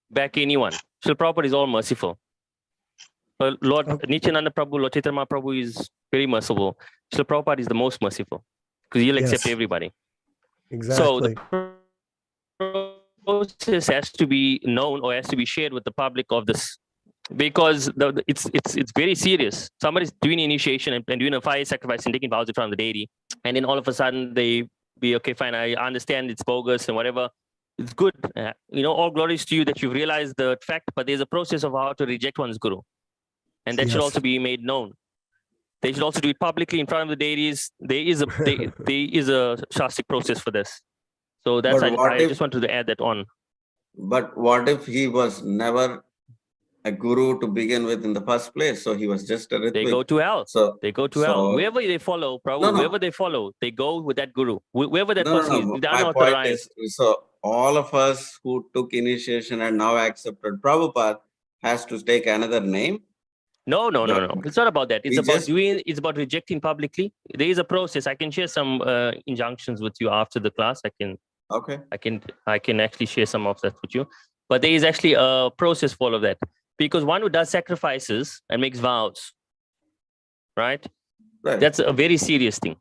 back anyone. Srila Prabhupada is all merciful. Lord Nityananda Prabhu, Lord Chaitanya Prabhu is very merciful. Srila Prabhupada is the most merciful because he'll accept everybody. Exactly. So the process has to be known or has to be shared with the public of this, because it's very serious. Somebody's doing initiation and doing a fire sacrifice and taking vows in front of the deity, and then all of a sudden they be okay, fine, I understand it's bogus and whatever. It's good. All glories to you that you've realized the fact, but there's a process of how to reject one's guru. And that should also be made known. They should also do it publicly in front of the deities. There is a Shastric process for this. So that's I just wanted to add that on. But what if he was never a guru to begin with in the first place? So he was just a Ritvik. They go to hell. So they go to hell. Whoever they follow, Prabhu, whoever they follow, they go with that guru. Whoever that person is, they are my point is, so all of us who took initiation and now accepted Prabhupada has to take another name. No. It's not about that. It's about it's about rejecting publicly. There is a process. I can share some injunctions with you after the class. I can actually share some of that with you. But there is actually a process for all of that. Because one who does sacrifices and makes vows, right? That's a very serious thing.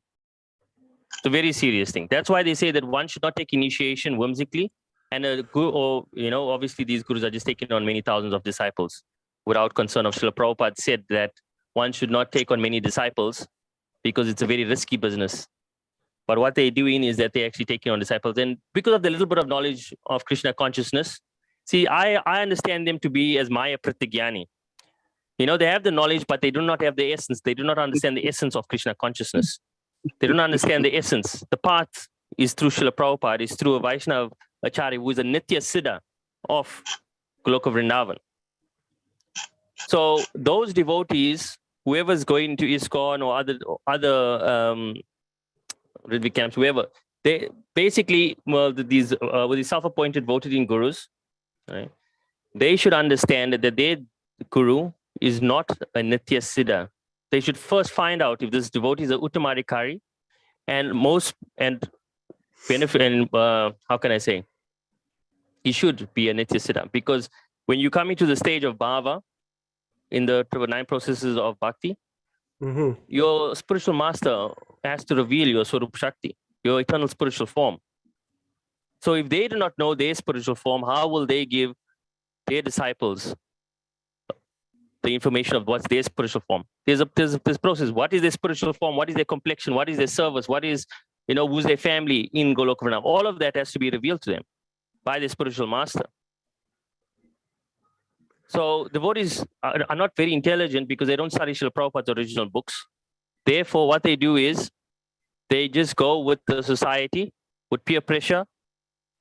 It's a very serious thing. That's why they say that one should not take initiation whimsically. And a guru, or obviously these gurus are just taking on many thousands of disciples without concern of. Srila Prabhupada said that one should not take on many disciples because it's a very risky business. But what they're doing is that they're actually taking on disciples. And because of the little bit of knowledge of Krishna consciousness, see, I understand them to be as Maya Pratigyani. They have the knowledge, but they do not have the essence. They do not understand the essence of Krishna consciousness. They don't understand the essence. The path is through Srila Prabhupada, is through a Vaishnava Acharya who is a Nitya Siddha of Goloka Vrindavan. So those devotees, whoever's going to ISKCON or other Ridvik camps, whoever, they basically, these self-appointed voting gurus, right? They should understand that their guru is not a Nitya Siddha. They should first find out if this devotee is a Uttamadhikari and benefit, and how can I say? He should be a Nitya Siddha, because when you come into the stage of bhava in the 9 processes of bhakti, your spiritual master has to reveal your Swarup Shakti, your eternal spiritual form. So if they do not know their spiritual form, how will they give their disciples the information of what's their spiritual form? There's this process. What is their spiritual form? What is their complexion? What is their service? What is, who's their family in Goloka Vrindavan? All of that has to be revealed to them by their spiritual master. So devotees are not very intelligent because they don't study Srila Prabhupada's original books. Therefore, what they do is they just go with the society, with peer pressure,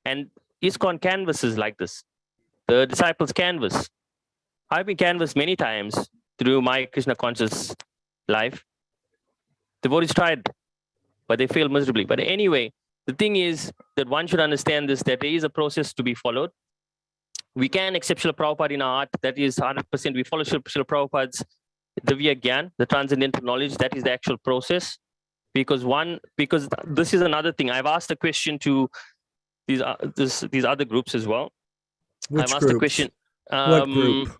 and ISKCON canvases like this. The disciples canvas. I've been canvassed many times through my Krishna conscious life. Devotees tried, but they failed miserably. But anyway, the thing is that one should understand this, that there is a process to be followed. We can accept Srila Prabhupada in our heart. That is 100%. We follow Srila Prabhupada's Divya Gyan, the transcendental knowledge. That is the actual process. Because this is another thing. I've asked a question to these other groups as well. Which I've asked groups? a question. What group?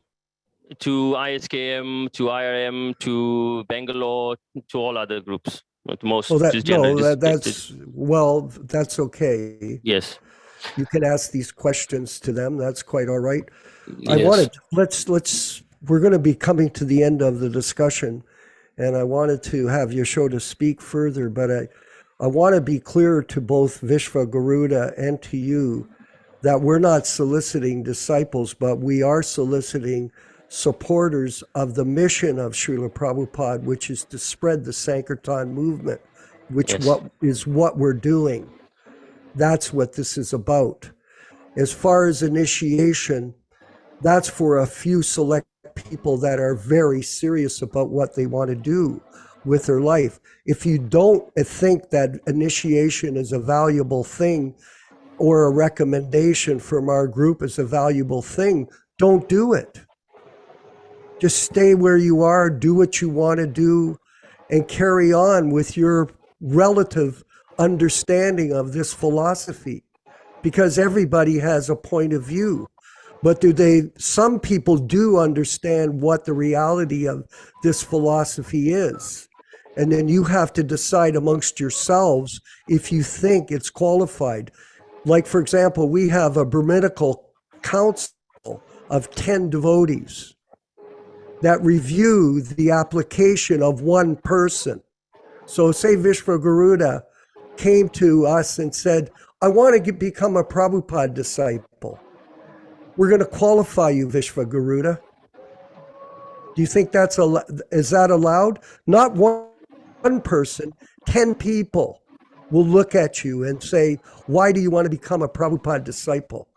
To ISKM, to IRM, to Bangalore, to all other groups. Most. That's okay. Yes. You can ask these questions to them. That's quite all right. Yes. We're going to be coming to the end of the discussion, and I wanted to have Yaśodā speak further, but I want to be clear to both Vishva Garuda and to you that we're not soliciting disciples, but we are soliciting supporters of the mission of Srila Prabhupada, which is to spread the Sankirtan movement, which is what we're doing. That's what this is about. As far as initiation, that's for a few select people that are very serious about what they want to do with their life. If you don't think that initiation is a valuable thing or a recommendation from our group is a valuable thing, don't do it. Just stay where you are, do what you want to do, and carry on with your relative understanding of this philosophy, because everybody has a point of view. But some people do understand what the reality of this philosophy is. And then you have to decide amongst yourselves if you think it's qualified. Like, for example, we have a Brahminical council of 10 devotees that review the application of one person. So say Vishva Garuda came to us and said, I want to become a Prabhupada disciple. We're going to qualify you, Vishva Garuda. Do you think is that allowed? Not one person, 10 people will look at you and say, why do you want to become a Prabhupada disciple?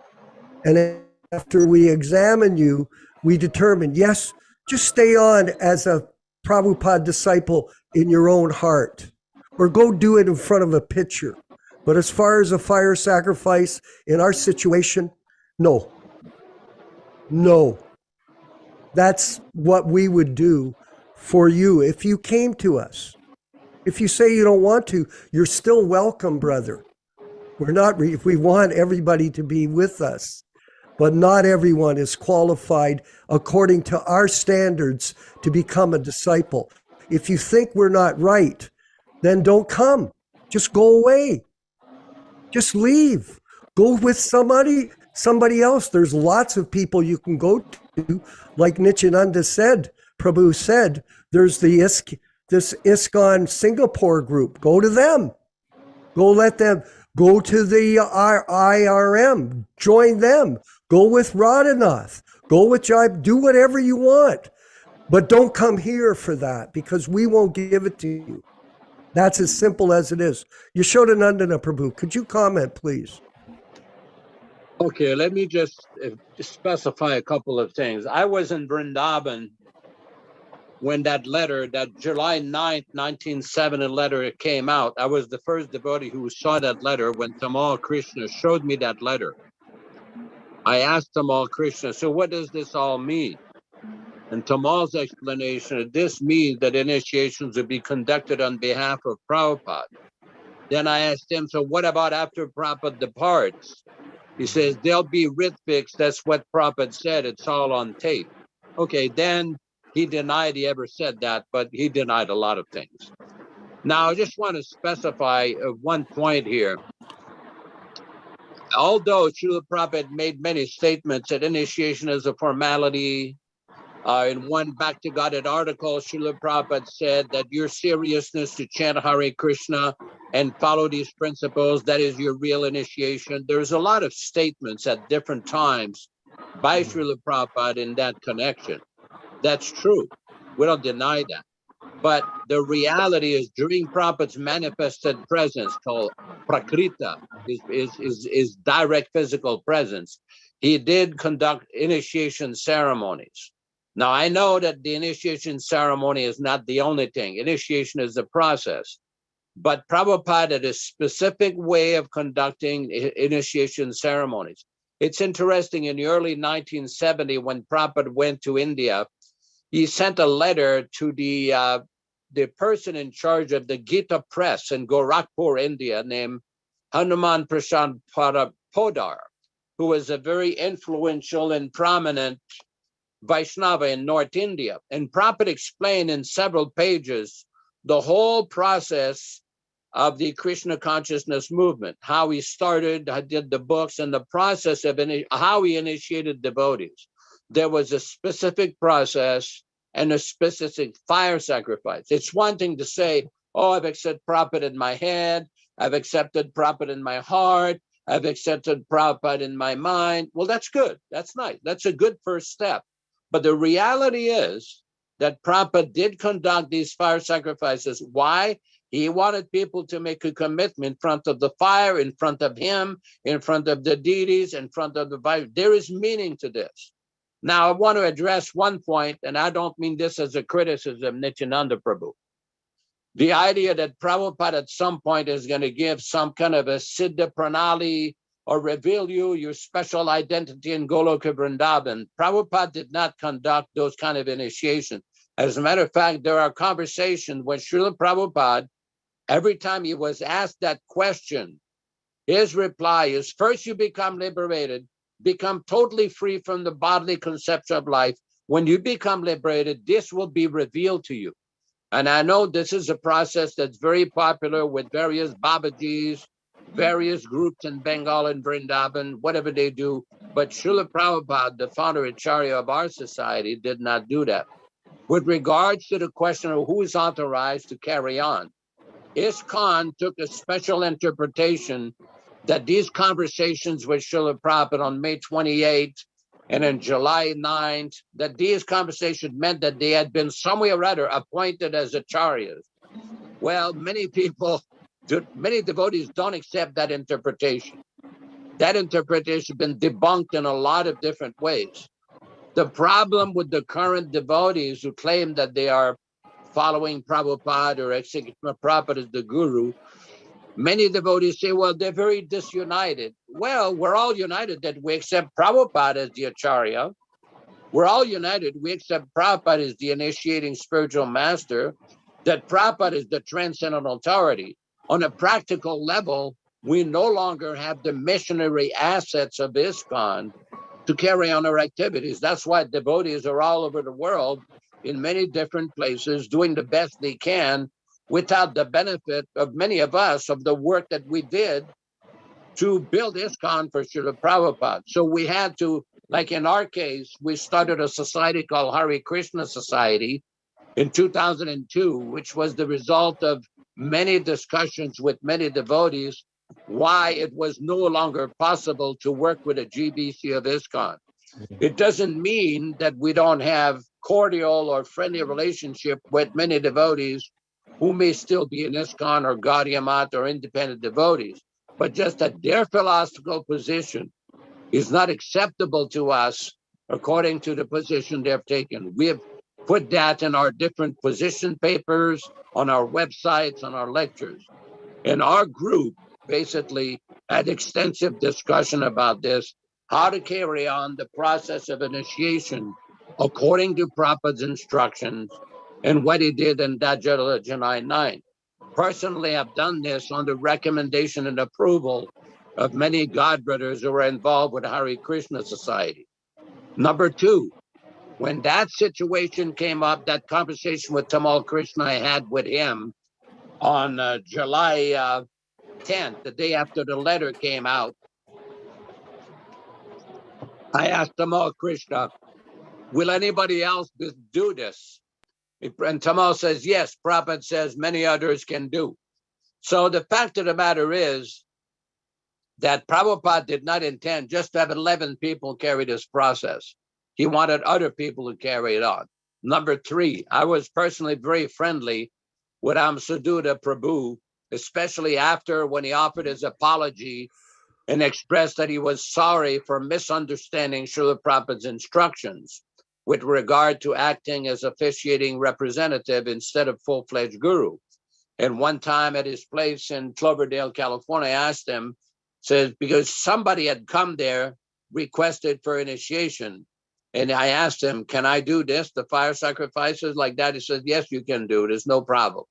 And after we examine you, we determine, yes, just stay on as a Prabhupada disciple in your own heart, or go do it in front of a picture. But as far as a fire sacrifice in our situation, no. No. That's what we would do for you if you came to us. If you say you don't want to, you're still welcome, brother. We want everybody to be with us, but not everyone is qualified according to our standards to become a disciple. If you think we're not right, then don't come. Just go away. Just leave. Go with somebody else. There's lots of people you can go to. Like Nityananda said, Prabhu said, there's this ISKCON Singapore group. Go to them. Go let them. Go to the IRM. Join them. Go with Radhanath. Go with Jive. Do whatever you want. But don't come here for that, because we won't give it to you. That's as simple as it is. Yaśodā-nandana Prabhu, could you comment, please? Okay, let me just specify a couple of things. I was in Vrindavan when that letter, that July 9th, 1970 letter came out. I was the first devotee who saw that letter when Tamal Krishna showed me that letter. I asked Tamal Krishna, so what does this all mean? And Tamal's explanation, this means that initiations will be conducted on behalf of Prabhupada. Then I asked him, so what about after Prabhupada departs? He says, there'll be ritviks. That's what Prabhupada said. It's all on tape. Okay, then he denied he ever said that, but he denied a lot of things. Now, I just want to specify one point here. Although Srila Prabhupada made many statements that initiation is a formality, in one Back to Godhead article, Srila Prabhupada said that your seriousness to chant Hare Krishna and follow these principles, that is your real initiation. There's a lot of statements at different times by Srila Prabhupada in that connection. That's true. We don't deny that. But the reality is, during Prabhupada's manifested presence, called prakrita, is direct physical presence, he did conduct initiation ceremonies. Now, I know that the initiation ceremony is not the only thing. Initiation is the process. But Prabhupada had a specific way of conducting initiation ceremonies. It's interesting, in the early 1970, when Prabhupada went to India, he sent a letter to the person in charge of the Gita press in Gorakhpur, India, named Hanuman Prashant Podar, who was a very influential and prominent Vaishnava in North India. And Prabhupada explained in several pages the whole process of the Krishna Consciousness movement, how he started, did the books, and the process of how he initiated devotees. There was a specific process and a specific fire sacrifice. It's one thing to say, oh, I've accepted Prabhupada in my head, I've accepted Prabhupada in my heart, I've accepted Prabhupada in my mind. Well, that's good. That's nice. That's a good first step. But the reality is that Prabhupada did conduct these fire sacrifices. Why? He wanted people to make a commitment in front of the fire, in front of him, in front of the deities, in front of the fire. There is meaning to this. Now, I want to address one point, and I don't mean this as a criticism, Nityananda Prabhu. The idea that Prabhupada at some point is going to give some kind of a Siddha Pranali or reveal you your special identity in Goloka Vrindavan. Prabhupada did not conduct those kind of initiations. As a matter of fact, there are conversations with Srila Prabhupada. Every time he was asked that question, his reply is, first you become liberated, become totally free from the bodily conception of life. When you become liberated, this will be revealed to you. And I know this is a process that's very popular with various Babajis, various groups in Bengal and Vrindavan, whatever they do. But Srila Prabhupada, the Founder-Ācārya of our society, did not do that. With regards to the question of who is authorized to carry on, ISKCON took a special interpretation that these conversations with Srila Prabhupada on May 28th And on July 9th, that these conversations meant that they had been somewhere or other appointed as acharyas. Well, many devotees don't accept that interpretation. That interpretation has been debunked in a lot of different ways. The problem with the current devotees who claim that they are following Prabhupada or accepting Prabhupada as the guru, many devotees say, well, they're very disunited. Well, we're all united that we accept Prabhupada as the Acharya. We're all united. We accept Prabhupada as the initiating spiritual master, that Prabhupada is the transcendental authority. On a practical level, we no longer have the missionary assets of ISKCON to carry on our activities. That's why devotees are all over the world in many different places doing the best they can without the benefit of many of us of the work that we did to build ISKCON for Srila Prabhupada. So we had to, like in our case, we started a society called Hare Krishna Society in 2002, which was the result of many discussions with many devotees why it was no longer possible to work with a GBC of ISKCON. It doesn't mean that we don't have cordial or friendly relationship with many devotees who may still be in ISKCON or Gaudiya Mata or independent devotees, but just that their philosophical position is not acceptable to us according to the position they've taken. We have put that in our different position papers, on our websites, on our lectures. And our group basically had extensive discussion about this, how to carry on the process of initiation according to Prabhupada's instructions and what he did in July 9. Personally, I've done this on the recommendation and approval of many godbrothers who are involved with Hare Krishna Society. Number two, when that situation came up, that conversation with Tamal Krishna I had with him on July 10th, the day after the letter came out, I asked Tamal Krishna, will anybody else do this? And Tamal says, yes, Prabhupada says many others can do. So the fact of the matter is that Prabhupada did not intend just to have 11 people carry this process. He wanted other people to carry it on. Number three, I was personally very friendly with Amsuduta Prabhu, especially after when he offered his apology and expressed that he was sorry for misunderstanding Srila Prabhupada's instructions with regard to acting as officiating representative instead of full-fledged guru. And one time at his place in Cloverdale, California, I asked him, says, because somebody had come there, requested for initiation. And I asked him, can I do this, the fire sacrifices like that? He says, yes, you can do it. There's no problem.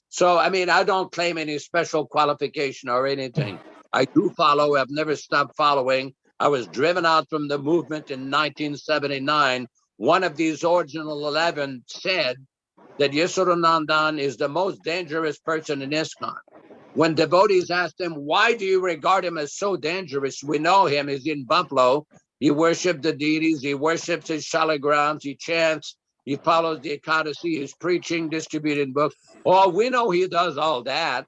So, I mean, I don't claim any special qualification or anything. I do follow. I've never stopped following. I was driven out from the movement in 1979. One of these original 11 said that Yaśodā-nandana is the most dangerous person in ISKCON. When devotees asked him, why do you regard him as so dangerous? We know him. He's in Buffalo. He worships the deities. He worships his shalagrams. He chants. He follows the Ekadasi. He's preaching, distributing books. Oh, we know he does all that.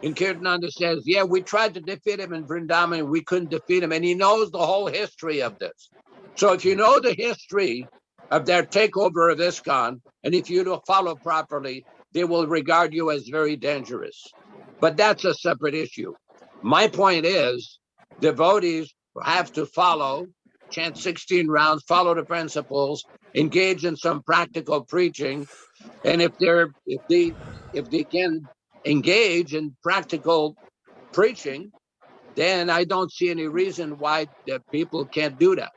And Kirtananda says, yeah, we tried to defeat him in Vrindavan. We couldn't defeat him. And he knows the whole history of this. So if you know the history of their takeover of ISKCON, and if you don't follow properly, they will regard you as very dangerous. But that's a separate issue. My point is, devotees have to follow, chant 16 rounds, follow the principles, engage in some practical preaching. And if they can engage in practical preaching, then I don't see any reason why the people can't do that.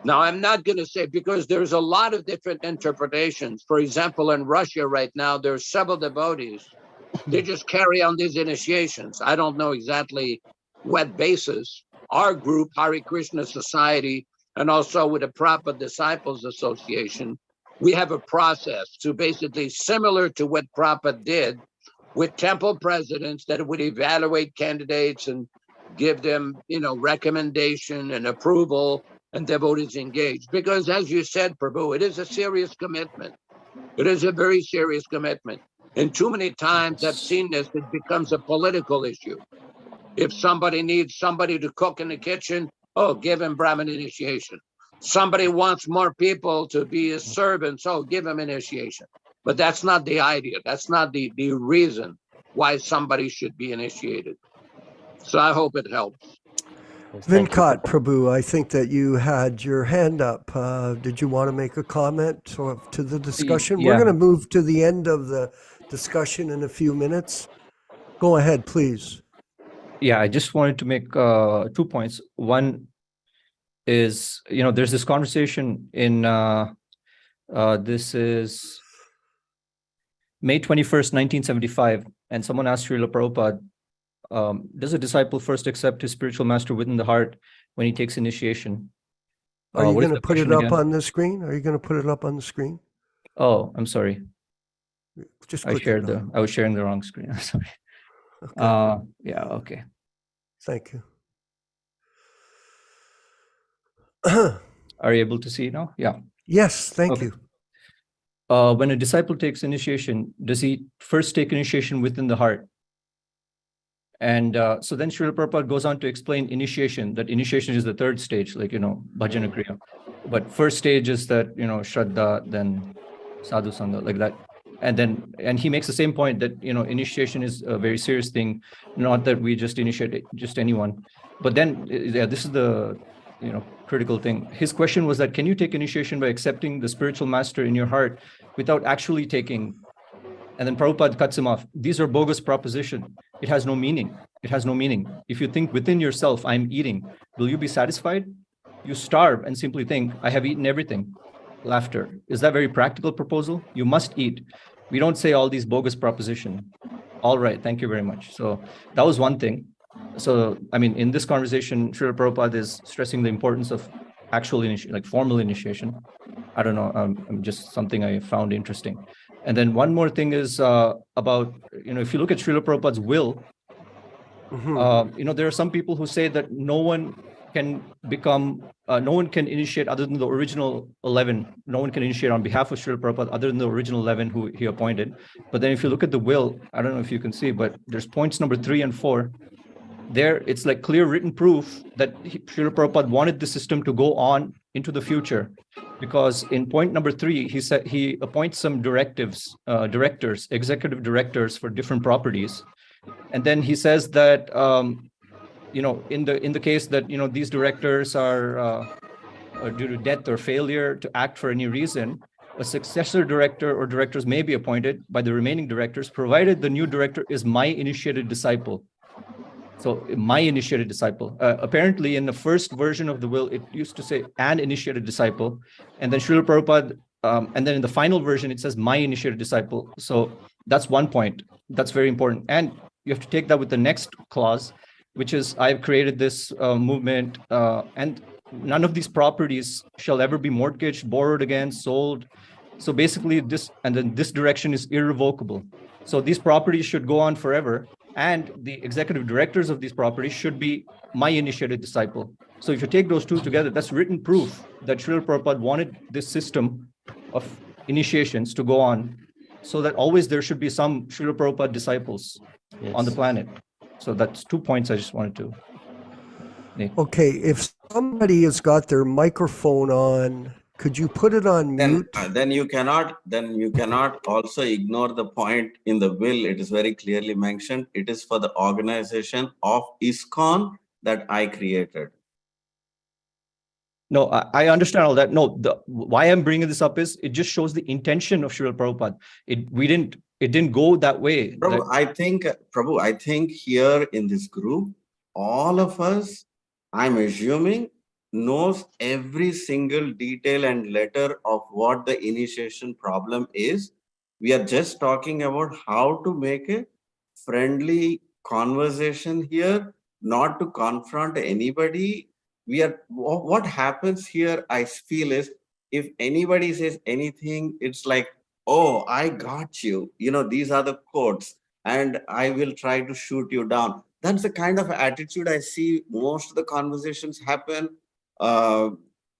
Now, I'm not going to say, because there's a lot of different interpretations. For example, in Russia right now, there's several devotees. They just carry on these initiations. I don't know exactly what basis. Our group, Hare Krishna Society, and also with the Prabhupada Disciples Association, we have a process to basically similar to what Prabhupada did with temple presidents that would evaluate candidates and give them, recommendation and approval, and devotees engaged. Because as you said, Prabhu, it is a serious commitment. It is a very serious commitment. And too many times I've seen this, it becomes a political issue. If somebody needs somebody to cook in the kitchen, oh, give him Brahmin initiation. somebody wants more people to be his servants, so give him initiation. But that's not the idea. That's not the reason why somebody should be initiated. So I hope it helps. Yes, thank you. Venkat Prabhu, I think that you had your hand up. Did you want to make a comment to the discussion? Yeah. We're going to move to the end of the discussion in a few minutes. Go ahead, please. Yeah, I just wanted to make 2 points. One is, there's this conversation in, this is May 21st, 1975, and someone asked Srila Prabhupada, does a disciple first accept his spiritual master within the heart when he takes initiation? Are you what is going to the put it question up again? on the screen? Are you going to put it up on the screen? Oh, I'm sorry. Just I click it on. was sharing the wrong screen. I'm sorry. Okay. Yeah, okay. Thank you. Are you able to see now? Yeah. Yes, thank Okay. you. When a disciple takes initiation, does he first take initiation within the heart? And so then Srila Prabhupada goes on to explain initiation, that initiation is the third stage, like, bhajana kriya. But first stage is that, Shraddha, then sadhu sangha, like that. And he makes the same point that, initiation is a very serious thing, not that we just initiate just anyone. But then, this is the, critical thing. His question was that, can you take initiation by accepting the spiritual master in your heart without actually taking? And then Prabhupada cuts him off. These are bogus proposition. It has no meaning. It has no meaning. If you think within yourself, I'm eating, will you be satisfied? You starve and simply think, I have eaten everything. Laughter. Is that a very practical proposal? You must eat. We don't say all these bogus proposition. All right, thank you very much. So that was one thing. So, in this conversation, Srila Prabhupada is stressing the importance of actual initiation, like formal initiation. I don't know, just something I found interesting. And then one more thing is about, if you look at Srila Prabhupada's will, there are some people who say that no one can initiate other than the original 11. No one can initiate on behalf of Srila Prabhupada other than the original 11 who he appointed. But then if you look at the will, I don't know if you can see, but there's points number 3 and 4. There, it's like clear written proof that Srila Prabhupada wanted the system to go on into the future, because in point number 3, he said he appoints some directors, executive directors for different properties, and then he says that in the case that these directors are due to death or failure to act for any reason, a successor director or directors may be appointed by the remaining directors, provided the new director is my initiated disciple. So my initiated disciple. Apparently, in the first version of the will, it used to say an initiated disciple, and then Srila Prabhupada, and then in the final version, it says my initiated disciple. So that's one point. That's very important. And you have to take that with the next clause, which is, I've created this movement, and none of these properties shall ever be mortgaged, borrowed against, sold. So basically this, and then this direction is irrevocable. So these properties should go on forever. And the executive directors of these properties should be my initiated disciple. So if you take those two together, that's written proof that Srila Prabhupada wanted this system of initiations to go on, so that always there should be some Srila Prabhupada disciples on the planet. So that's 2 points I just wanted to make. Okay, if somebody has got their microphone on, could you put it on mute? Then you cannot also ignore the point in the will. It is very clearly mentioned. It is for the organization of ISKCON that I created. No, I understand all that. No, why I'm bringing this up is it just shows the intention of Srila Prabhupada. It didn't go that way. Prabhu, I think here in this group, all of us, I'm assuming, knows every single detail and letter of what the initiation problem is. We are just talking about how to make a friendly conversation here, not to confront anybody. What happens here, I feel, is if anybody says anything, it's like, oh, I got you. These are the quotes, and I will try to shoot you down. That's the kind of attitude I see most of the conversations happen.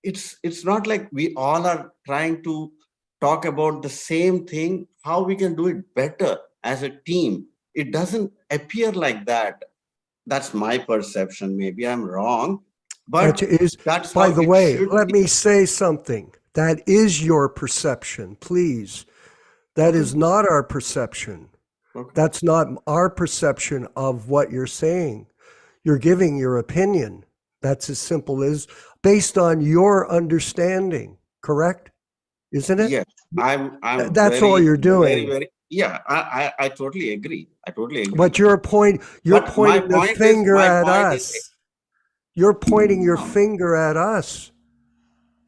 It's not like we all are trying to talk about the same thing, how we can do it better as a team. It doesn't appear like that. That's my perception. Maybe I'm wrong, But That is, that's by how the it way, should let be. me say something. That is your perception, please. That is not our perception. Okay. That's not our perception of what you're saying. You're giving your opinion. That's as simple as based on your understanding, correct? Isn't it? Yes, I'm That's all you're doing. very, yeah, I totally agree. I totally agree. But you're But pointing the finger at us. is, You're pointing your finger at us.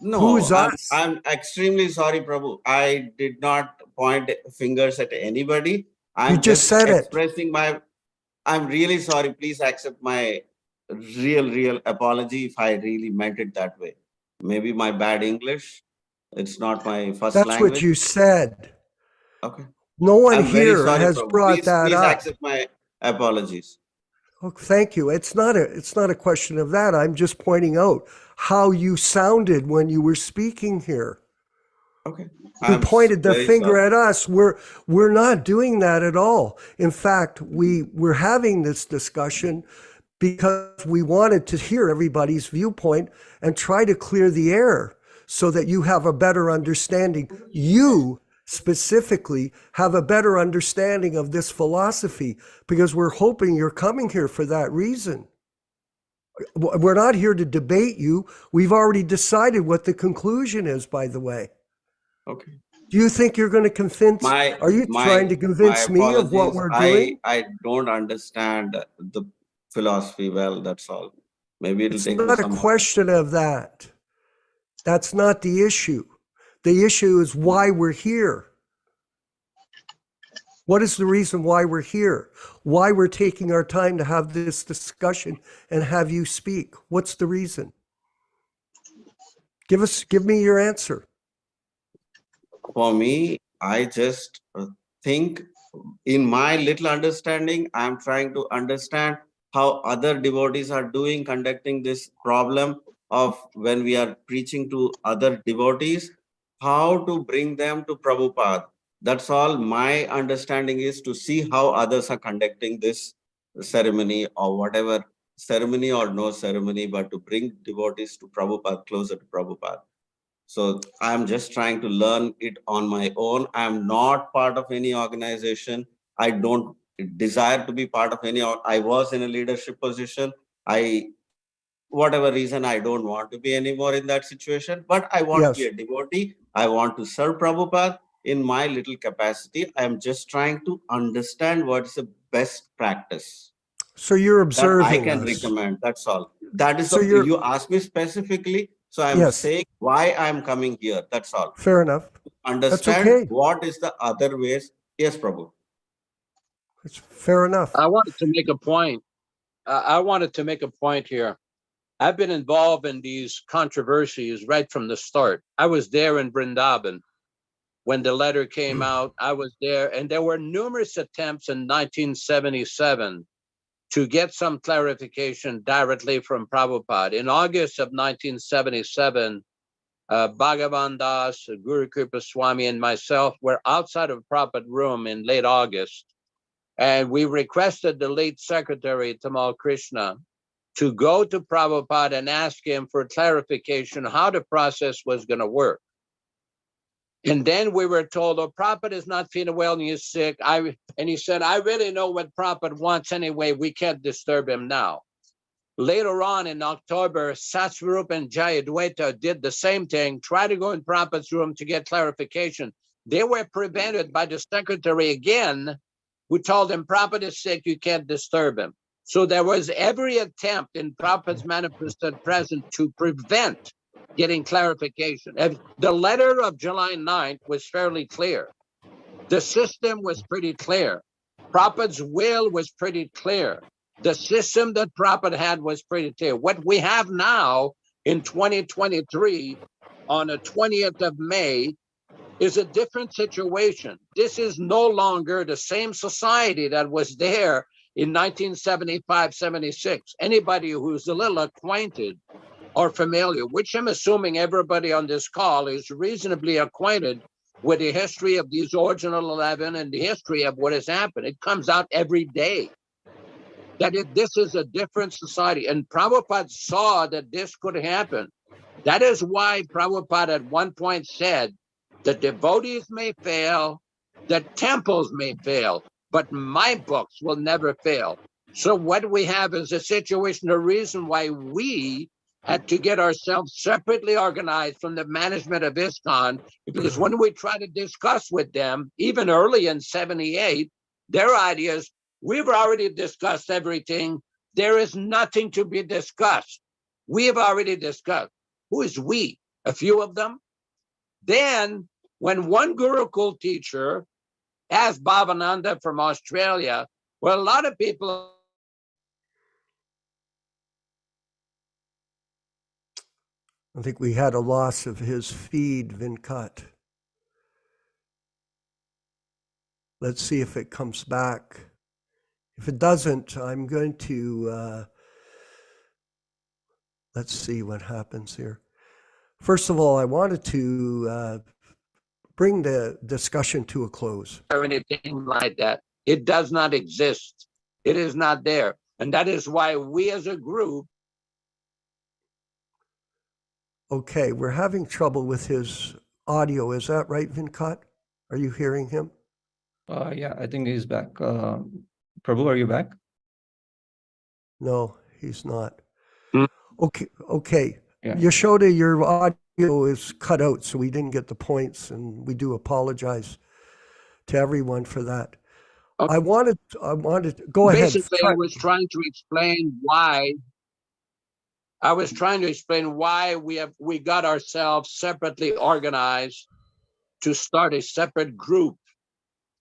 no, Who's us? I'm extremely sorry, Prabhu. I did not point fingers at anybody. I'm You just said it. expressing I'm really sorry. Please accept my real apology if I really meant it that way. Maybe my bad English. It's not my first That's language. what you said. Okay. No one I'm very here sorry, has Prabhu. brought that Please up. accept my apologies. Oh, thank you. It's not a question of that. I'm just pointing out how you sounded when you were speaking here. Okay. You pointed the very finger sorry. at us. We're not doing that at all. In fact, we're having this discussion because we wanted to hear everybody's viewpoint and try to clear the air so that you have a better understanding. You specifically have a better understanding of this philosophy because we're hoping you're coming here for that reason. We're not here to debate you. We've already decided what the conclusion is, by the way. Okay. Do you think you're going to convince? Are you trying to convince me of what we're doing? I don't understand the philosophy well. That's all. Maybe it'll It's take me not a some more time. question of that. That's not the issue. The issue is why we're here. What is the reason why we're here? Why we're taking our time to have this discussion and have you speak? What's the reason? Give me your answer. For me, I just think in my little understanding, I'm trying to understand how other devotees are doing, conducting this problem of when we are preaching to other devotees, how to bring them to Prabhupada. That's all my understanding is, to see how others are conducting this ceremony or whatever, ceremony or no ceremony, but to bring devotees to Prabhupada, closer to Prabhupada. So I'm just trying to learn it on my own. I'm not part of any organization. I don't desire to be part of any. I was in a leadership position. Whatever reason, I don't want to be anymore in that situation, but I want to be a devotee. I want to serve Prabhupada in my little capacity. I'm just trying to understand what is the best practice. So you're observing that I can us. recommend. That's all. That is So you asked me specifically. So I'm Yes. saying why I'm coming here. That's all. Fair enough. Understand okay. what is the other ways. Yes, Prabhu. It's fair enough. I wanted to make a point. I wanted to make a point here. I've been involved in these controversies right from the start. I was there in Vrindavan when the letter came out. I was there, and there were numerous attempts in 1977 to get some clarification directly from Prabhupada. In August of 1977, Bhagavan Das, Guru Kripa Swami, and myself were outside of Prabhupada room in late August, and we requested the late secretary, Tamal Krishna, to go to Prabhupada and ask him for clarification how the process was going to work. And then we were told, oh, Prabhupada is not feeling well and he's sick. And he said, I really know what Prabhupada wants anyway. We can't disturb him now. Later on in October, Satsvarup and Jayadvaita did the same thing, tried to go in Prabhupada's room to get clarification. They were prevented by the secretary again, who told him, Prabhupada is sick, you can't disturb him. So there was every attempt in Prabhupada's manifested presence to prevent getting clarification. The letter of July 9th was fairly clear. The system was pretty clear. Prabhupada's will was pretty clear. The system that Prabhupada had was pretty clear. What we have now in 2023, on the 20th of May, is a different situation. This is no longer the same society that was there in 1975, 76. Anybody who's a little acquainted or familiar, which I'm assuming everybody on this call is reasonably acquainted with the history of these original 11 and the history of what has happened. It comes out every day. that this is a different society. And Prabhupada saw that this could happen. That is why Prabhupada at one point said, the devotees may fail, the temples may fail, but my books will never fail. So what we have is a situation, a reason why we had to get ourselves separately organized from the management of ISKCON, because when we try to discuss with them, even early in 78, their ideas, we've already discussed everything. There is nothing to be discussed. We have already discussed. Who is we? A few of them? Then, when one Gurukul teacher asked Bhavananda from Australia, well, a lot of people. I think we had a loss of his feed, Venkat. Let's see if it comes back. If it doesn't, I'm going to, let's see what happens here. First of all, I wanted to bring the discussion to a close. Or anything like that. It does not exist. It is not there. And that is why we as a group. Okay, we're having trouble with his audio. Is that right, Venkat? Are you hearing him? Yeah, I think he's back. Prabhu, are you back? No, he's not. Hmm. Okay. Yeah. Yaśodā, your audio is cut out, so we didn't get the points, and we do apologize to everyone for that. Okay. I wanted go ahead. Basically, I was trying to explain why. We got ourselves separately organized to start a separate group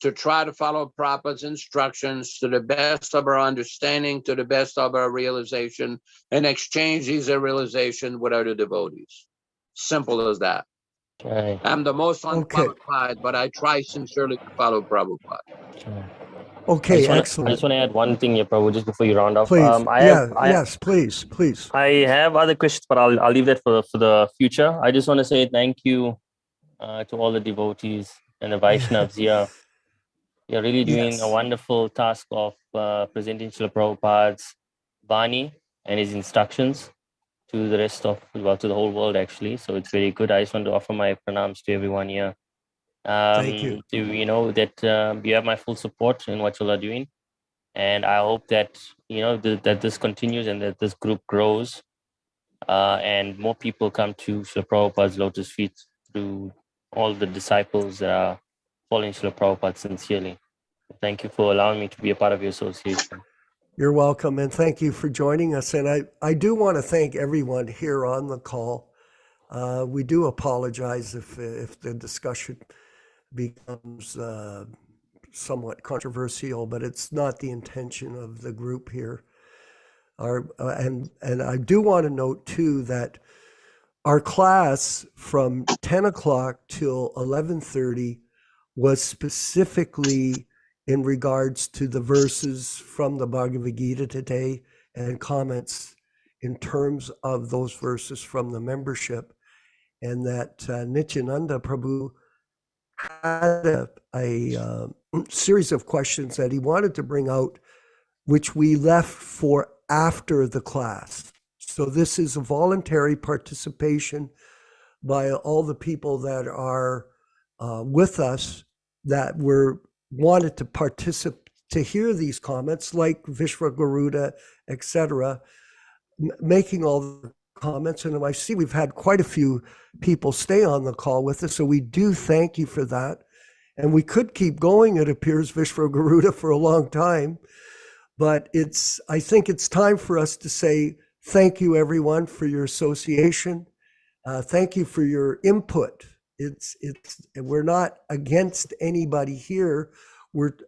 to try to follow Prabhupada's instructions to the best of our understanding, to the best of our realization, and exchange these realization with other devotees. Simple as that. Right. I'm the most unqualified, but I try sincerely to follow Prabhupada. Right. Okay, I excellent. just want to add one thing here, Prabhu, just before you round off. Please, Yes, please. I have other questions, but I'll leave that for the future. I just want to say thank you to all the devotees and the Vaishnavas here. You're really doing a wonderful task of presenting Srila Prabhupada's Vani and his instructions to the rest of, well, to the whole world actually. So it's very good. I just want to offer my pranams to everyone here. Thank you. You know that you have my full support in what you are doing, and I hope that that this continues and that this group grows, and more people come to Srila Prabhupada's lotus feet through all the disciples that are following Srila Prabhupada sincerely. Thank you for allowing me to be a part of your association. You're welcome, and thank you for joining us. And I do want to thank everyone here on the call. We do apologize if the discussion becomes somewhat controversial, but it's not the intention of the group here. And I do want to note too that our class from 10 o'clock till 11:30 was specifically in regards to the verses from the Bhagavad-gītā today and comments in terms of those verses from the membership, and that Nityananda Prabhu had a series of questions that he wanted to bring out, which we left for after the class. So this is a voluntary participation by all the people that are with us that wanted to participate, to hear these comments, like Vishwagaruda, etc., making all the comments. And I see we've had quite a few people stay on the call with us, so we do thank you for that. And we could keep going, it appears, Vishwagaruda, for a long time. But I think it's time for us to say thank you, everyone, for your association. Thank you for your input. We're not against anybody here.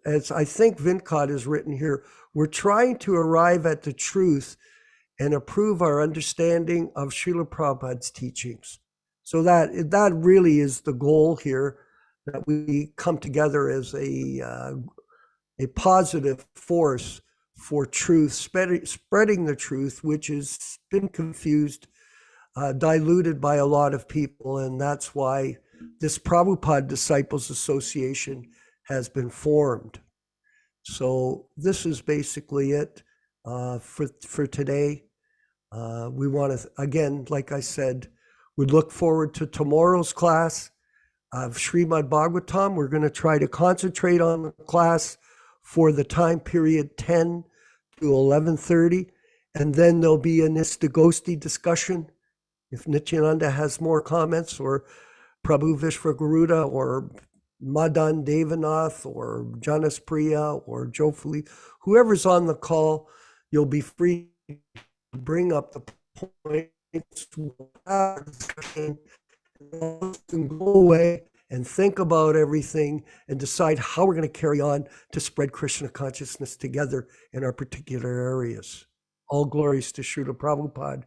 As I think Venkat has written here, we're trying to arrive at the truth and improve our understanding of Srila Prabhupada's teachings. So that really is the goal here, that we come together as a positive force for truth, spreading the truth, which has been confused, diluted by a lot of people. And that's why this Prabhupada Disciples Association has been formed. So this is basically it. for today. We want to, again, like I said, we look forward to tomorrow's class of Srimad Bhagavatam. We're going to try to concentrate on the class for the time period 10 to 11:30, and then there'll be a Nistagosti discussion. If Nityananda has more comments, or Prabhu Vishwagaruda, or Madan Devanath, or Janas Priya, or Joe Philippe, whoever's on the call, you'll be free to bring up the points, and go away and think about everything and decide how we're going to carry on to spread Krishna consciousness together in our particular areas. All glories to Srila Prabhupada.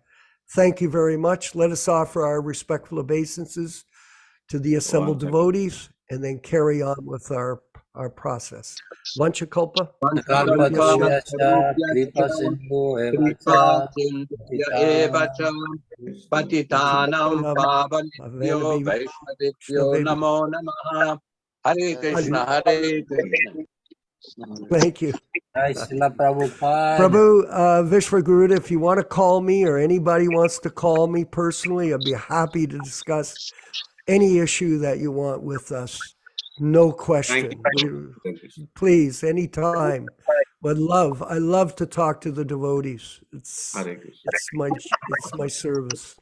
Thank you very much. Let us offer our respectful obeisances to the assembled devotees and then carry on with our process. Vanchakalpa. Patitanam pavanebhyo Vaishnavibhyo namo namaha. Hare Krishna, Hare Krishna. Thank you. Prabhupada. Prabhu Vishwagaruda, if you want to call me or anybody wants to call me personally, I'd be happy to discuss any issue that you want with us. No question. Please, anytime. I love to talk to the devotees. It's my service.